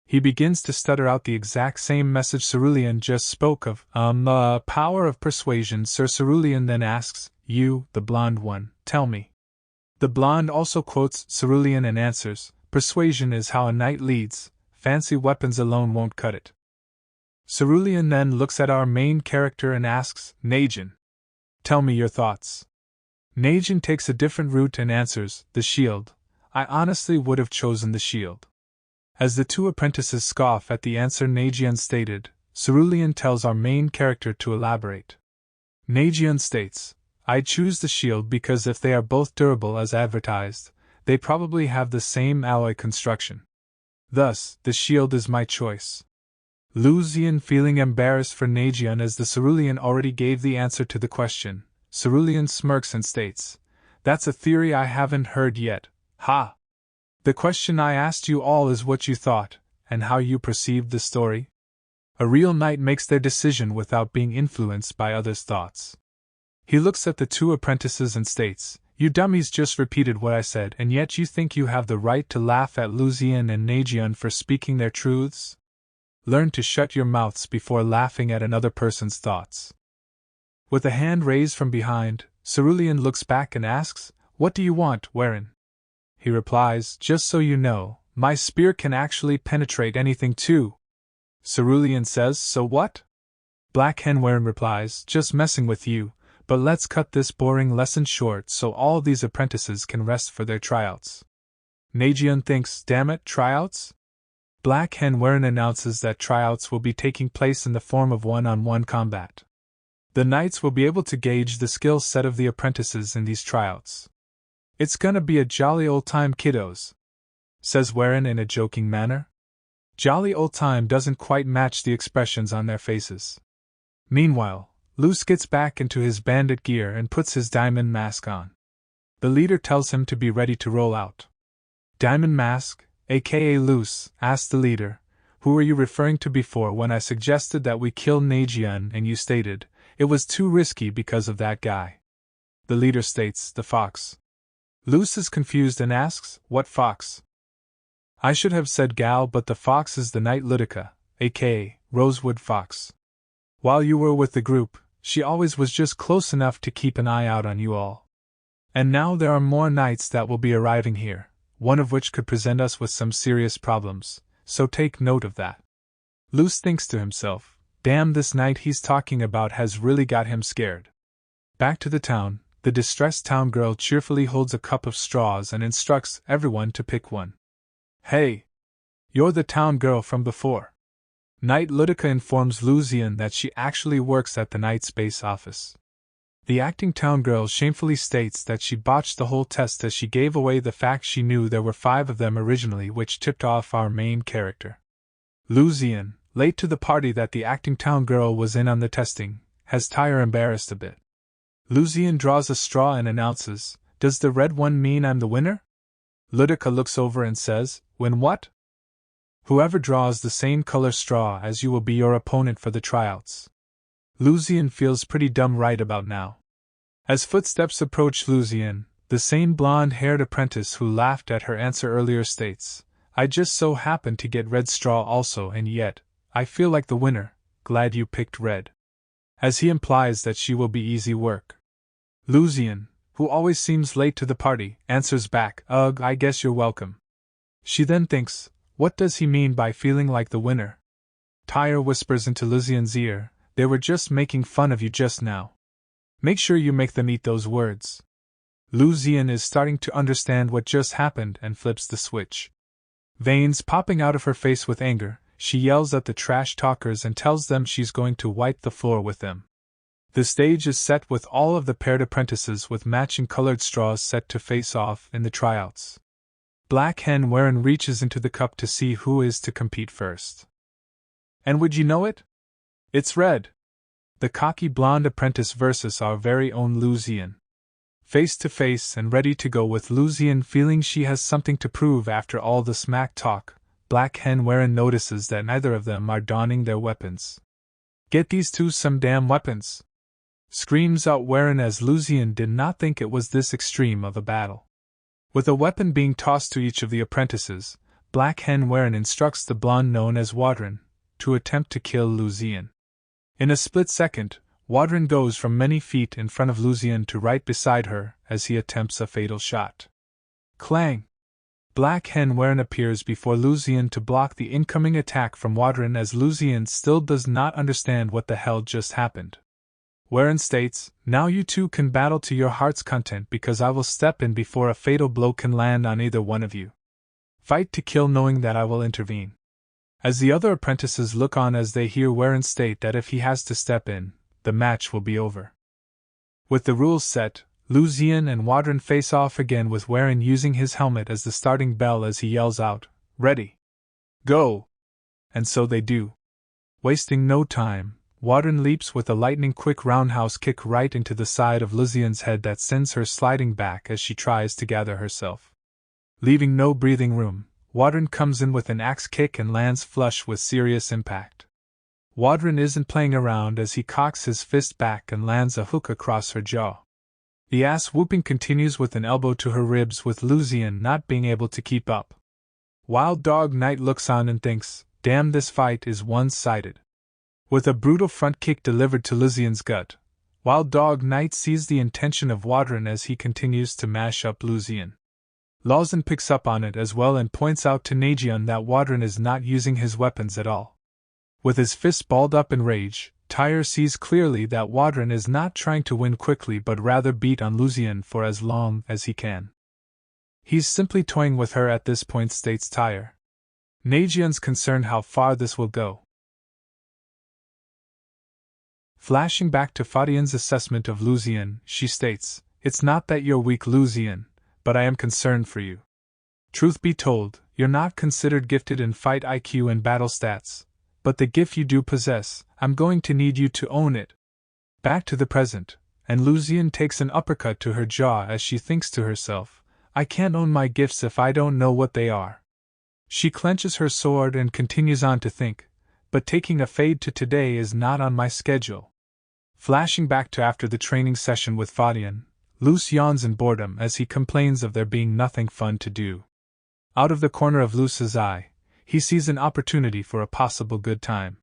S1: He begins to stutter out the exact same message Cerulean just spoke of, the power of persuasion. Sir Cerulean then asks, "You, the blonde one, tell me." The blonde also quotes Cerulean and answers, "Persuasion is how a knight leads, fancy weapons alone won't cut it." Cerulean then looks at our main character and asks, "Najin, tell me your thoughts." Najin takes a different route and answers, "The shield. I honestly would have chosen the shield." As the two apprentices scoff at the answer Najin stated, Cerulean tells our main character to elaborate. Najin states, "I choose the shield because if they are both durable as advertised, they probably have the same alloy construction. Thus, the shield is my choice." Lucian, feeling embarrassed for Najin as the Cerulean already gave the answer to the question, Cerulean smirks and states, "That's a theory I haven't heard yet, ha! The question I asked you all is what you thought, and how you perceived the story. A real knight makes their decision without being influenced by others' thoughts." He looks at the two apprentices and states, "You dummies just repeated what I said, and yet you think you have the right to laugh at Lucian and Najin for speaking their truths? Learn to shut your mouths before laughing at another person's thoughts." With a hand raised from behind, Cerulean looks back and asks, "What do you want, Werin?" He replies, "Just so you know, my spear can actually penetrate anything too." Cerulean says, "So what?" Black Hen Werin replies, "Just messing with you, but let's cut this boring lesson short so all these apprentices can rest for their tryouts." Najin thinks, "Damn it, tryouts?" Black Hen Werin announces that tryouts will be taking place in the form of one-on-one combat. The knights will be able to gauge the skill set of the apprentices in these tryouts. "It's gonna be a jolly old time, kiddos," says Werin in a joking manner. Jolly old time doesn't quite match the expressions on their faces. Meanwhile, Luce gets back into his bandit gear and puts his diamond mask on. The leader tells him to be ready to roll out. "Diamond Mask, aka Luce," asks the leader, "who were you referring to before when I suggested that we kill Najin and you stated, it was too risky because of that guy?" The leader states, "The fox." Luce is confused and asks, "What fox?" "I should have said gal, but the fox is the knight Ludica, aka Rosewood Fox. While you were with the group, she always was just close enough to keep an eye out on you all. And now there are more knights that will be arriving here, one of which could present us with some serious problems, so take note of that." Luce thinks to himself, "Damn, this knight he's talking about has really got him scared." Back to the town, the distressed town girl cheerfully holds a cup of straws and instructs everyone to pick one. "Hey! You're the town girl from before." Knight Ludica informs Lucian that she actually works at the Knight's base office. The acting town girl shamefully states that she botched the whole test as she gave away the fact she knew there were 5 of them originally, which tipped off our main character. Lucian, late to the party that the acting town girl was in on the testing, has Tyre embarrassed a bit. Lucian draws a straw and announces, "Does the red one mean I'm the winner?" Ludica looks over and says, "Win what?" "Whoever draws the same color straw as you will be your opponent for the tryouts." Lucian feels pretty dumb right about now. As footsteps approach Lucian, the same blonde-haired apprentice who laughed at her answer earlier states, "I just so happened to get red straw also, and yet, I feel like the winner, glad you picked red." As he implies that she will be easy work. Lucian, who always seems late to the party, answers back, "Ugh, I guess you're welcome." She then thinks, what does he mean by feeling like the winner? Tyre whispers into Lucian's ear, "They were just making fun of you just now. Make sure you make them eat those words." Lucian is starting to understand what just happened and flips the switch. Veins popping out of her face with anger, she yells at the trash talkers and tells them she's going to wipe the floor with them. The stage is set with all of the paired apprentices with matching colored straws set to face off in the tryouts. Black Hen Warren reaches into the cup to see who is to compete first. And would you know it? It's red! The cocky blonde apprentice versus our very own Lucian. Face to face and ready to go with Lucian feeling she has something to prove after all the smack talk, Black Hen Warren notices that neither of them are donning their weapons. "Get these two some damn weapons!" screams out Warren as Lucian did not think it was this extreme of a battle. With a weapon being tossed to each of the apprentices, Black Hen Warren instructs the blonde known as Wadrin to attempt to kill Lucian. In a split second, Wadrin goes from many feet in front of Lucian to right beside her as he attempts a fatal shot. Clang! Black Hen Warren appears before Lucian to block the incoming attack from Wadrin as Lucian still does not understand what the hell just happened. Warren states, "Now you two can battle to your heart's content because I will step in before a fatal blow can land on either one of you. Fight to kill knowing that I will intervene." As the other apprentices look on as they hear Warren state that if he has to step in, the match will be over. With the rules set, Lucian and Wadrin face off again with Warren using his helmet as the starting bell as he yells out, "Ready! Go!" And so they do. Wasting no time, Wadrin leaps with a lightning-quick roundhouse kick right into the side of Lucian's head that sends her sliding back as she tries to gather herself. Leaving no breathing room, Wadrin comes in with an axe kick and lands flush with serious impact. Wadrin isn't playing around as he cocks his fist back and lands a hook across her jaw. The ass whooping continues with an elbow to her ribs with Lucian not being able to keep up. Wild Dog Knight looks on and thinks, "Damn, this fight is one-sided." With a brutal front kick delivered to Lucian's gut, Wild Dog Knight sees the intention of Wadrin as he continues to mash up Lucian. Lawson picks up on it as well and points out to Nagion that Wadrin is not using his weapons at all. With his fists balled up in rage, Tyre sees clearly that Wadrin is not trying to win quickly but rather beat on Lucian for as long as he can. He's simply toying with her at this point, states Tyre. Nagyon's concerned how far this will go. Flashing back to Fadian's assessment of Lucian, she states, "It's not that you're weak, Lucian, but I am concerned for you. Truth be told, you're not considered gifted in fight IQ and battle stats, but the gift you do possess, I'm going to need you to own it." Back to the present, and Lucian takes an uppercut to her jaw as she thinks to herself, "I can't own my gifts if I don't know what they are." She clenches her sword and continues on to think, "But taking a fade to today is not on my schedule." Flashing back to after the training session with Fadian, Luce yawns in boredom as he complains of there being nothing fun to do. Out of the corner of Luce's eye, he sees an opportunity for a possible good time.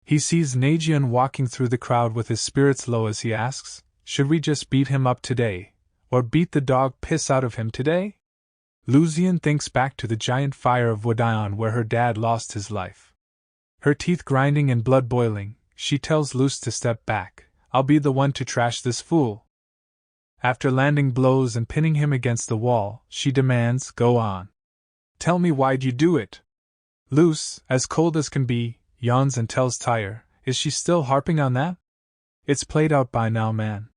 S1: He sees Nagion walking through the crowd with his spirits low as he asks, "Should we just beat him up today, or beat the dog piss out of him today?" Lucian thinks back to the giant fire of Wodion where her dad lost his life. Her teeth grinding and blood boiling, she tells Luce to step back. "I'll be the one to trash this fool." After landing blows and pinning him against the wall, she demands, "Go on. Tell me why'd you do it?" Luce, as cold as can be, yawns and tells Tyre, "Is she still harping on that? It's played out by now, man."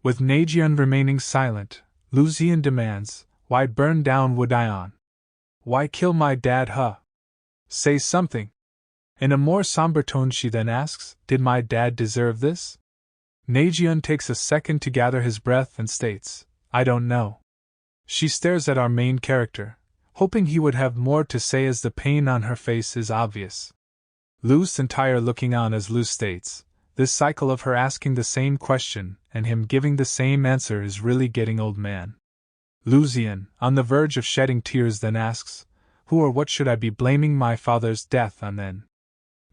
S1: With Nagion remaining silent, Lucian demands, "Why burn down Wodion? Why kill my dad, huh? Say something." In a more somber tone she then asks, "Did my dad deserve this?" Nagion takes a second to gather his breath and states, "I don't know." She stares at our main character, hoping he would have more to say as the pain on her face is obvious. Luce and Tyre looking on as Luce states, "This cycle of her asking the same question and him giving the same answer is really getting old, man." Lucian, on the verge of shedding tears, then asks, "Who or what should I be blaming my father's death on then?"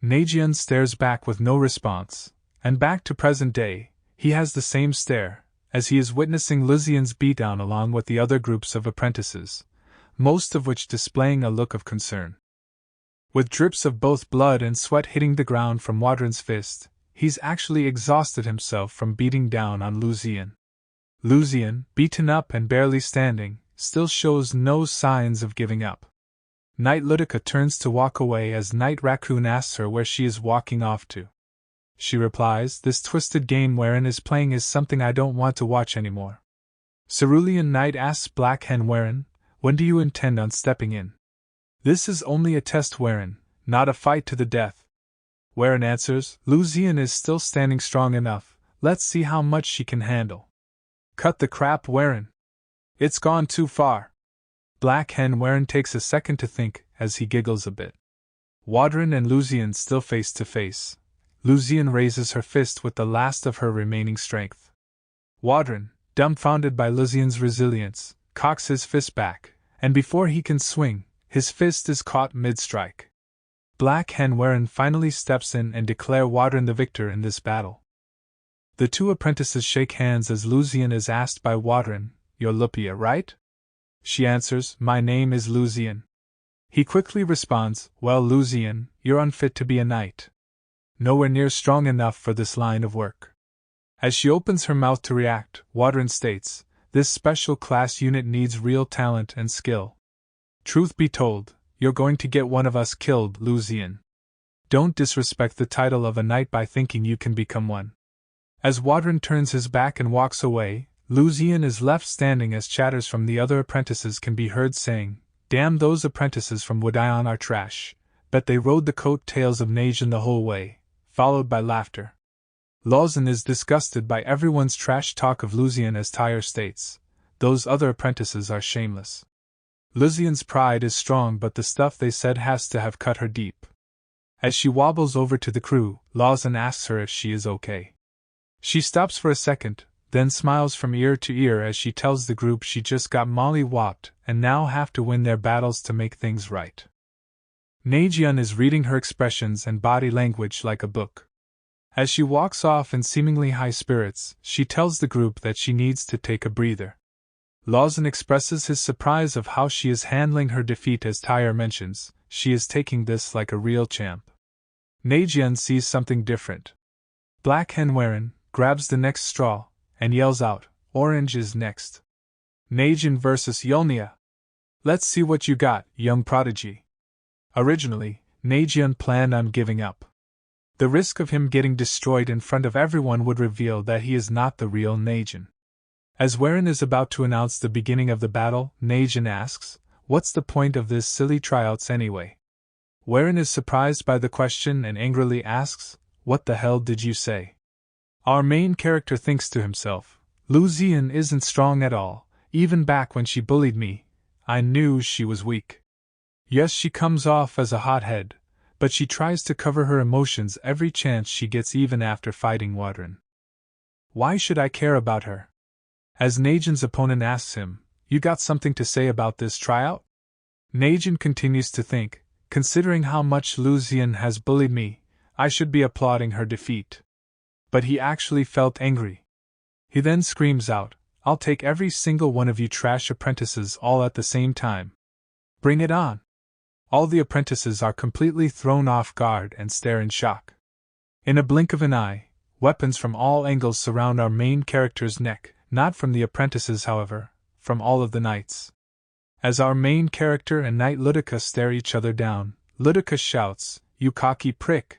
S1: Nagion stares back with no response, and back to present day, he has the same stare, as he is witnessing Lucian's beatdown along with the other groups of apprentices, most of which displaying a look of concern. With drips of both blood and sweat hitting the ground from Wadran's fist, he's actually exhausted himself from beating down on Lucian. Lucian, beaten up and barely standing, still shows no signs of giving up. Knight Ludica turns to walk away as Knight Raccoon asks her where she is walking off to. She replies, "This twisted game Warren is playing is something I don't want to watch anymore." Cerulean Knight asks Black Hen Warren, "When do you intend on stepping in?" "This is only a test, Warren, not a fight to the death." Warren answers, "Lucian is still standing strong enough, let's see how much she can handle." "Cut the crap, Warren. It's gone too far." Black Hen Warren takes a second to think, as he giggles a bit. Wadran and Lucian still face to face. Lucian raises her fist with the last of her remaining strength. Wadran, dumbfounded by Lucian's resilience, cocks his fist back, and before he can swing, his fist is caught mid-strike. Black Hen Warren finally steps in and declares Wadran the victor in this battle. The two apprentices shake hands as Lucian is asked by Wadran, "You're Lupia, right?" She answers, "My name is Lucian." He quickly responds, "Well, Lucian, you're unfit to be a knight. Nowhere near strong enough for this line of work." As she opens her mouth to react, Wadran states, "This special class unit needs real talent and skill. Truth be told, you're going to get one of us killed, Lucian. Don't disrespect the title of a knight by thinking you can become one." As Wadran turns his back and walks away, Lucian is left standing as chatters from the other apprentices can be heard saying, "Damn those apprentices from Wodion are trash, bet they rode the coat-tails of Najin the whole way," followed by laughter. Lawson is disgusted by everyone's trash talk of Lucian as Tyre states, "Those other apprentices are shameless." Lucian's pride is strong, but the stuff they said has to have cut her deep. As she wobbles over to the crew, Lawson asks her if she is okay. She stops for a second, then smiles from ear to ear as she tells the group she just got molly-whopped and now have to win their battles to make things right. Najian is reading her expressions and body language like a book. As she walks off in seemingly high spirits, she tells the group that she needs to take a breather. Lawson expresses his surprise of how she is handling her defeat as Tyre mentions, she is taking this like a real champ. Najian sees something different. Black Hen Warren grabs the next straw and yells out, "Orange is next. Najin versus Yolnia. Let's see what you got, young prodigy." Originally, Najian planned on giving up. The risk of him getting destroyed in front of everyone would reveal that he is not the real Najin. As Warren is about to announce the beginning of the battle, Najin asks, "What's the point of this silly tryouts anyway?" Warren is surprised by the question and angrily asks, "What the hell did you say?" Our main character thinks to himself, "Lucian isn't strong at all, even back when she bullied me, I knew she was weak." Yes, she comes off as a hothead, but she tries to cover her emotions every chance she gets even after fighting Wadran. Why should I care about her? As Najin's opponent asks him, "You got something to say about this tryout?" Najin continues to think, "Considering how much Lucian has bullied me, I should be applauding her defeat." But he actually felt angry. He then screams out, "I'll take every single one of you trash apprentices all at the same time. Bring it on!" All the apprentices are completely thrown off guard and stare in shock. In a blink of an eye, weapons from all angles surround our main character's neck, not from the apprentices however, from all of the knights. As our main character and Knight Ludica stare each other down, Ludica shouts, "You cocky prick!